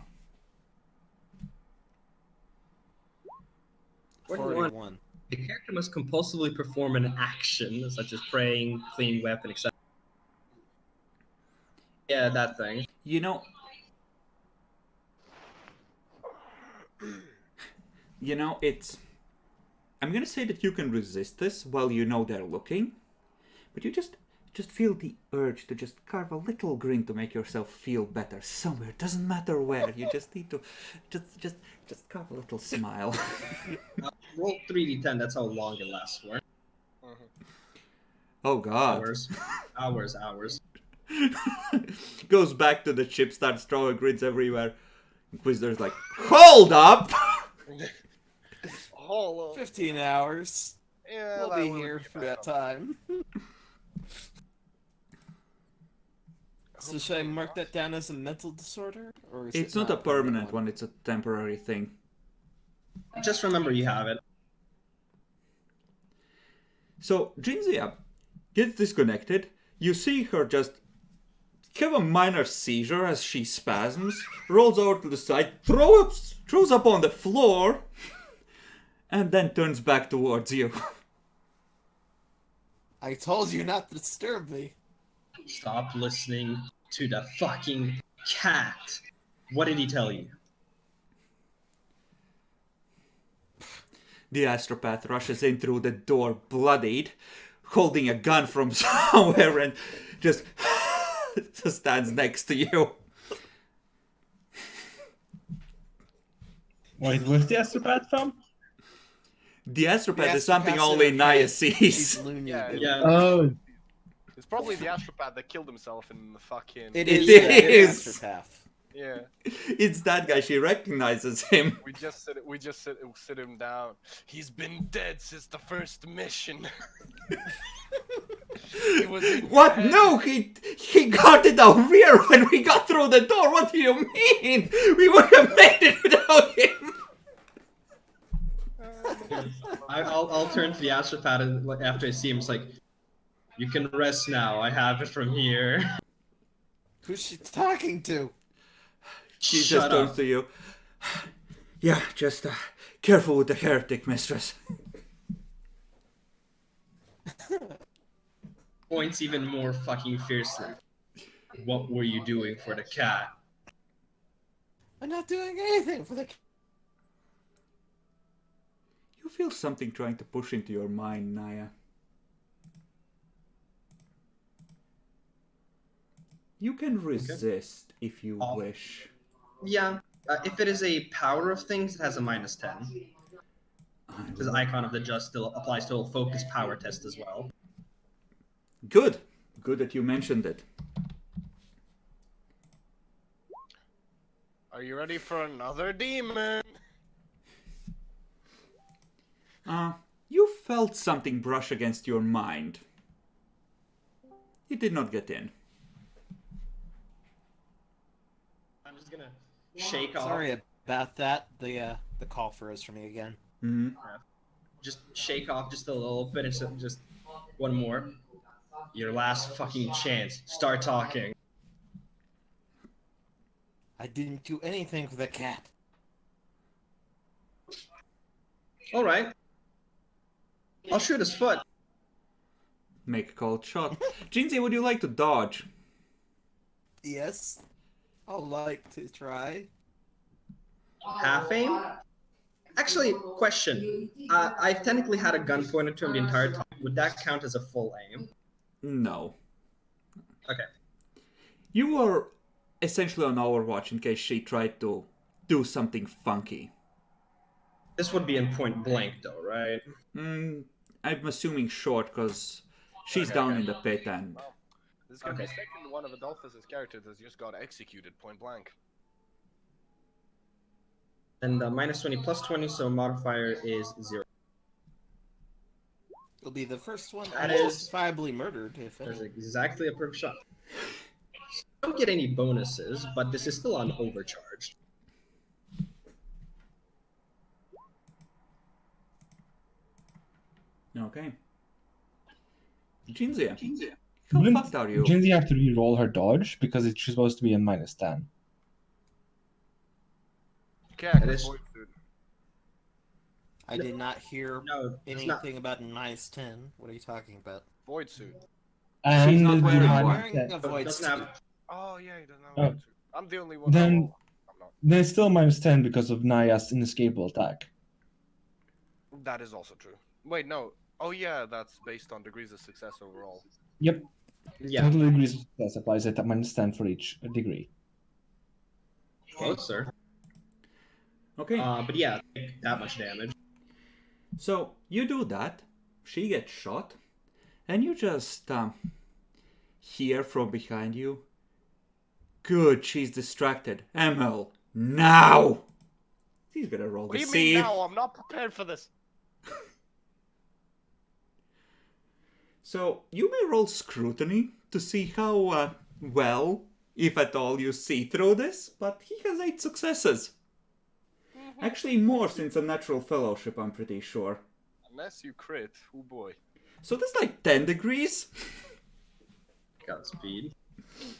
41. The character must compulsively perform an action, such as praying, cleaning weapon, etc. Yeah, that thing. You know, it's... I'm gonna say that you can resist this while you know they're looking, but you just feel the urge to just carve a little grin to make yourself feel better somewhere. Doesn't matter where. You just need to just carve a little smile. Roll 3d10, that's how long it lasts for. Oh god. Hours. Goes back to the ship, starts throwing grids everywhere. Inquisitor's like, hold up! Hold up. 15 hours. Yeah, We'll that be will here be for that time. So should I mark that down as a mental disorder? Or is It's it not a permanent one? one, it's a temporary thing. Just remember you have it. So, Jinzia gets disconnected. You see her just have a minor seizure as she spasms, rolls over to the side, throws up on the floor, and then turns back towards you. I told you not to disturb me. Stop listening to the fucking cat. What did he tell you? The astropath rushes in through the door, bloodied, holding a gun from somewhere, and just stands next to you. Wait, where's the astropath from? The astropath The is something astropath's only in her Naya head. sees. She's loony. Yeah, dude. Yeah. Oh, It's probably the astropath that killed himself in the fucking. It It is. is. The astropath. Yeah. It's that guy, she recognizes him. We just sit him down. He's been dead since the first mission. He was in What? your head. No, he guarded our rear when we got through the door. What do you mean? We would have made it without him. I'll turn to the astropath and, like, after I see him. It's like, you can rest now. I have it from here. Who's she talking to? She just Shut turns up. to you. Yeah, just careful with the heretic, mistress. Points even more fucking fiercely. What were you doing for the cat? I'm not doing anything for the. You feel something trying to push into your mind, Naya. You can resist if you Oh. wish. Yeah, if it is a power of things, it has a -10. Because the icon of the just still applies to a focus power test as well. Good. Good that you mentioned it. Are you ready for another demon? You felt something brush against your mind. It did not get in. I'm just gonna shake off. Sorry about that. The call froze for me again. Mm-hmm. Just shake off just a little bit and just one more. Your last fucking chance. Start talking. I didn't do anything for the cat. All right. I'll shoot his foot. Make a called shot. Jinzi, would you like to dodge? Yes. I'll like to try. Half aim? Actually, question. I've technically had a gun pointed to him the entire time. Would that count as a full aim? No. Okay. You were essentially on Overwatch in case she tried to do something funky. This would be in point blank, though, right? I'm assuming short because she's Okay, down okay. in the pit and... Well, this is gonna be Okay. second one of Adolphus's characters has just got executed point blank. And -20 plus 20, so modifier is 0. It'll be the first one That I is- justifiably murdered, if There's any. exactly a perfect shot. Don't get any bonuses, but this is still on overcharged. Okay. Jinzia. How wouldn't fucked are you? Jinzi have to re-roll her dodge because it's supposed to be a -10? Okay, That is- void suit. I did not hear No, it's not. anything about a -10. What are you talking about? Void suit. And not the wearing I'm one. wearing a void Doesn't suit. have. Oh yeah, he doesn't have Oh. a void suit. I'm the only one. Then- Oh, I'm not. Then it's still -10 because of Naya's inescapable attack. That is also true. Wait, no. Oh yeah, that's based on degrees of success overall. Yep. Yeah, Total degrees of success applies at -10 for each degree. closer. Okay. But yeah, take that much damage. So you do that, she gets shot, and you just hear from behind you. Good, she's distracted. ML, Now! He's gonna roll What do you mean deceive. now? I'm not prepared for this. So, you may roll scrutiny to see how well, if at all, you see through this, but he has 8 successes. Actually, more since a natural fellowship, I'm pretty sure. Unless you crit. Oh boy. So that's like 10 degrees. Godspeed.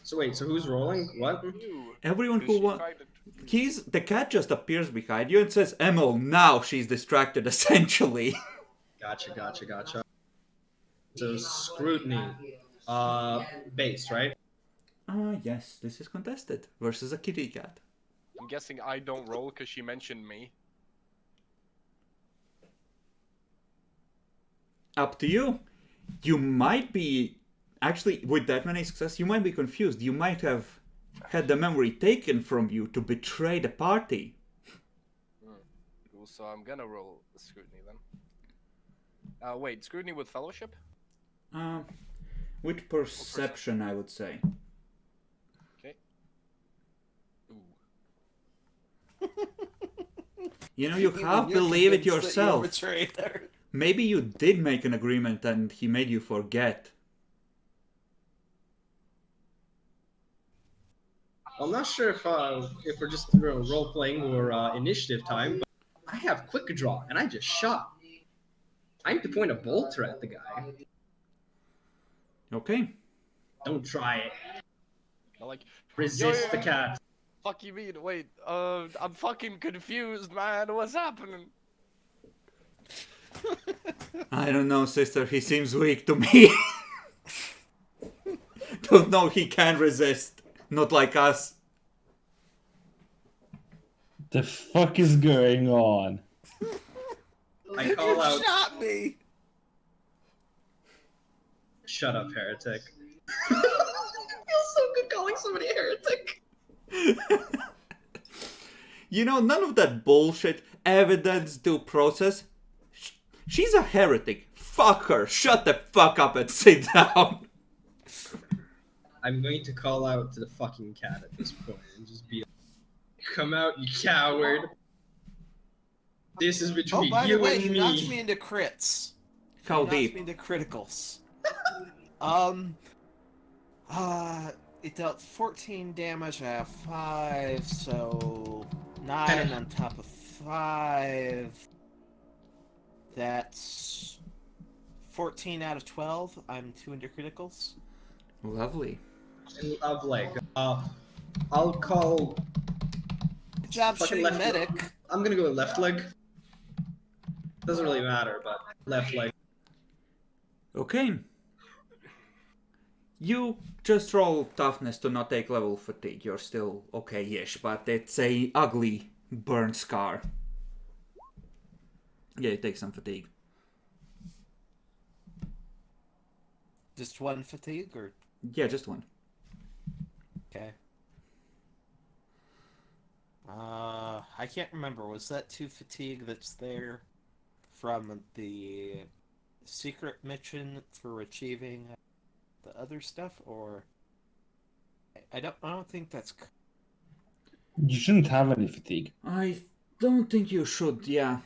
So wait, so who's rolling? What? Ooh. Everyone Does who she wants... try to- The cat just appears behind you and says, Emil, now she's distracted, essentially. Gotcha. So scrutiny. Base, right? Yes, this is contested. Versus a kitty cat. I'm guessing I don't roll because she mentioned me. Up to you. You might be... Actually, with that many success, you might be confused. You might have had the memory taken from you to betray the party. Cool, so I'm gonna roll scrutiny then. Wait, scrutiny with fellowship? With perception, I would say. Okay. Ooh. You know, you have to leave it yourself. Traitor. Maybe you did make an agreement and he made you forget. I'm not sure if we're just role playing or initiative time, but I have quick draw and I just shot. I need to point a bolter at the guy. Okay. Don't try it. I'm like, Resist the cat. fuck you mean? Wait, I'm fucking confused, man. What's happening? I don't know, sister. He seems weak to me. Don't know he can resist. Not like us. The fuck is going on? I call out, Shot me. shut up, heretic. Feels so good calling somebody a heretic. You know, none of that bullshit evidence due process. She's a heretic. Fuck her. Shut the fuck up and sit down. I'm going to call out to the fucking cat at this point and just be like, come out, you coward. This is Oh, between by the you way, and you me. knocked me into crits. How You knocked deep? me into criticals. It dealt 14 damage. I have 5, so 9 on top of 5. That's 14 out of 12. I'm 2 into criticals. Lovely. Of leg. I'll call. Good job Fucking shooting left medic. I'm gonna go with left leg. Doesn't really matter, but left leg. Okay. You just roll toughness to not take level fatigue. You're still okay-ish, but it's a ugly burn scar. Yeah, you take some fatigue. Just 1 fatigue, or Yeah, just one. okay. I can't remember. Was that 2 fatigue that's there from the secret mission for achieving the other stuff, or I don't think that's. You shouldn't have any fatigue. I don't think you should, yeah.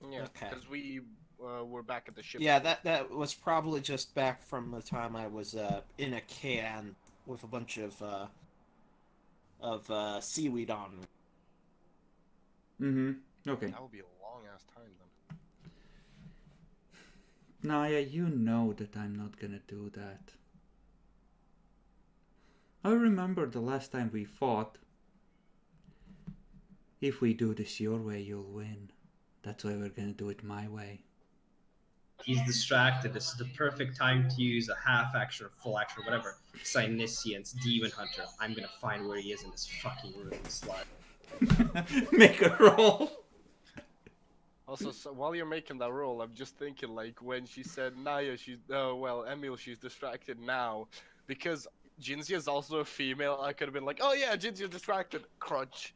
Yeah, Okay. because we were back at the ship. Yeah, that was probably just back from the time I was in a can with a bunch of seaweed on me. Mm-hmm. Okay. That would be a long ass time then. Naya, you know that I'm not gonna do that. I remember the last time we fought. If we do this your way, you'll win. That's why we're gonna do it my way. He's distracted. This is the perfect time to use a half action or full action or whatever. Psyniscience, Demon Hunter. I'm gonna find where he is in this fucking room, slut. Make a roll. Also, so while you're making that roll, I'm just thinking, like, when she said Naya, Emil, she's distracted now. Because Jinzia is also a female, I could have been like, oh yeah, Jinzia's distracted. Crunch.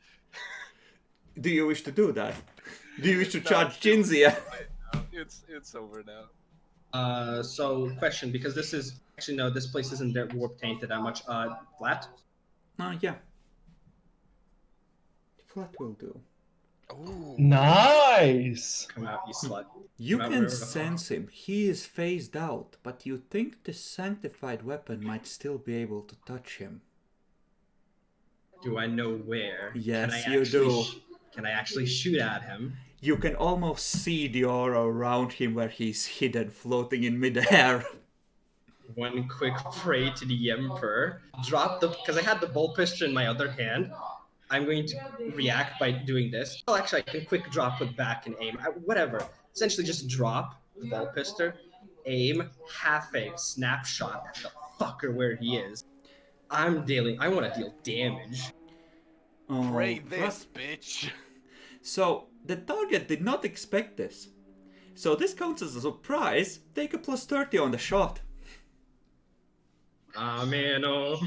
Do you wish to do that? Do you wish to No, charge Jinzia? It's over now. So question, because this is actually no, this place isn't warp tainted that much. Flat. Yeah. flat will do. Ooh. Nice. Come out, you slut. You Come out can wherever the sense him. He is phased out, but you think the sanctified weapon might still be able to touch him. Do I know where? Yes, you do. Can I actually shoot at him? You can almost see the aura around him where he's hidden, floating in midair. One quick pray to the Emperor. Drop the, because I had the bolt pistol in my other hand. I'm going to react by doing this. Well, actually, I can quick drop with back and aim. Whatever. Essentially, just drop the bolt pistol, aim, half a snapshot at the fucker where he is. I want to deal damage. Pray Oh, this, bitch. So, the target did not expect this. So this counts as a surprise. Take a plus 30 on the shot. Ah, man, oh.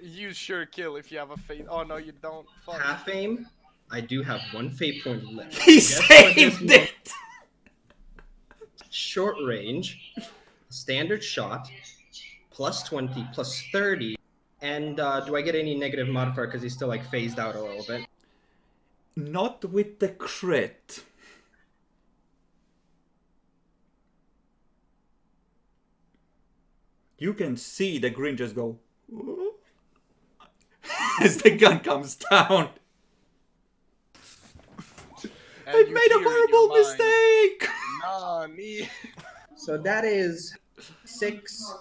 Use sure kill if you have a fate. Oh no, you don't. Fuck. Half aim. I do have one fate point left. He Guess what this saved it! Short range, standard shot, plus 20, plus 30. And do I get any negative modifier because he's still like phased out a little bit? Not with the crit. You can see the green just go as the gun comes down. And I've you made a hear in your horrible mind, mistake! Nah, me. So that is 6,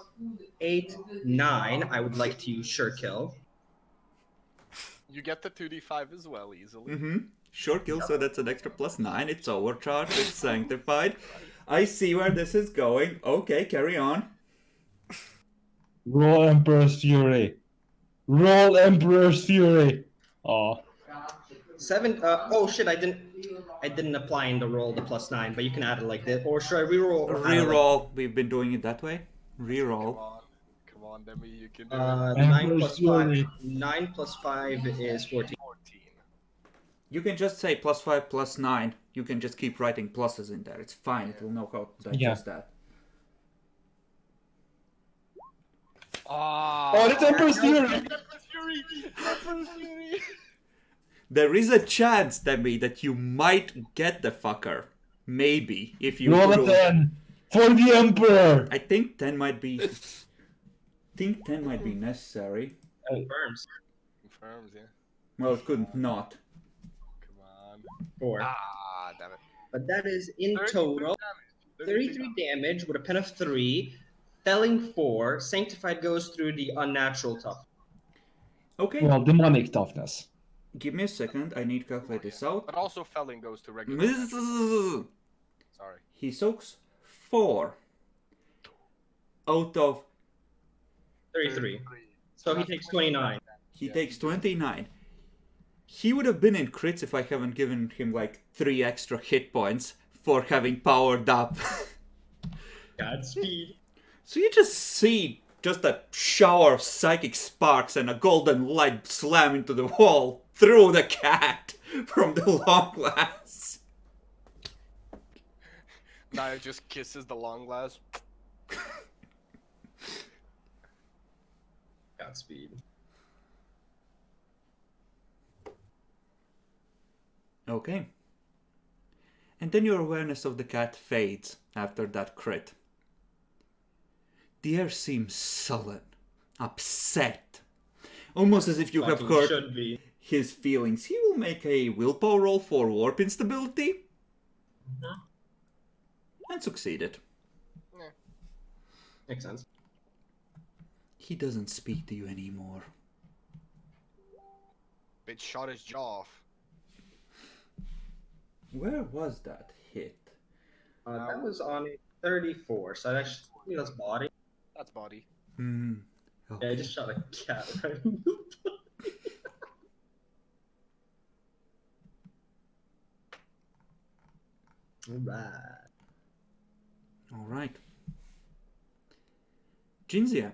8, 9. I would like to use sure kill. You get the 2d5 as well easily. Mm-hmm. Sure kill, so that's an extra plus 9. It's overcharged, it's sanctified. I see where this is going. Okay, carry on. Roll Emperor's Fury. Roll Emperor's Fury. Oh. 7. Oh shit! I didn't apply in the roll the plus 9, but you can add it like this. Or should I reroll? or add it like- Reroll. We've been doing it that way. Come Reroll. on. Come on, Demi, you can do it. 9 plus 5. Fury. 9 plus 5 is 14. 14. You can just say plus 5, plus 9. You can just keep writing pluses in there. It's fine. It will know how to digest that. Oh, that's Emperor's Fury. Emperor's Fury! Emperor's Fury! There is a chance, Demi, that you might get the fucker. Maybe, if you Roll a roll. 10 for the Emperor. I think 10 might be... necessary. Confirms. Confirms, yeah. Well, it couldn't not. Come on. 4. Ah, damn it. But that is in 33 total damage. 33 damage with a pen of 3, felling 4. Sanctified goes through the unnatural tough. Okay, Well, demonic toughness. give me a second. I need to calculate this out. But also felling goes to regular. damage. Sorry. He soaks 4 out of... 33. So he takes 29. He takes 29. He would have been in crits if I haven't given him like 3 extra hit points for having powered up. Godspeed. So you just see just a shower of psychic sparks and a golden light slam into the wall through the cat from the long glass. Naya just kisses the long glass. Godspeed. Okay. And then your awareness of the cat fades after that crit. The air seems sullen, upset, almost as if you have Fucking hurt should be. his feelings. He will make a willpower roll for warp instability. And succeeded. Makes sense. He doesn't speak to you anymore. Bitch shot his jaw off. Where was that hit? That was on a 34, so that actually that's body. That's body. Hmm. Yeah, Okay. I just shot a cat right in the body. Alright. Alright. Jinzia.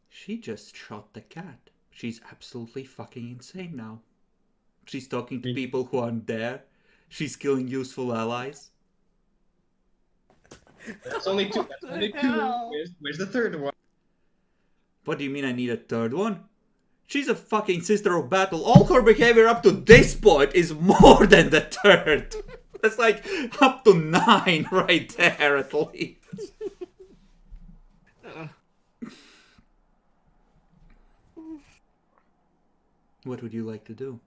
She just shot the cat. She's absolutely fucking insane now. She's talking to people who aren't there. She's killing useful allies. That's only 2. That's only 2. Where's the third one? What do you mean I need a third one? She's a fucking sister of battle. All her behavior up to this point is more than the third. That's like up to 9 right there at least. What would you like to do?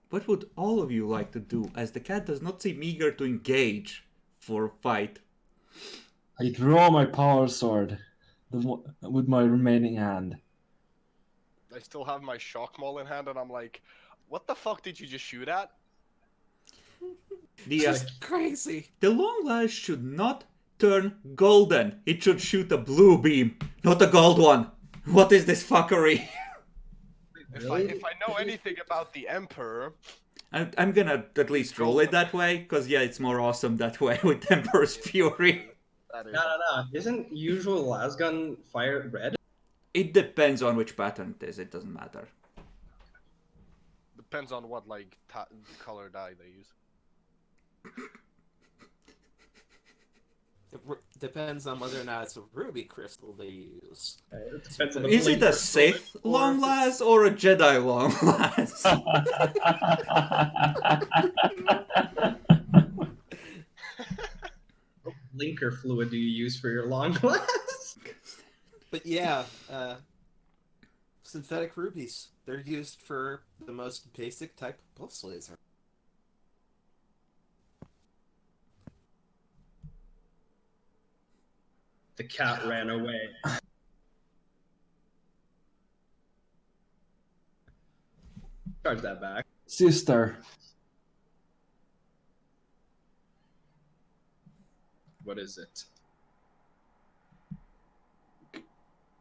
What would all of you like to do, as the cat does not seem eager to engage for a fight? I draw my power sword with my remaining hand. I still have my shock maul in hand, and I'm like, what the fuck did you just shoot at? The Crazy. the long lash should not turn golden. It should shoot a blue beam, not a gold one. What is this fuckery? If I know anything about the Emperor, I'm gonna at least roll it that way, because yeah, it's more awesome that way with Emperor's Fury. that is No. Isn't usual lasgun fire red? It depends on which pattern it is, it doesn't matter. depends on what like color dye they use. Depends on whether or not it's a ruby crystal they use. It depends on the Is it a flavor. Sith Or long if it's- last or a Jedi long last? What blinker fluid do you use for your long glass? But yeah, synthetic rubies. They're used for the most basic type of pulse laser. The cat ran away. Charge that back. Sister, What is it?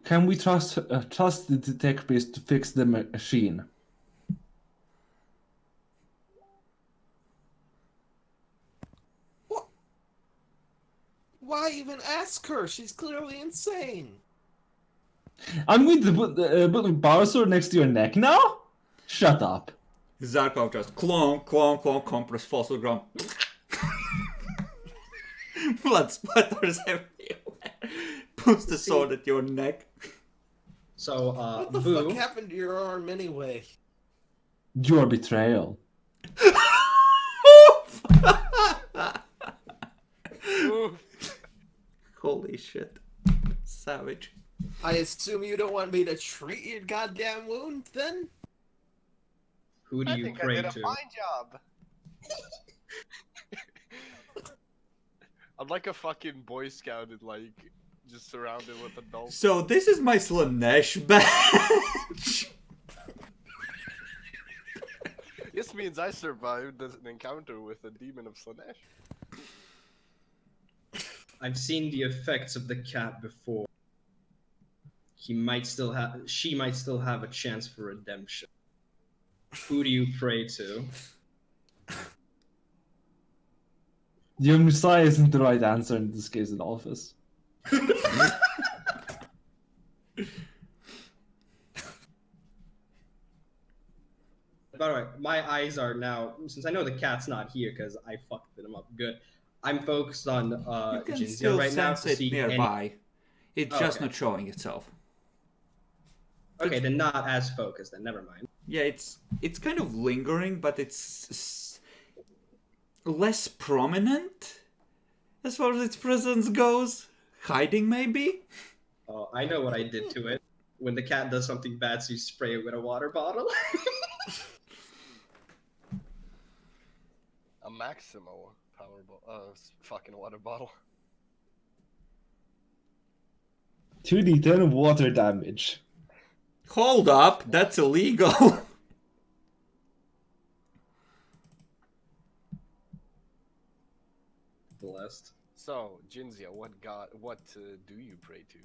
can we trust the detectives to fix the machine? Why even ask her? She's clearly insane. I'm going to put the power sword next to your neck now? Shut up. Zarkov just clonk, clonk, clonk, compress, falls to the ground. Blood splatters everywhere. Puts the sword at your neck. So, What the Boo. fuck happened to your arm anyway? Your betrayal. Holy shit. Savage. I assume you don't want me to treat your goddamn wound, then? Who do I you think I pray did a to? fine job. I'm like a fucking Boy Scout and like just surrounded with adults. So this is my Slanesh badge. This means I survived an encounter with a demon of Slanesh. I've seen the effects of the cat before. She might still have a chance for redemption. Who do you pray to? Your Messiah isn't the right answer in this case in office. By the way, my eyes are now, since I know the cat's not here because I fucked them up good, I'm focused on You can Jinzia still right now sense to it see nearby. It's Oh, just okay. not showing itself. Okay, then not as focused then, never mind. Yeah, it's kind of lingering, but it's less prominent as far as its presence goes. Hiding, maybe? Oh, I know what I did to it. When the cat does something bad, so you spray it with a water bottle. A Maximo power fucking water bottle. 2d10 water damage. Hold up, that's illegal. Blessed. So, Jinzia, what do you pray to?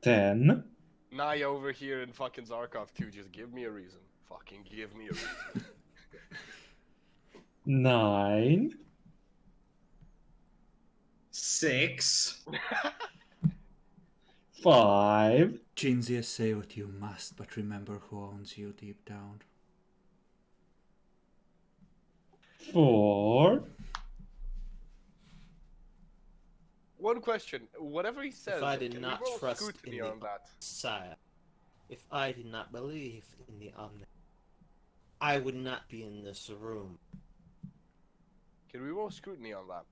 Ten. Naya over here and fucking Zarkov too. Just give me a reason. Fucking give me a reason. 9. 6. 5. Jinzia, say what you must, but remember who owns you deep down. 4. one question. Whatever he says, If I did can not we roll trust scrutiny in the on that? Messiah, if I did not believe in the Omni, I would not be in this room. Can we roll scrutiny on that?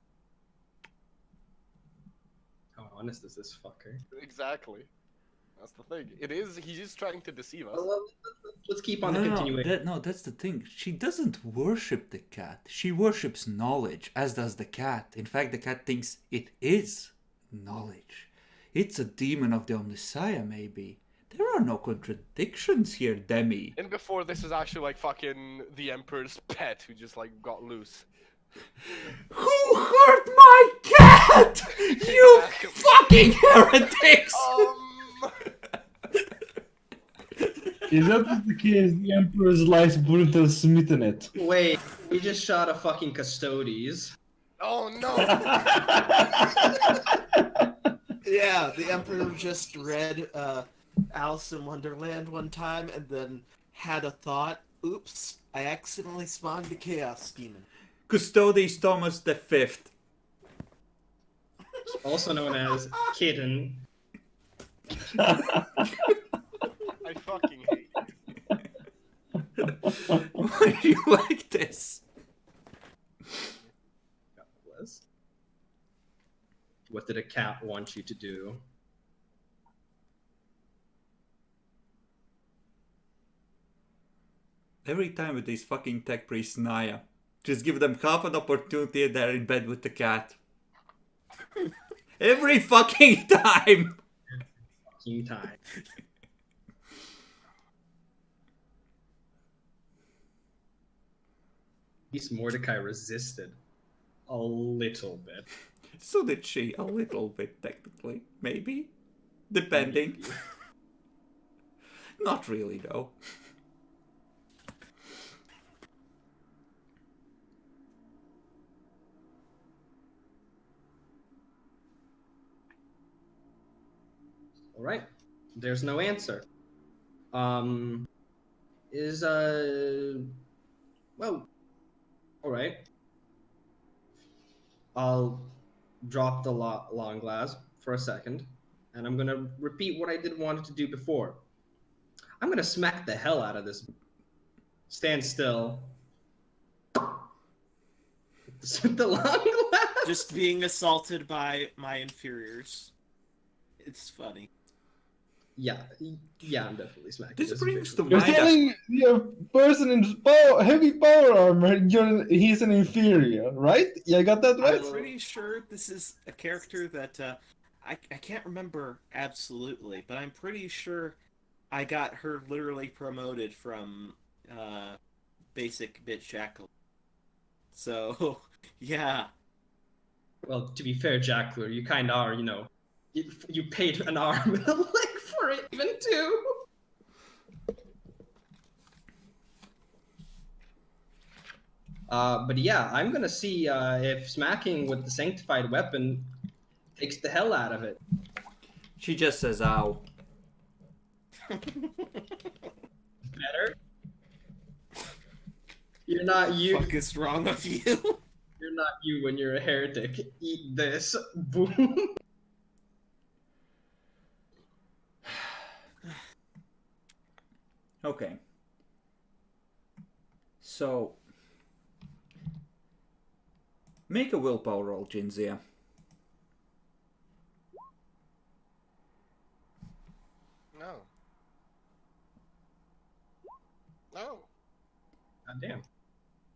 How honest is this fucker? Exactly. That's the thing. It is. He's just trying to deceive us. Well, let's keep on No, the no, continuation. no, that's the thing. She doesn't worship the cat. She worships knowledge, as does the cat. In fact, the cat thinks it is knowledge. It's a demon of the Omnissiah, maybe. There are no contradictions here, Demi. And before this is actually like fucking the Emperor's pet who just like got loose. Who hurt my cat? You fucking heretics! Is that the case? The Emperor's lies brutal smitten it. Wait, we just shot a fucking custodes. Oh no! Yeah, the Emperor just read Alice in Wonderland one time and then had a thought, oops, I accidentally spawned the Chaos Demon. Custodes Thomas V. Also known as Kitten. I fucking hate you. Why do you like this? What did a cat want you to do? Every time with these fucking tech priests, Naya. Just give them half an opportunity and they're in bed with the cat. Every fucking time! Fucking time. At least Mordecai resisted. A little bit. So did she, a little bit, technically. Maybe? Depending. Maybe. Not really, though. All right. There's no answer. Well, all right. I'll drop the long glass for a second, and I'm gonna repeat what I did wanted to do before. I'm gonna smack the hell out of this. Stand still. With the long glass. Just being assaulted by my inferiors. It's funny. Yeah, I'm definitely smacking This brings to You're mind. telling your person in heavy power armor, he's an inferior, right? Yeah, I got that right? I'm pretty sure this is a character that I can't remember absolutely, but I'm pretty sure I got her literally promoted from basic bitch jackal. So yeah. Well, to be fair, Jackler, you kind of are, you paid an arm and a leg for it, even too. But yeah, I'm gonna see if smacking with the sanctified weapon takes the hell out of it. She just says, ow. Better. You're not you. What the fuck is wrong with you? You're not you when you're a heretic. Eat this. Boom. Okay. So, make a willpower roll, Jinzia. No. No. God damn.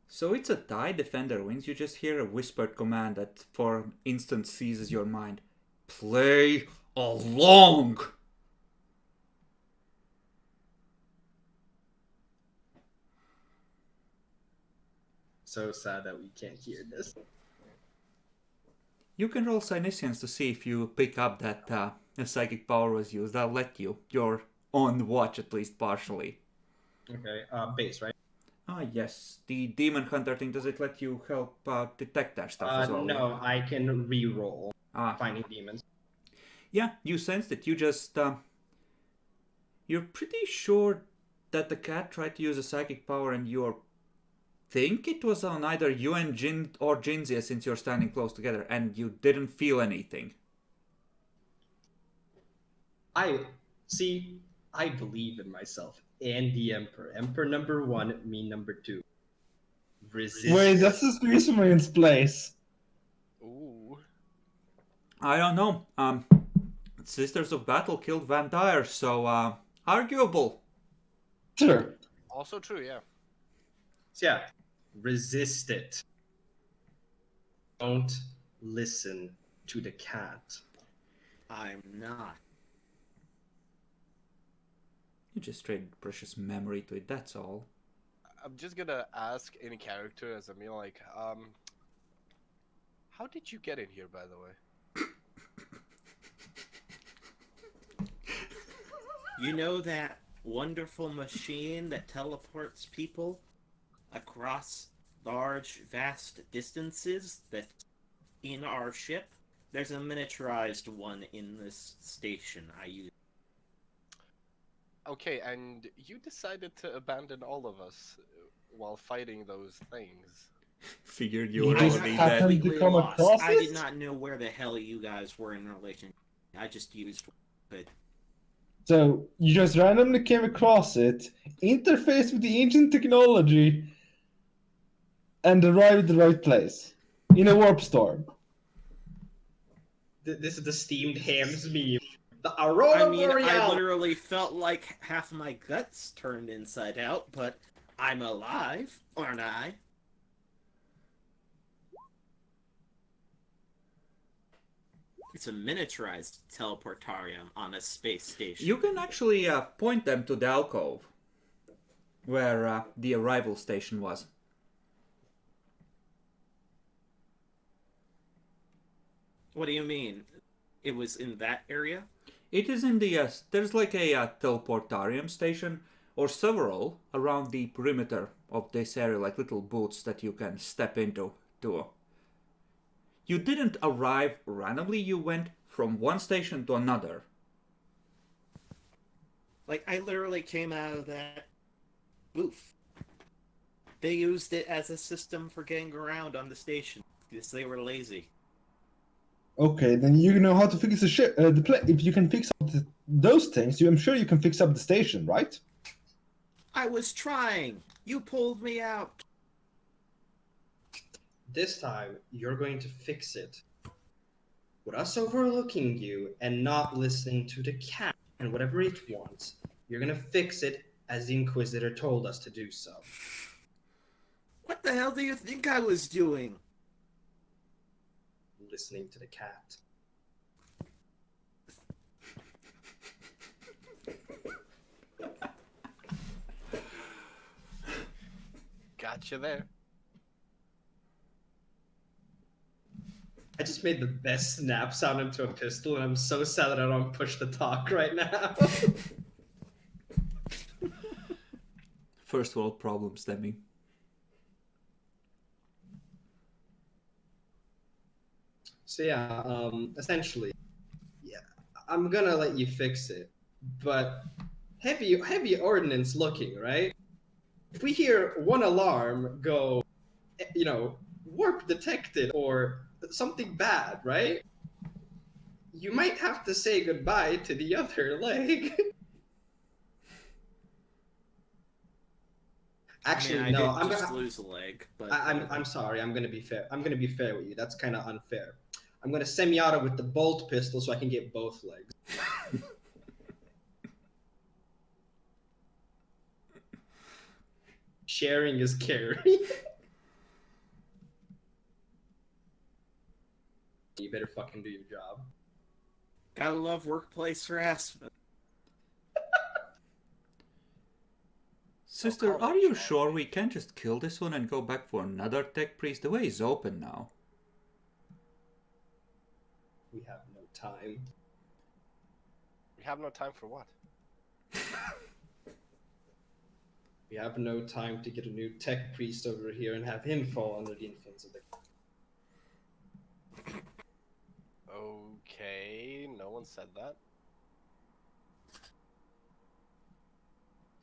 So it's a tie, defender wins. You just hear a whispered command that for an instant seizes your mind. Play along! So sad that we can't hear this. You can roll Psyniscience to see if you pick up that a psychic power was used. I'll let you. You're on watch at least partially. Okay, base, right? Ah, yes. The Demon Hunter thing, does it let you help detect that stuff as well? No, I can re-roll Ah, finding demons. yeah, you sensed it. You just... you're pretty sure that the cat tried to use a psychic power and you think it was on either you and Jin or Jinzia since you're standing close together and you didn't feel anything. I see. I believe in myself and the Emperor. Emperor number 1, me number 2. Resist. Wait, that's the Space Marine's place. Ooh. I don't know. Sisters of Battle killed Van Dyer, so arguable. Sure. Also true, yeah. So yeah, resist it. Don't listen to the cat. I'm not. You just traded precious memory to it, that's all. I'm just gonna ask any character as a meal, like, how did you get in here, by the way? You know that wonderful machine that teleports people across large, vast distances that's in our ship? There's a miniaturized one in this station I use. Okay, and you decided to abandon all of us while fighting those things. Figured you You were just already happened dead. to Completely come lost. across I it? did not know where the hell you guys were in relation. I just used it. So you just randomly came across it, interfaced with the ancient technology, and arrived at the right place in a warp storm. This is the steamed hams meme. The Aurora I mean, I Borealis. literally felt like half my guts turned inside out, but I'm alive, aren't I? It's a miniaturized teleportarium on a space station. You can actually point them to the alcove, where the arrival station was. What do you mean? It was in that area? It is in the, there's like a teleportarium station, or several, around the perimeter of this area, like little booths that you can step into. You didn't arrive randomly, you went from one station to another. Like, I literally came out of that booth. They used it as a system for getting around on the station, because they were lazy. Okay, then you know how to fix the ship. If you can fix up those things, I'm sure you can fix up the station, right? I was trying! You pulled me out! This time, you're going to fix it. With us overlooking you and not listening to the cat and whatever it wants, you're gonna fix it as the Inquisitor told us to do so. What the hell do you think I was doing? Listening to the cat. Gotcha there. I just made the best snap sound into a pistol, and I'm so sad that I don't push the talk right now. First world problems, Demi. So yeah, essentially, yeah, I'm gonna let you fix it, but heavy ordnance looking, right? If we hear one alarm go, warp detected or something bad, right? You might have to say goodbye to the other leg. Actually, I mean, no. I I'm did just gonna. lose a leg, but I'm sorry. I'm gonna be fair. I'm gonna be fair with you. That's kind of unfair. I'm gonna semi-auto with the bolt pistol so I can get both legs. Sharing is caring. You better fucking do your job. gotta love workplace harassment. Sister, are you sure we can't just kill this one and go back for another tech priest? The way is open now. We have no time. We have no time for what? We have no time to get a new tech priest over here and have him fall under the influence of the... Okay, no one said that.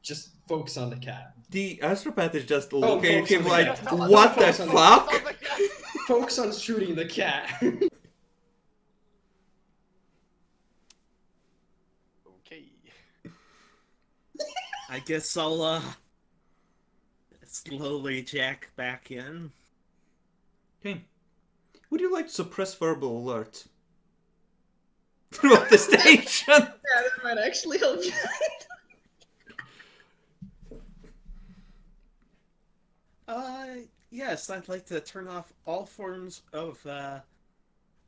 Just focus on the cat. The astropath is just looking at focus him on the like, cat. what the Focus on the fuck? Focus on shooting the cat. I guess I'll slowly jack back in. Okay. Would you like to suppress verbal alerts throughout the station? Yeah, that might actually help you. Yes, I'd like to turn off all forms of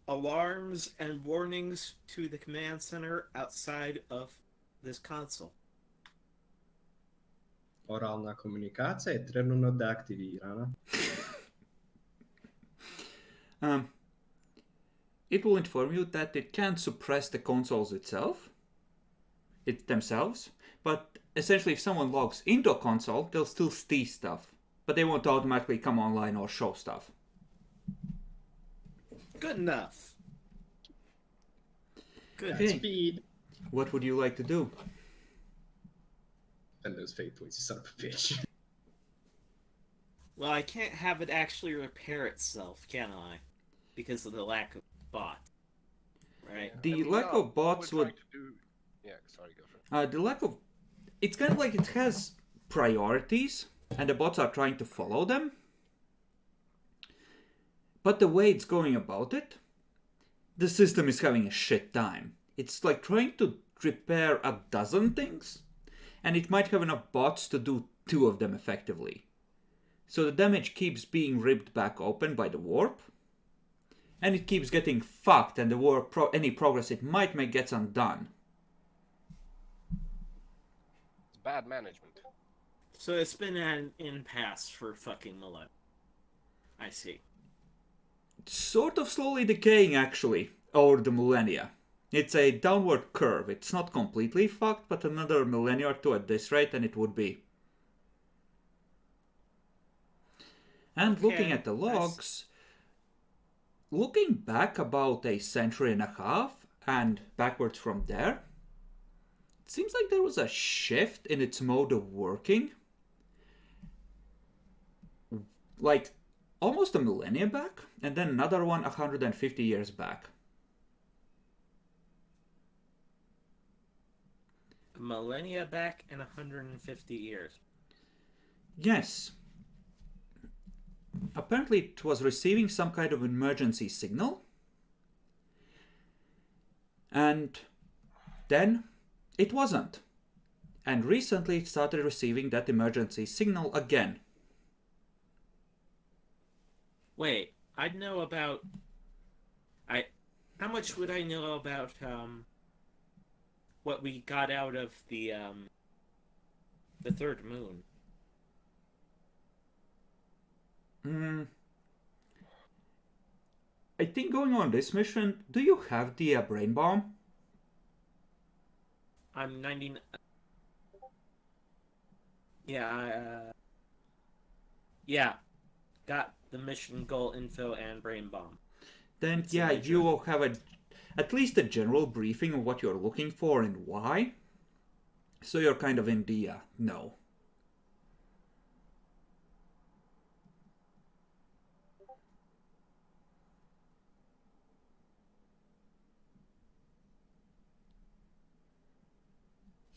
alarms and warnings to the command center outside of this console. Oralna komunikacija je trenutno deaktivirana. It will inform you that it can't suppress the consoles themselves, but essentially if someone logs into a console, they'll still see stuff, but they won't automatically come online or show stuff. Good enough. Good. Okay. Speed. What would you like to do? And those fate points, you son of a bitch. Well, I can't have it actually repair itself, can I? Because of the lack of bot. Right? The lack of bots would... Yeah, sorry, go for it. The lack of... It's kind of like it has priorities, and the bots are trying to follow them. But the way it's going about it, the system is having a shit time. It's like trying to repair a dozen things, and it might have enough bots to do 2 of them effectively. So the damage keeps being ripped back open by the warp, and it keeps getting fucked, and the warp any progress it might make gets undone. It's bad management. So it's been an impasse for fucking millennia. I see. It's sort of slowly decaying, actually, over the millennia. It's a downward curve. It's not completely fucked, but another millennia or 2 at this rate, and it would be. And Okay, looking at the logs, looking back about a century and a half, and backwards from there, it seems like there was a shift in its mode of working. Like, almost a millennia back, and then another one 150 years back. A millennia back and 150 years. Yes. Apparently it was receiving some kind of emergency signal. And then it wasn't. And recently it started receiving that emergency signal again. Wait, I'd know about... How much would I know about, what we got out of the third moon? I think going on this mission, do you have the brain bomb? I'm 99... Yeah, yeah. Got the mission goal info and brain bomb. Then It's yeah, major. you will have at least a general briefing of what you're looking for and why. So you're kind of in the know.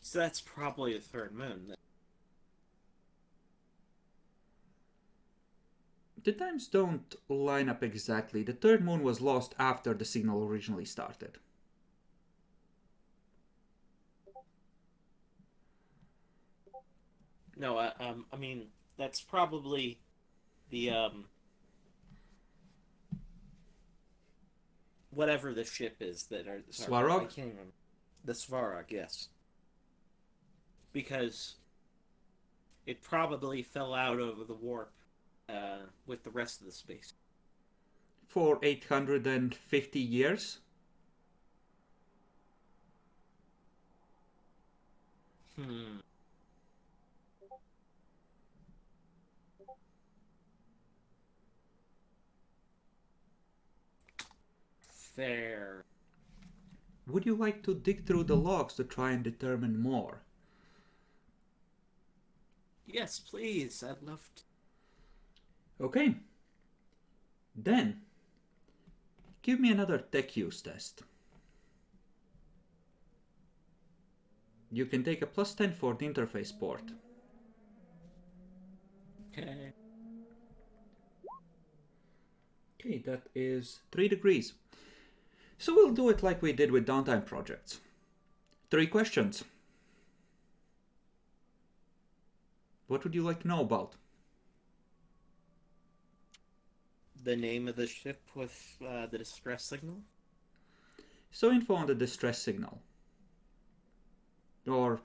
So that's probably the third moon. Then. The times don't line up exactly. The third moon was lost after the signal originally started. No, I mean, that's probably the, whatever the ship is that are... sorry, Svarog? I can't remember. The Svarog, yes. Because it probably fell out of the warp with the rest of the space. For 850 years? Fair. Would you like to dig through the logs to try and determine more? Yes, please. I'd love to. Okay. Then, give me another tech use test. you can take a +10 for the interface port. Okay. Okay, that is 3 degrees. So we'll do it like we did with downtime projects. 3 questions. What would you like to know about? The name of the ship with the distress signal? So info on the distress signal. Or,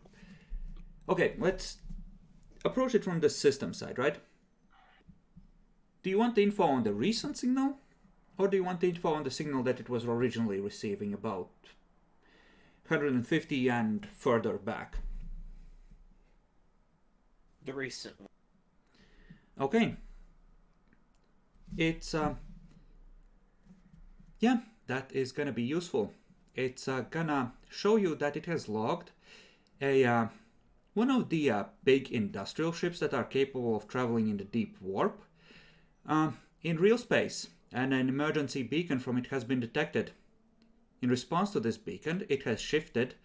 okay, let's approach it from the system side, right? Do you want the info on the recent signal? Or do you want the info on the signal that it was originally receiving about 150 and further back? The recent one. Okay. It's, yeah, that is gonna be useful. It's gonna show you that it has logged a one of the big industrial ships that are capable of traveling in the deep warp in real space, and an emergency beacon from it has been detected. In response to this beacon, it has shifted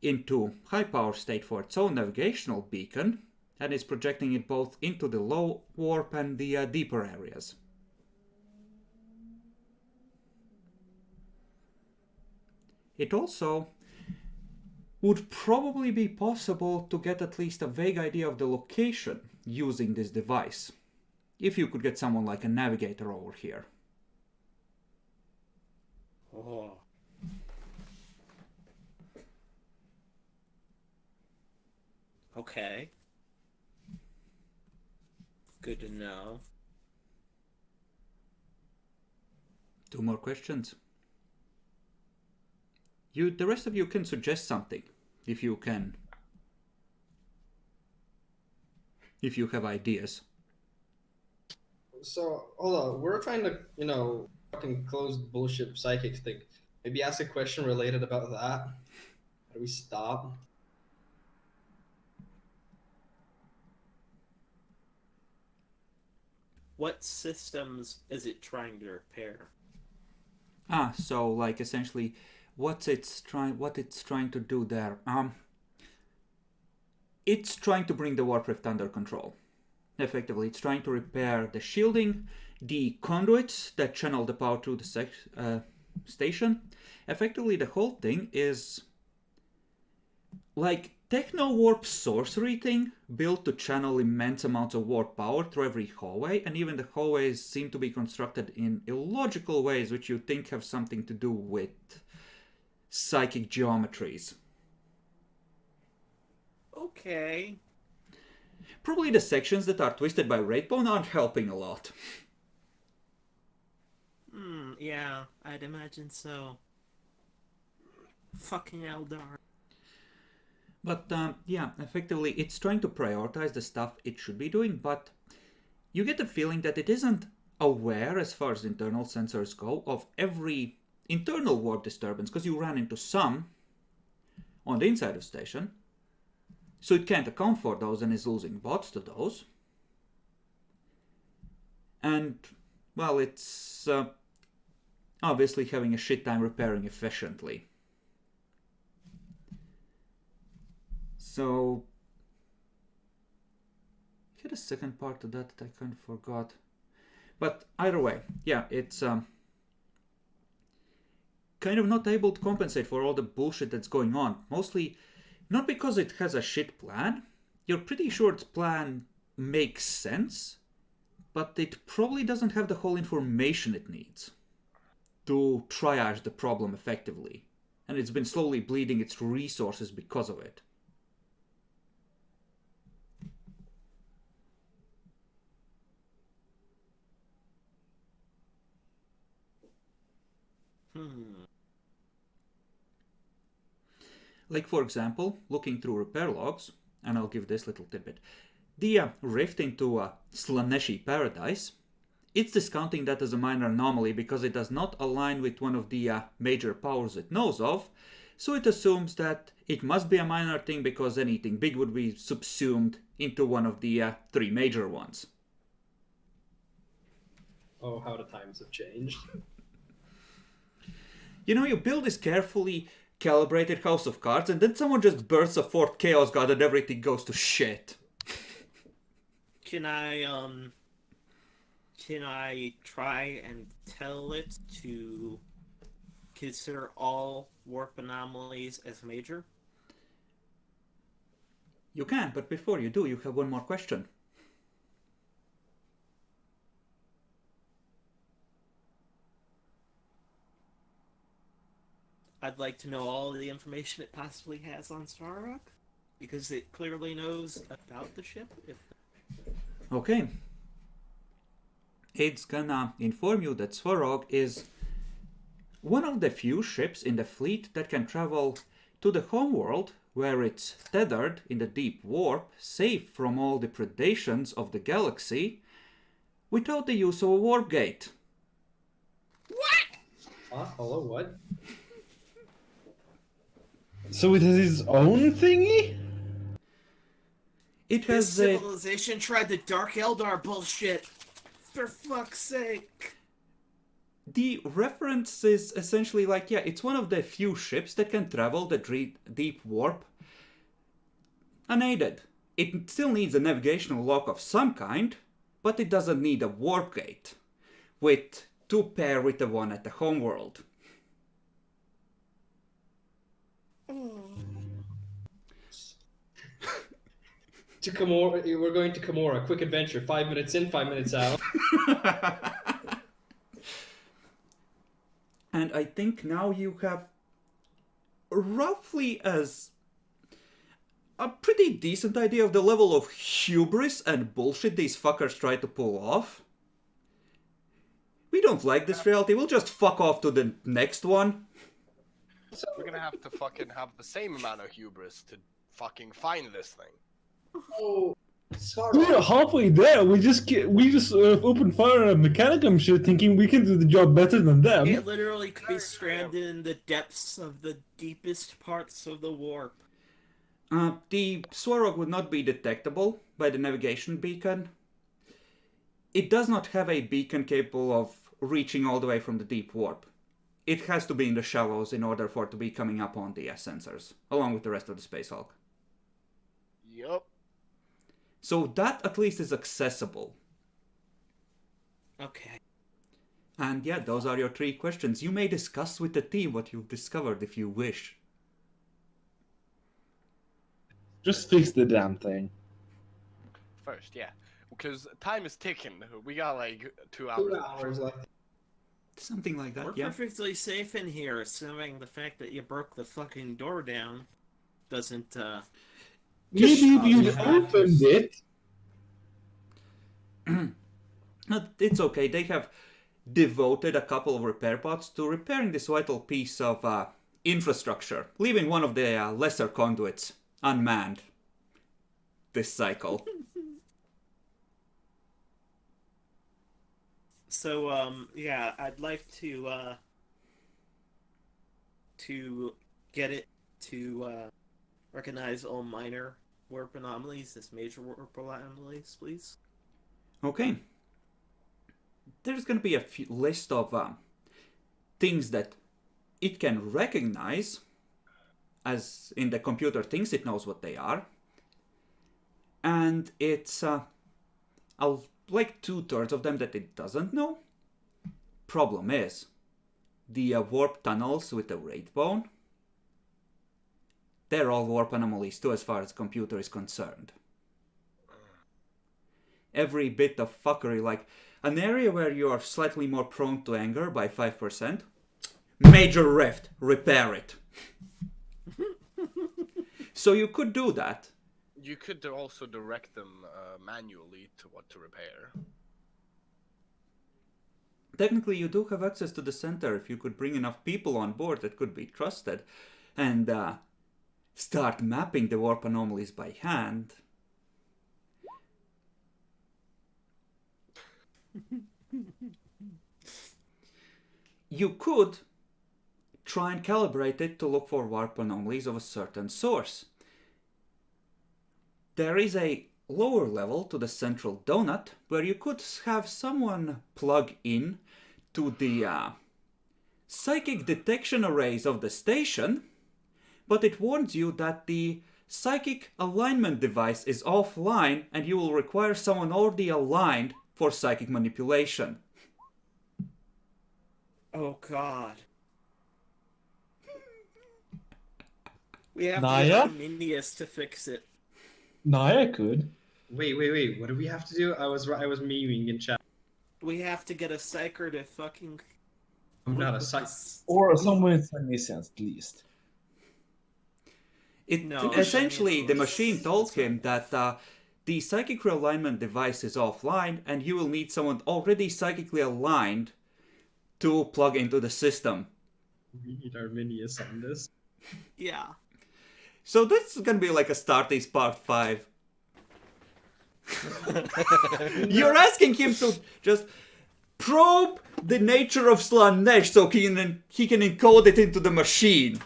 into high power state for its own navigational beacon and is projecting it both into the low warp and the deeper areas. It also would probably be possible to get at least a vague idea of the location using this device, if you could get someone like a navigator over here. Oh. Okay. Good to know. 2 more questions. The rest of you can suggest something, if you can. If you have ideas. So, hold on. We're trying to, fucking close bullshit psychic thing. Maybe ask a question related about that. How do we stop? What systems is it trying to repair? So like essentially what it's trying to do there. It's trying to bring the warp rift under control. Effectively, it's trying to repair the shielding, the conduits that channel the power through the station. Effectively, the whole thing is like techno-warp sorcery thing built to channel immense amounts of warp power through every hallway, and even the hallways seem to be constructed in illogical ways which you think have something to do with psychic geometries. Okay. Probably the sections that are twisted by Wraithbone aren't helping a lot. Yeah, I'd imagine so. Fucking Eldar. But yeah, effectively it's trying to prioritize the stuff it should be doing, but you get the feeling that it isn't aware, as far as internal sensors go, of every internal warp disturbance, because you ran into some on the inside of the station. So it can't account for those and is losing bots to those. And, well, it's obviously having a shit time repairing efficiently. So, I had a second part to that I kind of forgot. But either way, yeah, it's kind of not able to compensate for all the bullshit that's going on. Mostly, not because it has a shit plan. You're pretty sure its plan makes sense, but it probably doesn't have the whole information it needs to triage the problem effectively. And it's been slowly bleeding its resources because of it. Like, for example, looking through repair logs, and I'll give this little tidbit. The rift into Slaneshi Paradise, it's discounting that as a minor anomaly because it does not align with one of the major powers it knows of, so it assumes that it must be a minor thing because anything big would be subsumed into one of the 3 major ones. Oh, how the times have changed. You know, you build this carefully calibrated house of cards, and then someone just bursts a fourth chaos god and everything goes to shit. Can I try and tell it to consider all warp anomalies as major? You can, but before you do, you have one more question. I'd like to know all the information it possibly has on Starrock, because it clearly knows about the ship. Okay. It's gonna inform you that Svarog is one of the few ships in the fleet that can travel to the homeworld, where it's tethered in the deep warp, safe from all the predations of the galaxy, without the use of a warp gate. Hello, what? So it has its own thingy? It This has civilization tried the Dark Eldar bullshit. For fuck's sake. the reference is essentially like, yeah, it's one of the few ships that can travel the deep warp unaided. It still needs a navigational lock of some kind, but it doesn't need a warp gate, to pair with the one at the homeworld. To Kimura, we're going to Kimura. Quick adventure. 5 minutes in, 5 minutes out. And I think now you have roughly as a pretty decent idea of the level of hubris and bullshit these fuckers try to pull off. We don't like this reality, we'll just fuck off to the next one. So, We're gonna have to fucking have the same amount of hubris to fucking find this thing. oh, We're Svarog. halfway there. We just open fire on Mechanicum shit, thinking we can do the job better than them. It literally could be stranded in the depths of the deepest parts of the warp. The Swarog would not be detectable by the navigation beacon. It does not have a beacon capable of reaching all the way from the deep warp. It has to be in the shallows in order for it to be coming up on the sensors, along with the rest of the Space Hulk. Yup. So that at least is accessible. Okay. And yeah, those are your 3 questions. You may discuss with the team what you've discovered if you wish. Just fix the damn thing. First, yeah. Because time is ticking. We got like 2 hours. 2 hours left. Something like that, We're yeah. perfectly safe in here, assuming the fact that you broke the fucking door down doesn't, Maybe if you Just- opened it. It's okay. They have devoted a couple of repair bots to repairing this vital piece of infrastructure, leaving one of the lesser conduits unmanned this cycle. So, yeah, I'd like to get it to, recognize all minor warp anomalies as major warp anomalies, please. Okay. There's going to be a list of things that it can recognize, as in the computer thinks it knows what they are. And it's like 2/3 of them that it doesn't know. Problem is, the warp tunnels with the Wraith Bone, they're all warp anomalies too as far as the computer is concerned. Every bit of fuckery, like an area where you are slightly more prone to anger by 5%, major rift, repair it. So you could do that. You could also direct them manually to what to repair. Technically, you do have access to the center if you could bring enough people on board that could be trusted and start mapping the warp anomalies by hand. You could try and calibrate it to look for warp anomalies of a certain source. There is a lower level to the central donut where you could have someone plug in to the psychic detection arrays of the station but it warns you that the psychic alignment device is offline and you will require someone already aligned for psychic manipulation. Oh god. We have to Naya? get Arminius to fix it. Naya could. Wait. What do we have to do? I was memeing in chat. We have to get a psyker to fucking. I'm not a with psych. this- Or someone with omniscience, at least. No, Essentially, the Arminius machine is- told that's not him that the psychic realignment device is offline and you will need someone already psychically aligned to plug into the system. We need Arminius on this. Yeah. So this is gonna be like a Starties Part 5. You're asking him to just probe the nature of Slanesh so he can encode it into the machine.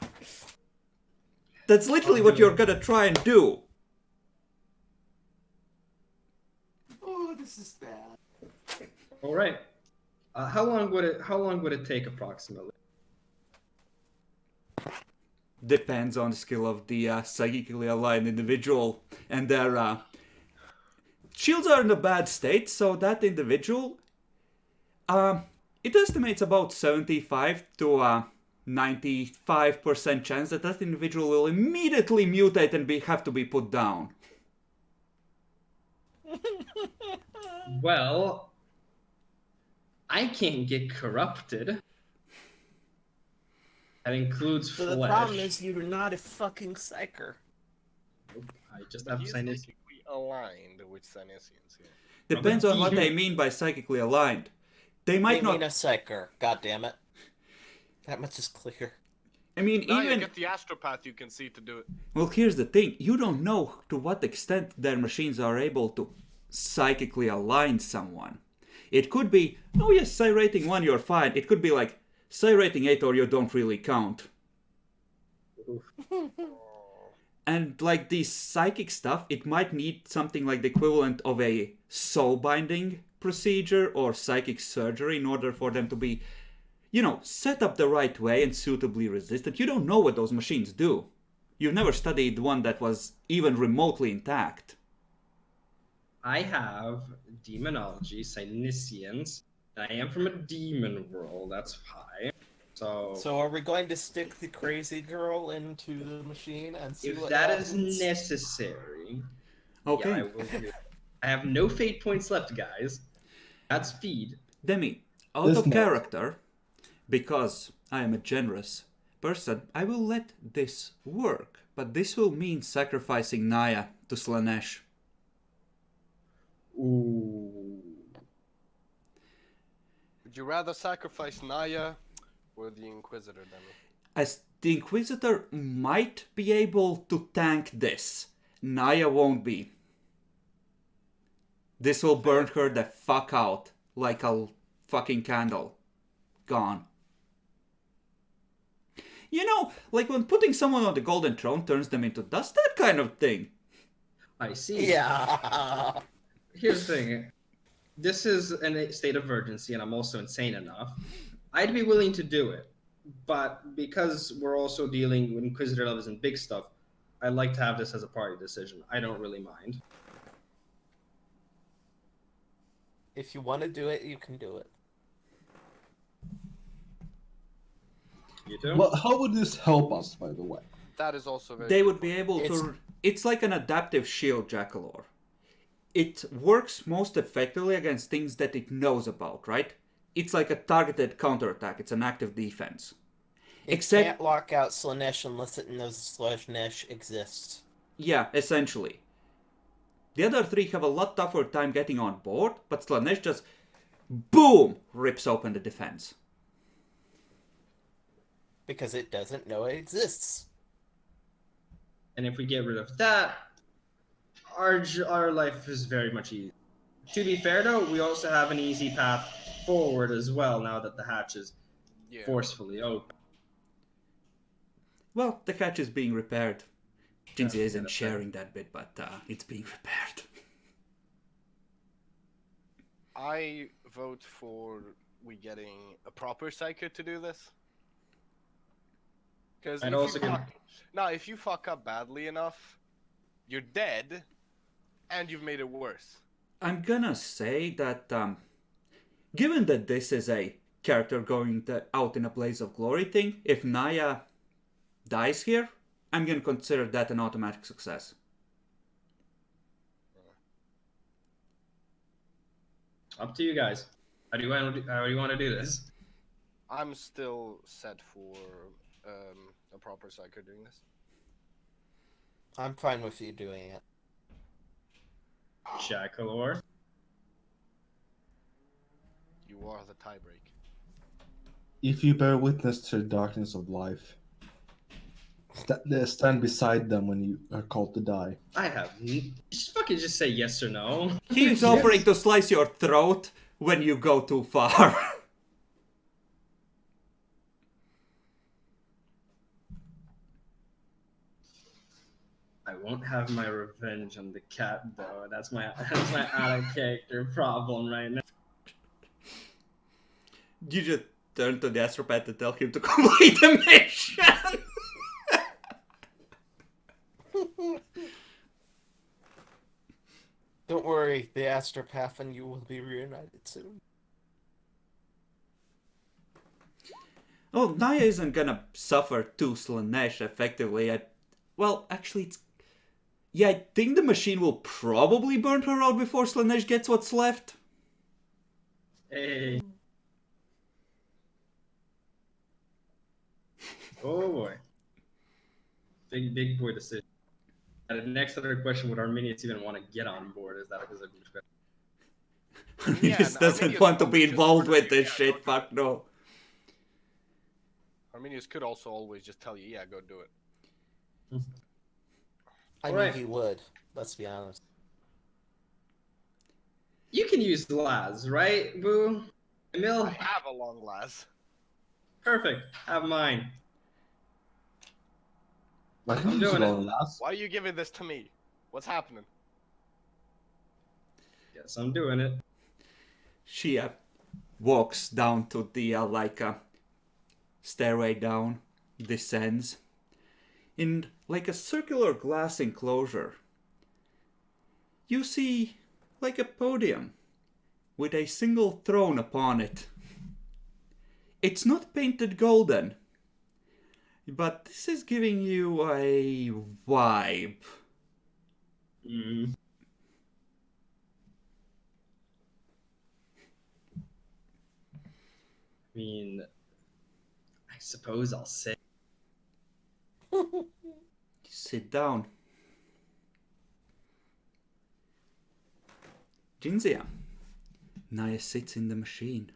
That's literally what you're gonna try and do. Oh, this is bad. All right. How long would it take approximately? Depends on the skill of the psychically aligned individual and their shields are in a bad state, so that individual it estimates about 75 to 95% chance that individual will immediately mutate and have to be put down. Well, I can't get corrupted. That includes So flesh. the problem is you're not a fucking psyker. I just But have he's sinus. psychically aligned with Sinesians. Yeah. Depends on what they mean by psychically aligned. They might They not. mean a psyker. God damn it. That much is clear. I mean, Now you even get the astropath you can see to do it. well, here's the thing: you don't know to what extent their machines are able to psychically align someone. It could be, oh yes, psi rating 1, you're fine. It could be like psi rating 8, or you don't really count. And like the psychic stuff, it might need something like the equivalent of a soul binding procedure or psychic surgery in order for them to be, set up the right way and suitably resistant. You don't know what those machines do. You've never studied one that was even remotely intact. I have demonology, Sinisians, and I am from a demon world. That's high. So are we going to stick the crazy girl into the machine and see if what that happens? is necessary, Okay. yeah, I will do it. I have no fate points left, guys. That's speed. Demi, out This of not. character, because I am a generous person, I will let this work. But this will mean sacrificing Naya to Slanesh. Ooh. Would you rather sacrifice Naya or the Inquisitor, Demi? As the Inquisitor might be able to tank this, Naya won't be. This will burn her the fuck out like a fucking candle. Gone. Like when putting someone on the golden throne turns them into dust, that kind of thing. I see. Yeah. Here's the thing. This is a state of urgency, and I'm also insane enough. I'd be willing to do it, but because we're also dealing with Inquisitor levels and big stuff, I'd like to have this as a party decision. I don't really mind. If you want to do it, you can do it. You do? Well, how would this help us, by the way? That is also very. They would be able It's- to. It's like an adaptive shield, Jackalore. It works most effectively against things that it knows about, right? It's like a targeted counterattack. It's an active defense. It Except- can't lock out Slanesh unless it knows Slanesh exists. Yeah, essentially. The other three have a lot tougher time getting on board, but Slanesh just, boom, rips open the defense. Because it doesn't know it exists. And if we get rid of that, our life is very much easier. To be fair, though, we also have an easy path forward as well now that the hatch is Yeah. forcefully open. Well, the hatch is being repaired. Jinzi Yeah, isn't that's sharing that bit, but it's being repaired. I vote for we getting a proper psyker to do this. Because I'd if, also you give- fuck... Now, if you fuck up badly enough, you're dead, and you've made it worse. I'm gonna say that, given that this is a character going out in a blaze of glory thing, if Naya dies here, I'm gonna consider that an automatic success. Up to you guys. How do you want to do this? I'm still set for a proper psycho doing this. I'm fine with you doing it. Shakalor. You are the tiebreak. If you bear witness to the darkness of life, stand beside them when you are called to die. I have. Just say yes or no. He's offering to slice your throat when you go too far. I won't have my revenge on the cat though. That's my out of character problem right now. You just turn to the astropath and tell him to complete the mission. Don't worry, the astropath and you will be reunited soon. Oh, Naya isn't gonna suffer to Slanesh effectively. Well, actually, yeah, I think the machine will probably burn her out before Slanesh gets what's left. Hey. Oh boy. Big boy decision. And the next other question: would Arminius even want to get on board? Is that a good question? He Yeah, just no, doesn't Arminius want to probably be just involved ordered with you, this yeah, shit. go do Fuck it. no. Arminius could also always just tell you, yeah, go do it. I Alright. knew he would. Let's be honest. You can use Laz, right, Boo? Emil? I have a long last. Perfect. Have mine. I I'm can use doing it it. on last. Why are you giving this to me? What's happening? Yes, I'm doing it. She walks down to the stairway down, descends. In like a circular glass enclosure, you see like a podium with a single throne upon it. It's not painted golden, but this is giving you a vibe. Mm. I mean, I suppose I'll say. Sit down. Jinzia. Naya sits in the machine.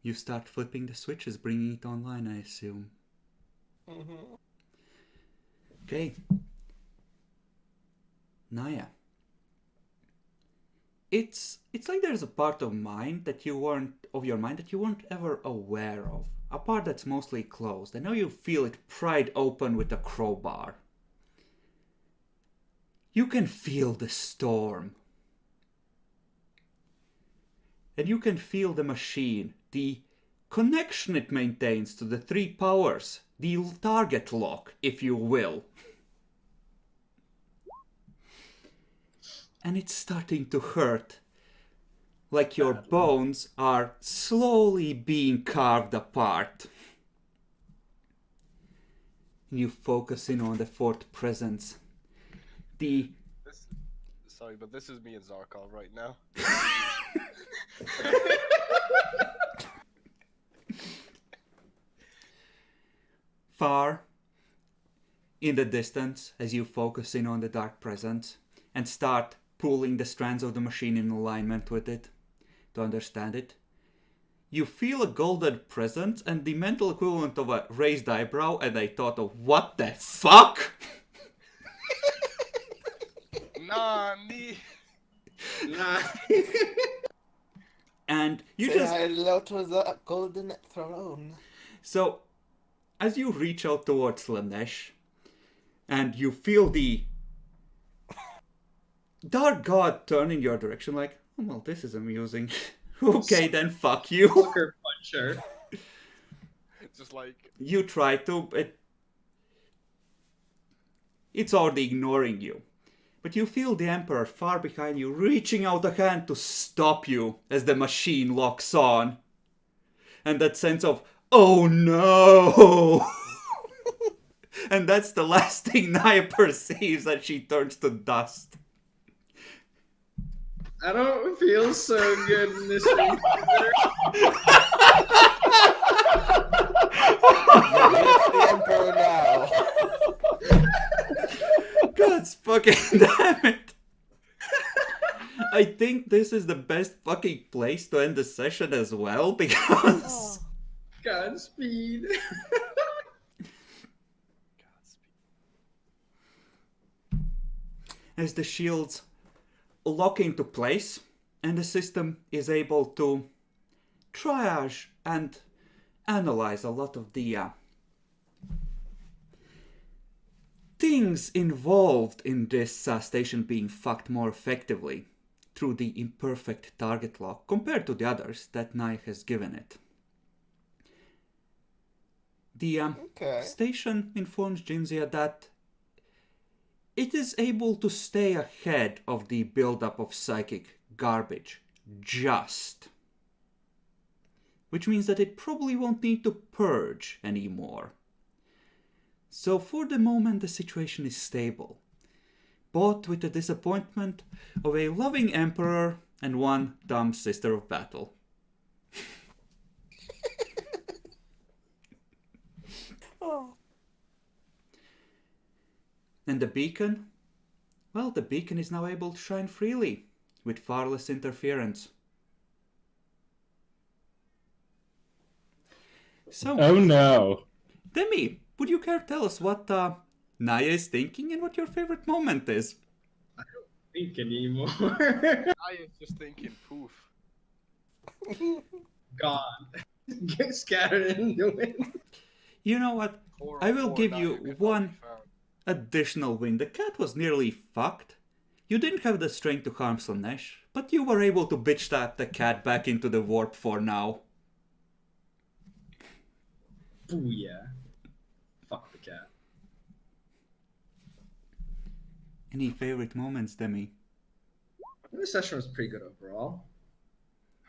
You start flipping the switches, bringing it online, I assume. Mm-hmm. Okay. Naya. It's like there's a part of your mind that you weren't ever aware of. A part that's mostly closed. I know you feel it pried open with a crowbar. You can feel the storm. And you can feel the machine, the connection it maintains to the three powers, the target lock, if you will. And it's starting to hurt. Like your bones are slowly being carved apart. And you focus in on the fourth presence. Sorry, but this is me and Zarkov right now. Far in the distance, as you focus in on the dark presence and start pulling the strands of the machine in alignment with it to understand it, you feel a golden presence and the mental equivalent of a raised eyebrow and a thought of what the fuck? Nani? Nah. And you Say just... hello to the golden throne. So, as you reach out towards Lanesh, and you feel the dark god turn in your direction like, oh, well, this is amusing. Okay, then fuck you. Sucker puncher. Just like, You try to, it's already ignoring you. But you feel the Emperor far behind you, reaching out a hand to stop you as the machine locks on. And that sense of, oh no! And that's the last thing Naya perceives as she turns to dust. I don't feel so good in this encounter. It's the Emperor now. God fucking damn it! I think this is the best fucking place to end the session as well, because... Godspeed. As the shields lock into place, and the system is able to triage and analyze a lot of the things involved in this station being fucked more effectively through the imperfect target lock compared to the others that Nai has given it. The station informs Jinzia that it is able to stay ahead of the buildup of psychic garbage, just. Which means that it probably won't need to purge anymore. So for the moment the situation is stable, but with the disappointment of a loving emperor and one dumb sister of battle. And the beacon? Well, the beacon is now able to shine freely, with far less interference. So, Oh no. Demi, would you care to tell us what Naya is thinking and what your favorite moment is? Think anymore. I was just thinking, poof. Gone. Get scattered in the wind. You know what? I will give you 404 one additional win. The cat was nearly fucked. You didn't have the strength to harm Slanesh, but you were able to bitch tap the cat back into the warp for now. Booyah. Fuck the cat. Any favorite moments, Demi? This session was pretty good overall.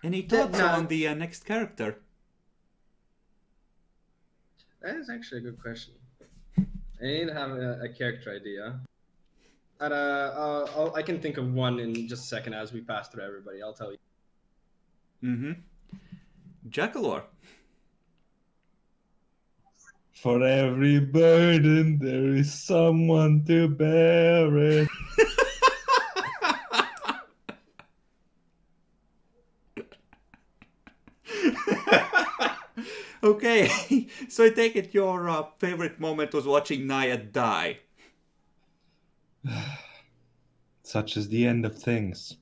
Any thoughts No. on the next character? That is actually a good question. I need to have a character idea. And, I can think of one in just a second as we pass through everybody. I'll tell you. Mm-hmm. Jackalor. For every burden, there is someone to bear it. Okay, so I take it your favorite moment was watching Naya die. Such is the end of things.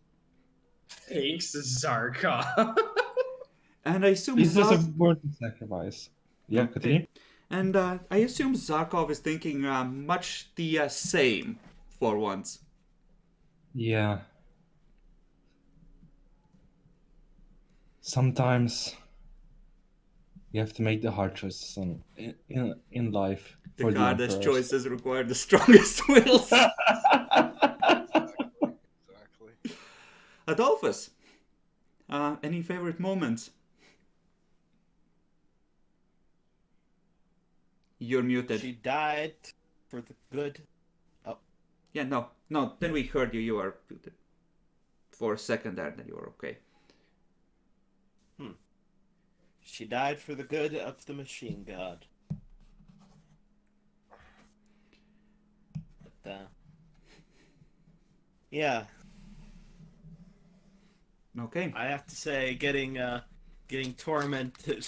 Thanks, Zarkov. And I assume This is a Zarkov... worth the sacrifice. Yeah, continue. And I assume Zarkov is thinking much the same for once. Yeah. Sometimes you have to make the hard choices in life. The for the hardest emperors. choices require the strongest wills. Exactly. Adolphus, any favorite moments? You're muted. She died for the good. Yeah, no, then we heard you. You were muted. For a second there, then you were okay. She died for the good of the machine god. But, yeah, Okay. I have to say, getting tormented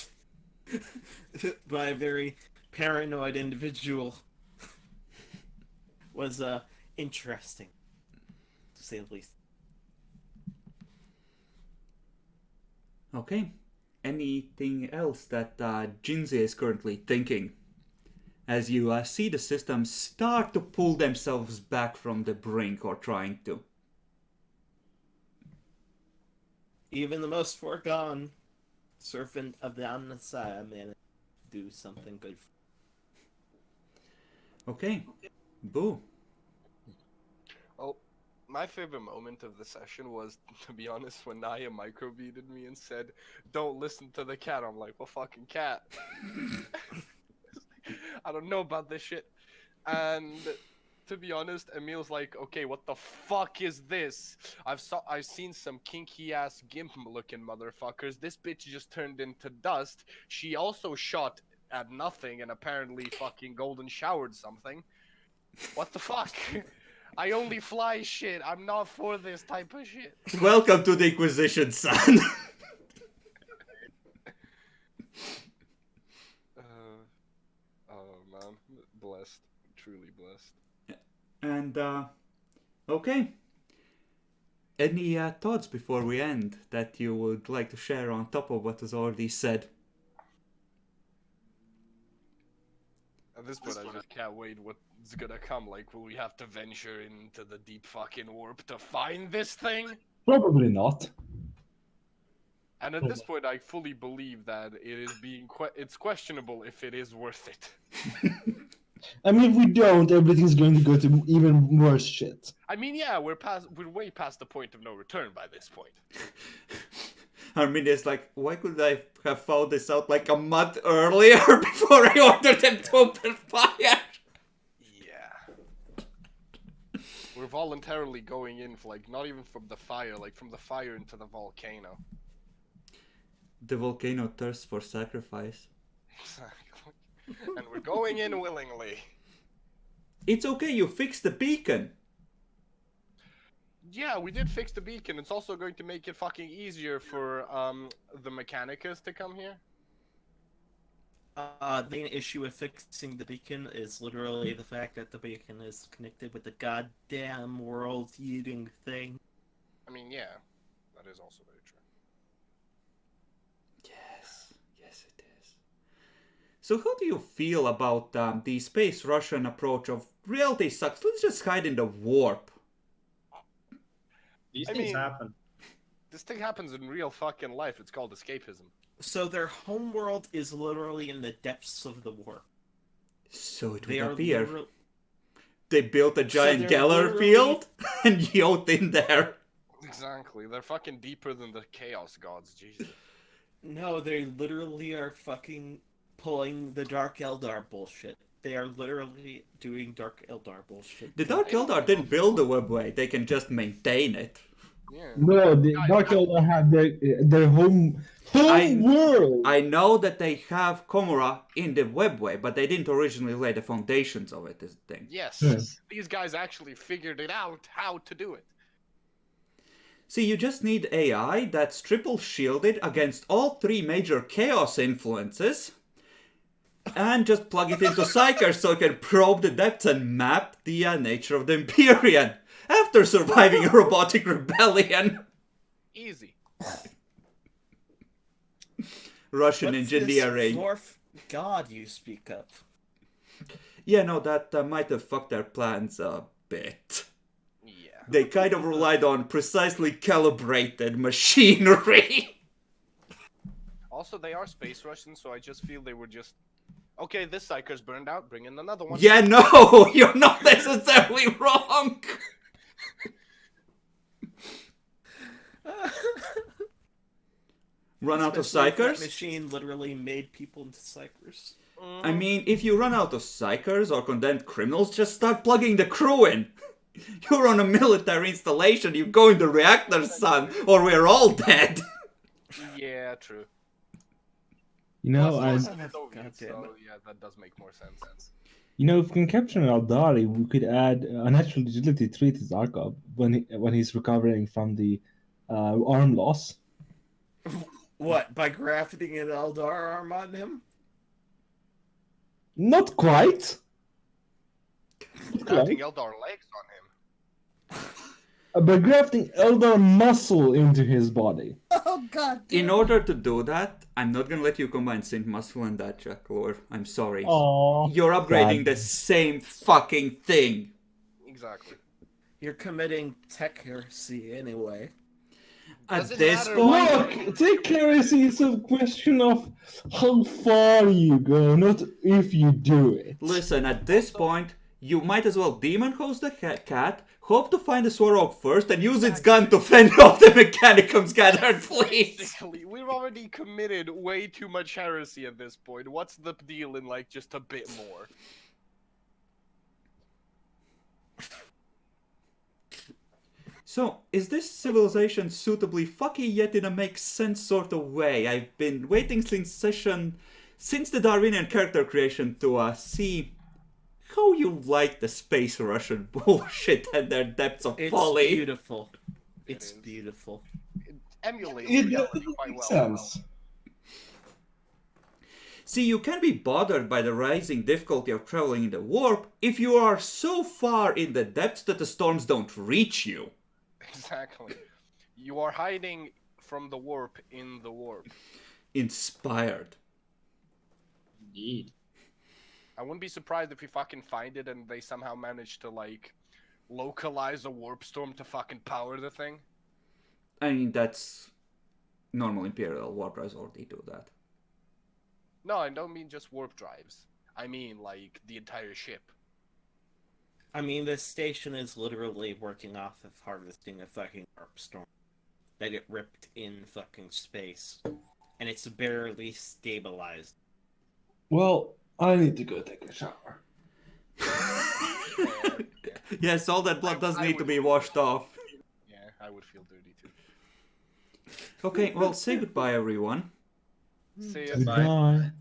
by a very paranoid individual was interesting, to say the least. Okay. Anything else that Jinze is currently thinking? As you see the system start to pull themselves back from the brink, or trying to. Even the most foregone servant of the Omnissiah managed to do something good. Okay. Boo. Oh, my favorite moment of the session was, to be honest, when Naya microbeaded me and said, "Don't listen to the cat." I'm like, "Well, fucking cat." I don't know about this shit. And to be honest, Emil's like, "Okay, what the fuck is this? I've seen some kinky ass gimp looking motherfuckers. This bitch just turned into dust. She also shot at nothing and apparently fucking golden showered something. What the fuck? I only fly shit. I'm not for this type of shit." Welcome to the Inquisition, son. Oh man, blessed, truly blessed. And, okay. Any thoughts before we end that you would like to share on top of what was already said? At this point, I just can't wait what's gonna come. Like, will we have to venture into the deep fucking warp to find this thing? Probably not. And at this point, I fully believe that it is it's questionable if it is worth it. I mean, if we don't, everything's going to go to even worse shit. I mean, yeah, we're way past the point of no return by this point. I mean, it's like, why could I have found this out like a month earlier before I ordered them to open fire? Yeah. We're voluntarily going in for, like, not even from the fire, like from the fire into the volcano. The volcano thirsts for sacrifice. Exactly. And we're going in willingly. It's okay, you fixed the beacon. Yeah, we did fix the beacon. It's also going to make it fucking easier for the Mechanicus to come here. The main issue with fixing the beacon is literally the fact that the beacon is connected with the goddamn world-eating thing. I mean, yeah, that is also very true. Yes it is. So how do you feel about the space Russian approach of reality sucks, let's just hide in the warp? These I things mean- happen. This thing happens in real fucking life. It's called escapism. So their homeworld is literally in the depths of the warp. So it They would are appear. literal- They built a giant they're Geller literally- field and yoked in there. Exactly. They're fucking deeper than the Chaos Gods. Jesus. No, they literally are fucking pulling the Dark Eldar bullshit. They are literally doing Dark Eldar bullshit. The Dark Eldar didn't build the webway, they can just maintain it. Yeah. No, the Dark Eldar have their home world. I know that they have Komura in the webway, but they didn't originally lay the foundations of it, is the thing. Yes. Yes. These guys actually figured it out how to do it. See, you just need AI that's triple shielded against all three major chaos influences, and just plug it into Psyker so it can probe the depths and map the nature of the Empyrean after surviving a robotic rebellion. Easy. Russian What's engineering. this dwarf god you speak of? Yeah, no, that might have fucked their plans a bit. Yeah. They kind of relied on precisely calibrated machinery. Also, they are space Russians, so I just feel they were just... Okay, this Psyker's burned out, bring in another one. Yeah, no, you're not necessarily wrong. Run out of Especially if that psychers? machine literally made people into psychers. I mean, if you run out of psychers or condemned criminals, just start plugging the crew in. You're on a military installation, you go in the reactor, son, or we're all dead. Yeah, true. You know, Plus, as it's Soviet, God damn so it. yeah, that does make more sense. you know, if we can capture an Eldari, we could add a natural agility trait to Zarkov when he's recovering from the arm loss. What, by grafting an Eldar arm on him? Not quite. Crafting Eldar legs on him. By grafting Eldar muscle into his body. Oh god In order to do that, I'm not gonna let you combine Synth Muscle and that, Jack Lore. I'm sorry. Oh, You're upgrading the same fucking thing. Exactly. You're committing tech heresy anyway. At Does it this matter? point, Look, take Heresy is a question of how far you go, not if you do it. listen, at this point, you might as well demon host the cat, hope to find the Swarog first, and use its gun to fend off the Mechanicum's gathered fleets. Basically, we've already committed way too much heresy at this point. What's the deal in like just a bit more? So, is this civilization suitably fucky yet in a makes sense sort of way? I've been waiting since the Darwinian character creation to see how you like the space Russian bullshit and their depths of It's folly. beautiful. It's is. beautiful. It emulates It reality makes quite well. sense. See, you can be bothered by the rising difficulty of traveling in the warp if you are so far in the depths that the storms don't reach you. Exactly. You are hiding from the warp in the warp. Inspired. Indeed. I wouldn't be surprised if we fucking find it and they somehow manage to like localize a warp storm to fucking power the thing. I mean, that's normal Imperial warp drives already do that. No, I don't mean just warp drives. I mean like the entire ship. I mean, this station is literally working off of harvesting a fucking warp storm that it ripped in fucking space, and it's barely stabilized. Well, I need to go take a shower. Yes, all that blood does I need to would- be washed off. Yeah, I would feel dirty too. Okay, well, say goodbye, everyone. See ya. Goodbye. Goodbye.